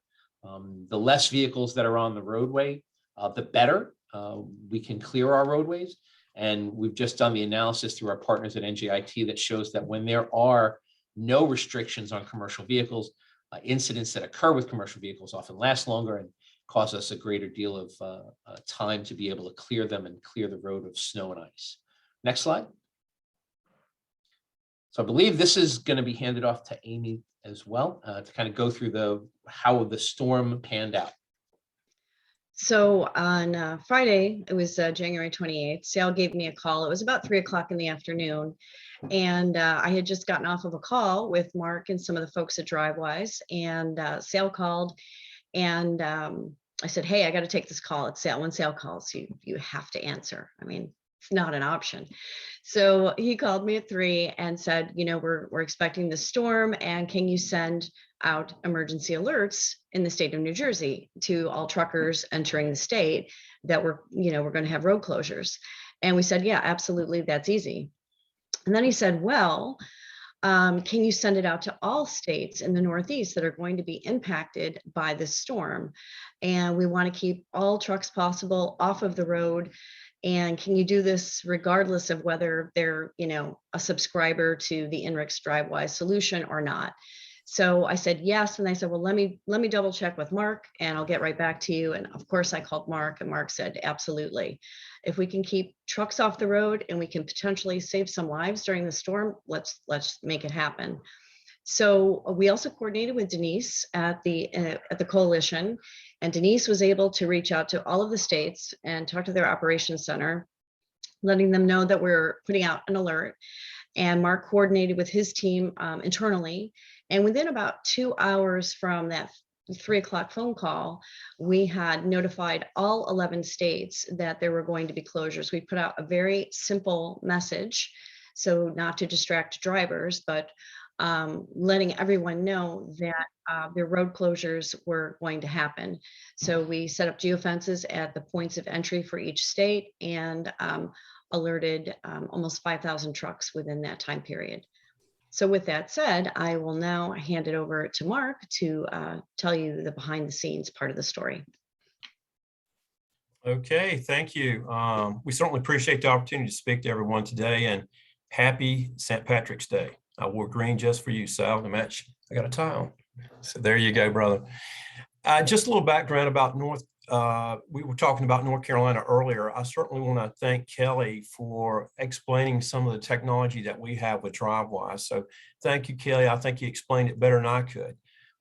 The less vehicles that are on the roadway, the better we can clear our roadways. And we've just done the analysis through our partners at NJIT that shows that when there are no restrictions on commercial vehicles, incidents that occur with commercial vehicles often last longer and cause us a greater deal of time to be able to clear them and clear the road of snow and ice. Next slide. So I believe this is going to be handed off to Amy as well to kind of go through how the storm panned out. So on Friday, it was January 28th, Sal gave me a call. It was about 3 o'clock in the afternoon. And I had just gotten off of a call with Marc and some of the folks at Drivewyze, and Sal called, and I said, hey, I got to take this call. It's Sal. When Sal calls, you have to answer. I mean, it's not an option. So he called me at 3 and said, you know, we're expecting this storm, and can you send out emergency alerts in the state of New Jersey to all truckers entering the state that we're going to have road closures? And we said, yeah, absolutely, that's easy. And then he said, well, can you send it out to all states in the Northeast that are going to be impacted by this storm? And we want to keep all trucks possible off of the road. And can you do this regardless of whether they're, a subscriber to the INRIX Drivewise solution or not? So I said yes, and I said, well, let me double check with Marc, and I'll get right back to you. And of course, I called Marc, and Marc said, absolutely. If we can keep trucks off the road and we can potentially save some lives during the storm, let's make it happen. So we also coordinated with Denise at the coalition, and Denise was able to reach out to all of the states and talk to their operations center, letting them know that we're putting out an alert. And Marc coordinated with his team internally. And within about 2 hours from that 3 o'clock phone call, we had notified all 11 states that there were going to be closures. We put out a very simple message, so not to distract drivers, but letting everyone know that their road closures were going to happen. So we set up geofences at the points of entry for each state, and alerted almost 5,000 trucks within that time period. So with that said, I will now hand it over to Marc to tell you the behind the scenes part of the story. Okay, thank you. We certainly appreciate the opportunity to speak to everyone today, and happy St. Patrick's Day. I wore green just for you, Sal, to match. I got a tie on. So there you go, brother. Just a little background about we were talking about North Carolina earlier. I certainly want to thank Kelly for explaining some of the technology that we have with Drivewyze. So thank you, Kelly. I think you explained it better than I could.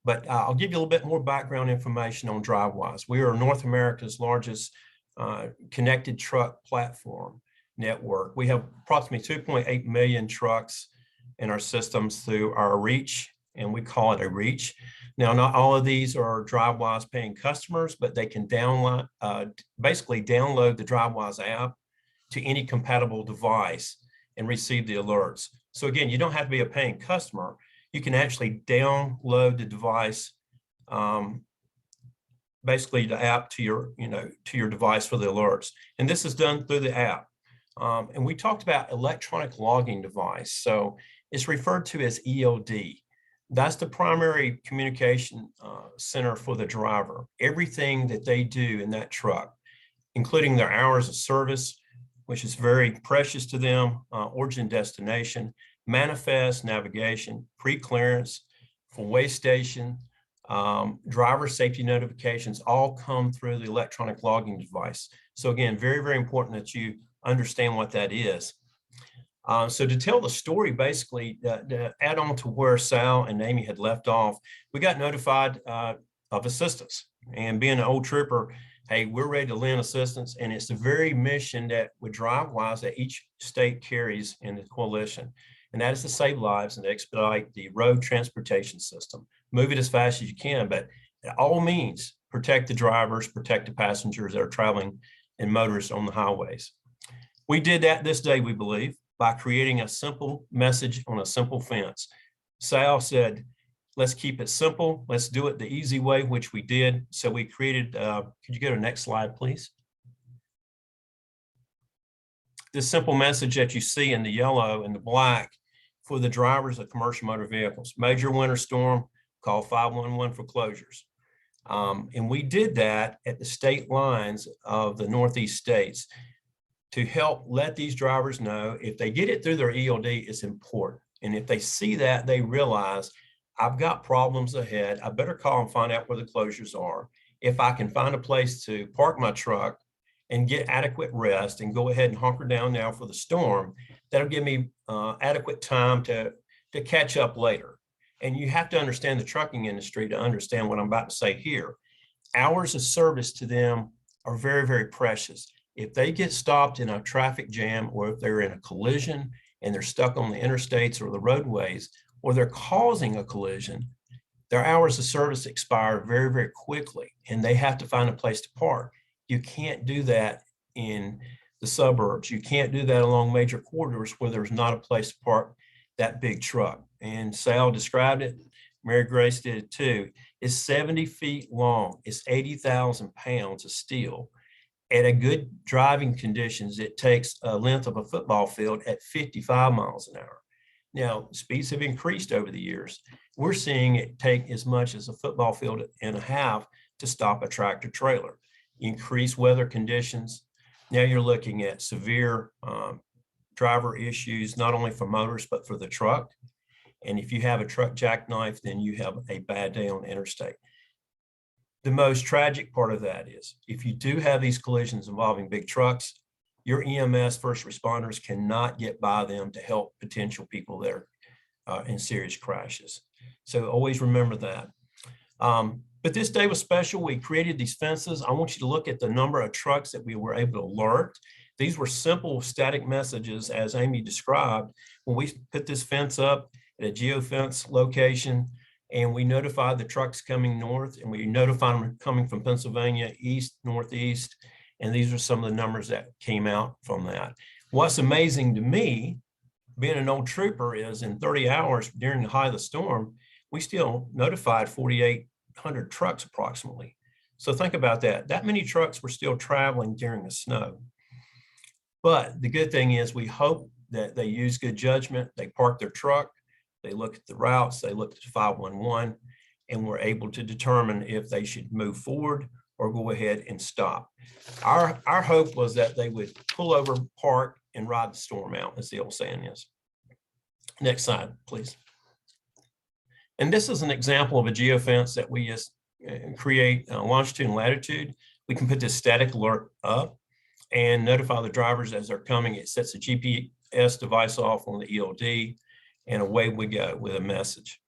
But I'll give you a little bit more background information on Drivewyze. We are North America's largest connected truck platform network. We have approximately 2.8 million trucks in our systems through our reach, and we call it a reach. Now, not all of these are Drivewyze paying customers, but they can basically download the Drivewyze app to any compatible device and receive the alerts. So again, you don't have to be a paying customer. You can actually download the device, basically the app to your device for the alerts. And this is done through the app. And we talked about electronic logging device. So it's referred to as ELD. That's the primary communication center for the driver. Everything that they do in that truck, including their hours of service, which is very precious to them, origin, destination, manifest, navigation, pre-clearance, full way station, driver safety notifications, all come through the electronic logging device. So again, very, very important that you understand what that is. So to tell the story, basically, to add on to where Sal and Amy had left off, we got notified of assistance. And being an old trooper, hey, we're ready to lend assistance. And it's the very mission that with Drivewyze that each state carries in the coalition. And that is to save lives and expedite the road transportation system. Move it as fast as you can, but at all means, protect the drivers, protect the passengers that are traveling and motorists on the highways. We did that this day, we believe, by creating a simple message on a simple fence. Sal said, let's keep it simple. Let's do it the easy way, which we did. So we created, could you go to the next slide, please? This simple message that you see in the yellow and the black for the drivers of commercial motor vehicles. Major winter storm, call 511 for closures. And we did that at the state lines of the Northeast states to help let these drivers know if they get it through their ELD, it's important. And if they see that, they realize I've got problems ahead. I better call and find out where the closures are. If I can find a place to park my truck and get adequate rest and go ahead and hunker down now for the storm, that'll give me adequate time to catch up later. And you have to understand the trucking industry to understand what I'm about to say here. Hours of service to them are very, very precious. If they get stopped in a traffic jam, or if they're in a collision and they're stuck on the interstates or the roadways, or they're causing a collision, their hours of service expire very, very quickly, and they have to find a place to park. You can't do that in the suburbs. You can't do that along major corridors where there's not a place to park that big truck. And Sal described it, Mary Grace did it too. It's 70 feet long. It's 80,000 pounds of steel. At a good driving conditions, it takes a length of a football field at 55 miles an hour. Now, speeds have increased over the years. We're seeing it take as much as a football field and a half to stop a tractor trailer. Increased weather conditions. Now you're looking at severe driver issues, not only for motorists, but for the truck. And if you have a truck jackknife, then you have a bad day on the interstate. The most tragic part of that is if you do have these collisions involving big trucks, your EMS first responders cannot get by them to help potential people that are in serious crashes. So always remember that. But this day was special. We created these fences. I want you to look at the number of trucks that we were able to alert. These were simple static messages, as Amy described. When we put this fence up at a geofence location, and we notified the trucks coming north, and we notified them coming from Pennsylvania, east, northeast, and these are some of the numbers that came out from that. What's amazing to me, being an old trooper, is in 30 hours during the height of the storm, we still notified 4,800 trucks approximately. So think about that. That many trucks were still traveling during the snow. But the good thing is we hope that they use good judgment. They park their truck, they look at the routes, they look at the 511, and we're able to determine if they should move forward or go ahead and stop. Our hope was that they would pull over, park, and ride the storm out, as the old saying is. Next slide, please. And this is an example of a geofence that we just create longitude and latitude. We can put this static alert up and notify the drivers as they're coming. It sets a GPS device off on the ELD, and away we go with a message.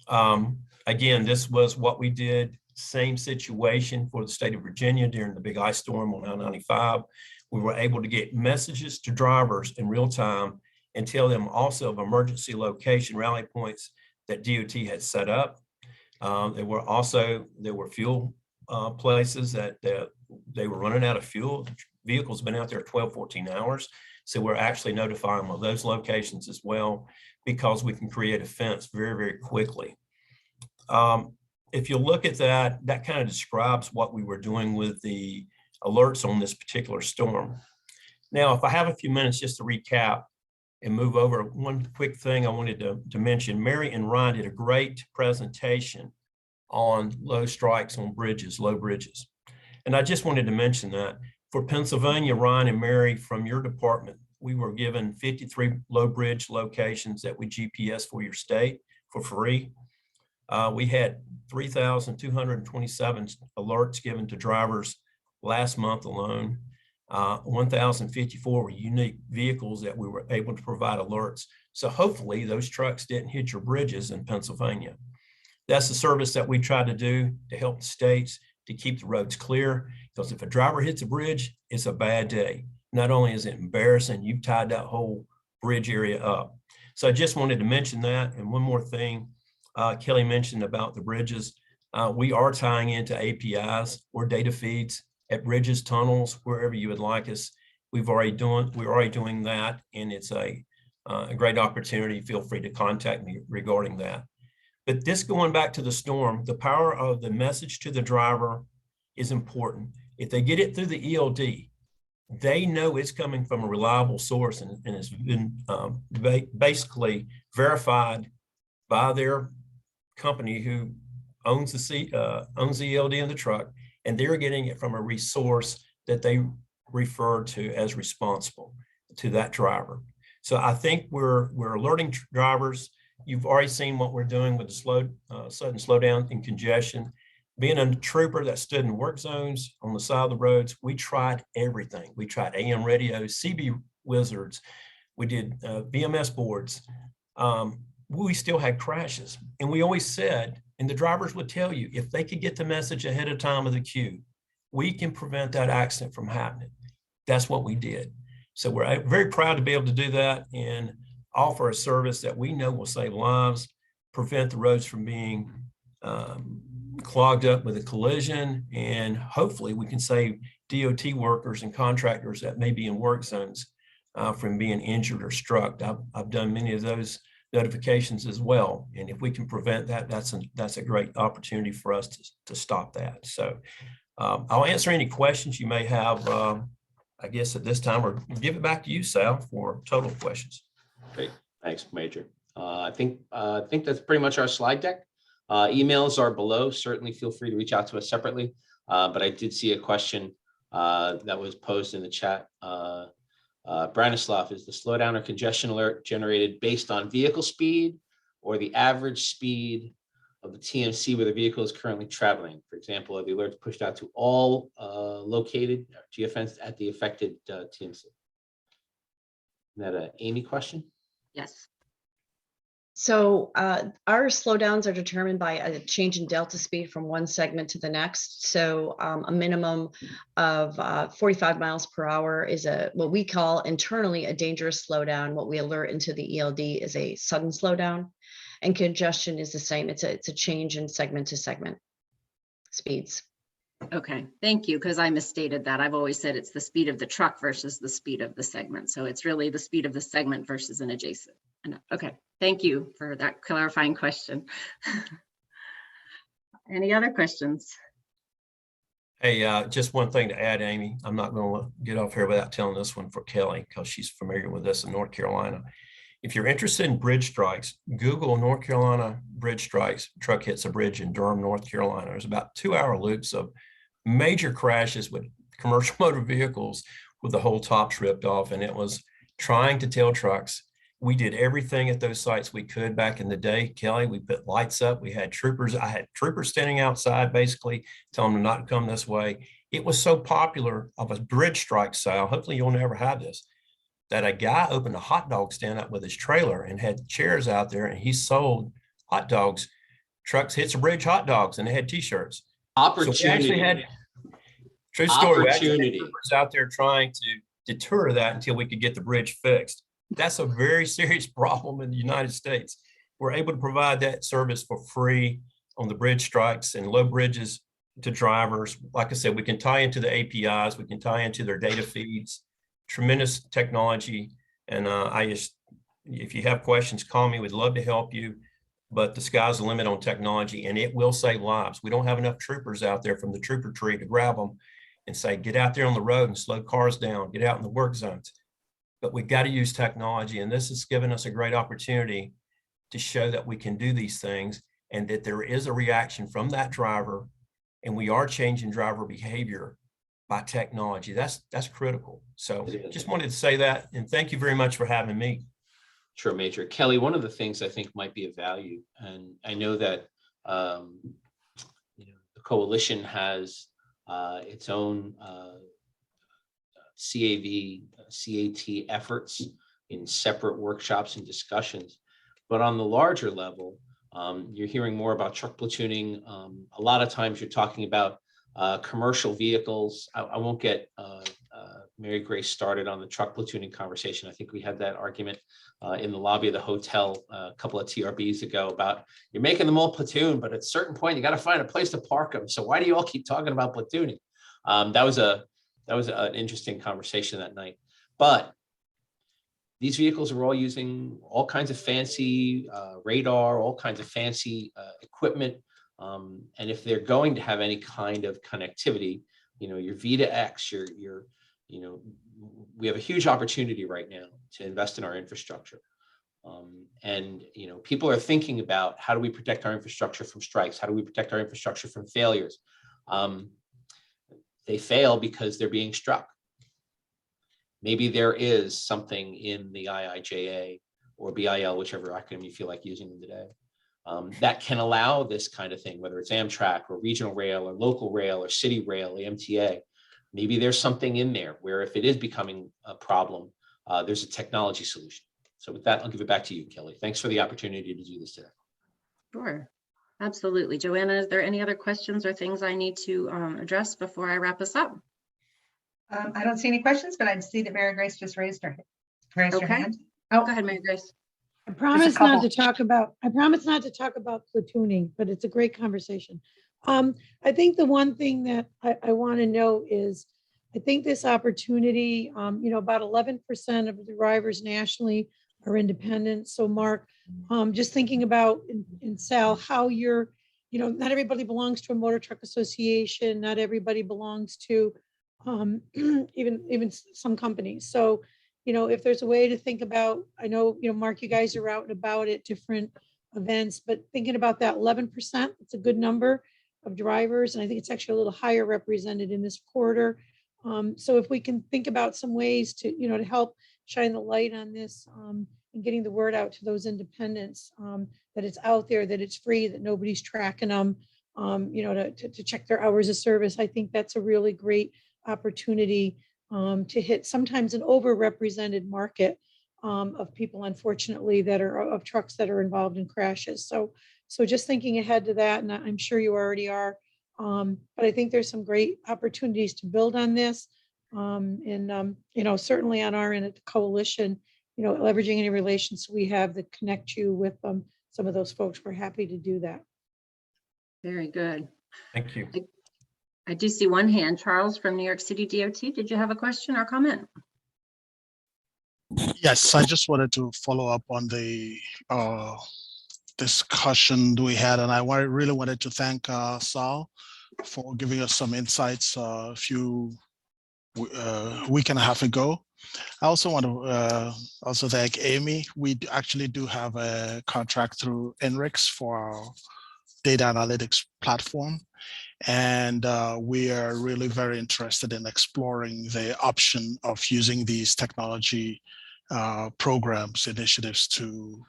Again, this was what we did. Same situation for the state of Virginia during the big ice storm on I-95. We were able to get messages to drivers in real time and tell them also of emergency location rally points that DOT had set up. There were fuel places that they were running out of fuel. Vehicles have been out there 12, 14 hours. So we're actually notifying them of those locations as well, because we can create a fence very, very quickly. If you look at that, that kind of describes what we were doing with the alerts on this particular storm. Now, if I have a few minutes just to recap and move over, one quick thing I wanted to mention, Mary and Ryan did a great presentation on low strikes on bridges, low bridges. And I just wanted to mention that for Pennsylvania, Ryan and Mary, from your department, we were given 53 low bridge locations that we GPS for your state for free. We had 3,227 alerts given to drivers last month alone. 1,054 were unique vehicles that we were able to provide alerts. So hopefully those trucks didn't hit your bridges in Pennsylvania. That's the service that we try to do to help the states to keep the roads clear, because if a driver hits a bridge, it's a bad day. Not only is it embarrassing, you've tied that whole bridge area up. So I just wanted to mention that. And one more thing, Kelly mentioned about the bridges. We are tying into APIs or data feeds at bridges, tunnels, wherever you would like us. We're already doing that, and it's a great opportunity. Feel free to contact me regarding that. But this, going back to the storm, the power of the message to the driver is important. If they get it through the ELD, they know it's coming from a reliable source, and it's been basically verified by their company who owns the ELD in the truck, and they're getting it from a resource that they refer to as responsible to that driver. So I think we're alerting drivers. You've already seen what we're doing with the sudden slowdown in congestion. Being a trooper that stood in work zones on the side of the roads, we tried everything. We tried AM radios, CB wizards. We did BMS boards. We still had crashes. And we always said, and the drivers would tell you, if they could get the message ahead of time of the queue, we can prevent that accident from happening. That's what we did. So we're very proud to be able to do that and offer a service that we know will save lives, prevent the roads from being clogged up with a collision, and hopefully we can save DOT workers and contractors that may be in work zones from being injured or struck. I've done many of those notifications as well, and if we can prevent that, that's a great opportunity for us to stop that. So I'll answer any questions you may have, I guess at this time, or give it back to you, Sal, for total questions. Great, thanks, Major. I think that's pretty much our slide deck. Emails are below. Certainly feel free to reach out to us separately. But I did see a question that was posed in the chat. Branislav, is the slowdown or congestion alert generated based on vehicle speed or the average speed of the TMC where the vehicle is currently traveling? For example, are the alerts pushed out to all located GFNs at the affected TMC? Is that an Amy question? Yes. So our slowdowns are determined by a change in delta speed from one segment to the next. So a minimum of 45 miles per hour is what we call internally a dangerous slowdown. What we alert into the ELD is a sudden slowdown, and congestion is the same. It's a change in segment to segment speeds. Okay, thank you, because I misstated that. I've always said it's the speed of the truck versus the speed of the segment. So it's really the speed of the segment versus an adjacent. Okay, thank you for that clarifying question. Any other questions? Hey, just one thing to add, Amy. I'm not going to get off here without telling this one for Kelly, because she's familiar with this in North Carolina. If you're interested in bridge strikes, Google North Carolina bridge strikes. Truck hits a bridge in Durham, North Carolina. There's about 2-hour loops of major crashes with commercial motor vehicles with the whole tops ripped off. And it was trying to tell trucks. We did everything at those sites we could back in the day, Kelly. We put lights up. We had troopers. I had troopers standing outside, basically telling them not to come this way. It was so popular of a bridge strike style. Hopefully you'll never have this, that a guy opened a hot dog stand up with his trailer and had chairs out there, and he sold hot dogs. Trucks hits a bridge hot dogs, and they had t-shirts. Opportunity. So we actually had, true story, we actually had Opportunity. troopers out there trying to deter that until we could get the bridge fixed. That's a very serious problem in the United States. We're able to provide that service for free on the bridge strikes and low bridges to drivers. Like I said, we can tie into the APIs, we can tie into their data feeds. Tremendous technology. And if you have questions, call me. We'd love to help you. But the sky's the limit on technology, and it will save lives. We don't have enough troopers out there from the trooper tree to grab them and say, get out there on the road and slow cars down, get out in the work zones. But we've got to use technology, and this has given us a great opportunity to show that we can do these things and that there is a reaction from that driver, and we are changing driver behavior by technology. That's critical. So just wanted to say that, and thank you very much for having me. Sure, Major. Kelly, one of the things I think might be of value, and I know that the coalition has its own CAV, CAT efforts in separate workshops and discussions. But on the larger level, you're hearing more about truck platooning. A lot of times you're talking about commercial vehicles. I won't get Mary Grace started on the truck platooning conversation. I think we had that argument in the lobby of the hotel a couple of TRBs ago about you're making them all platoon, but at a certain point you got to find a place to park them. So why do you all keep talking about platooning? That was an interesting conversation that night. But these vehicles are all using all kinds of fancy radar, all kinds of fancy equipment. And if they're going to have any kind of connectivity, your V2X, we have a huge opportunity right now to invest in our infrastructure. And people are thinking about how do we protect our infrastructure from strikes? How do we protect our infrastructure from failures? They fail because they're being struck. Maybe there is something in the IIJA or BIL, whichever acronym you feel like using them today, that can allow this kind of thing, whether it's Amtrak or regional rail or local rail or city rail, the MTA. Maybe there's something in there where if it is becoming a problem, there's a technology solution. So with that, I'll give it back to you, Kelly. Thanks for the opportunity to do this today. Sure. Absolutely. Joanna, is there any other questions or things I need to address before I wrap us up? I don't see any questions, but I see that Mary Grace just raised her Okay. hand. Go Oh, ahead, Mary Grace. I promise not couple. to talk about, platooning, but it's a great conversation. I think the one thing that I want to note is, I think this opportunity, about 11% of the drivers nationally are independent. So Mark, just thinking about in Sal, how you're, not everybody belongs to a motor truck association, not everybody belongs to even some companies. So, if there's a way to think about, I know, Mark, you guys are out and about at different events, but thinking about that 11%, it's a good number of drivers. And I think it's actually a little higher represented in this quarter. So if we can think about some ways to, to help shine the light on this and getting the word out to those independents, that it's out there, that it's free, that nobody's tracking them, to check their hours of service. I think that's a really great opportunity to hit sometimes an overrepresented market of people, unfortunately, that are of trucks that are involved in crashes. So just thinking ahead to that, and I'm sure you already are, but I think there's some great opportunities to build on this. Certainly on our end at the coalition, leveraging any relations we have that connect you with some of those folks, we're happy to do that. Very good. Thank you. I do see one hand. Charles from New York City DOT. Did you have a question or comment? Yes, I just wanted to follow up on the discussion we had, and I really wanted to thank Sal for giving us some insights a week and a half ago. I also want to also thank Amy. We actually do have a contract through Enrix for our data analytics platform. And we are really very interested in exploring the option of using these technology programs, initiatives to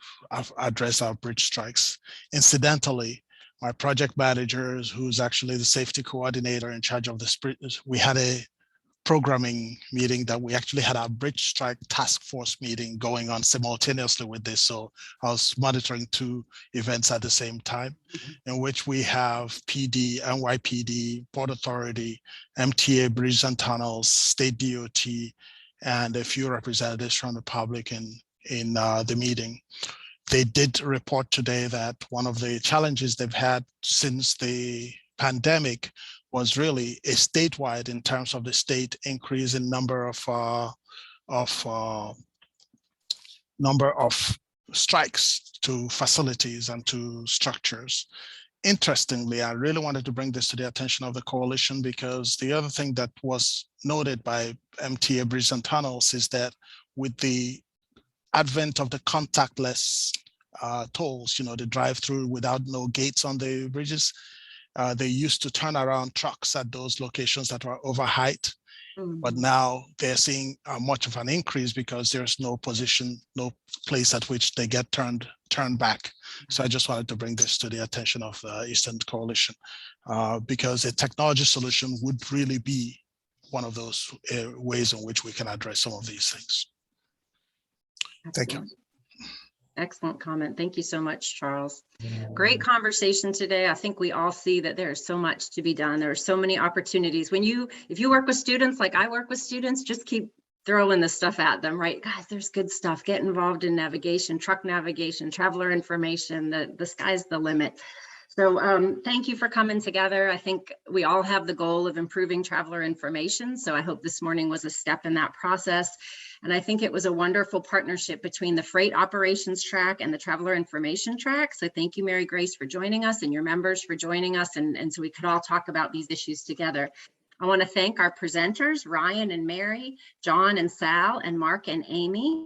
address our bridge strikes. Incidentally, my project manager, who's actually the safety coordinator in charge of this, we had a programming meeting that we actually had our bridge strike task force meeting going on simultaneously with this. So I was monitoring 2 events at the same time, in which we have PD, NYPD, Port Authority, MTA, Bridges and Tunnels, State DOT, and a few representatives from the public in the meeting. They did report today that one of the challenges they've had since the pandemic was really a statewide, in terms of the state increase in number of strikes to facilities and to structures. Interestingly, I really wanted to bring this to the attention of the coalition, because the other thing that was noted by MTA Bridges and Tunnels is that with the advent of the contactless tolls, the drive-through without no gates on the bridges, they used to turn around trucks at those locations that were over height, but now they're seeing much of an increase because there's no place at which they get turned back. So I just wanted to bring this to the attention of the Eastern Coalition, because a technology solution would really be one of those ways in which we can address some of these things. Thank you. Excellent comment. Thank you so much, Charles. Great conversation today. I think we all see that there's so much to be done. There are so many opportunities. If you work with students like I work with students, just keep throwing this stuff at them, right? Guys, there's good stuff. Get involved in navigation, truck navigation, traveler information. The sky's the limit. So thank you for coming together. I think we all have the goal of improving traveler information. So I hope this morning was a step in that process. And I think it was a wonderful partnership between the freight operations track and the traveler information track. So thank you, Mary Grace, for joining us, and your members for joining us. And so we could all talk about these issues together. I want to thank our presenters, Ryan and Mary, John and Sal, and Mark and Amy.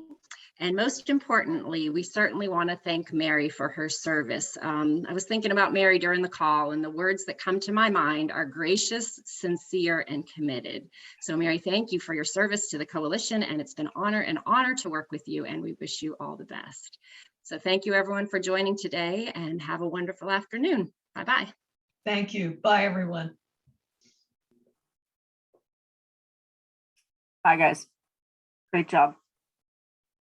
And most importantly, we certainly want to thank Mary for her service. I was thinking about Mary during the call, and the words that come to my mind are gracious, sincere, and committed. So Mary, thank you for your service to the coalition, and it's been an honor to work with you, and we wish you all the best. So thank you everyone for joining today, and have a wonderful afternoon. Bye-bye. Thank you. Bye, everyone. Bye, guys. Great job.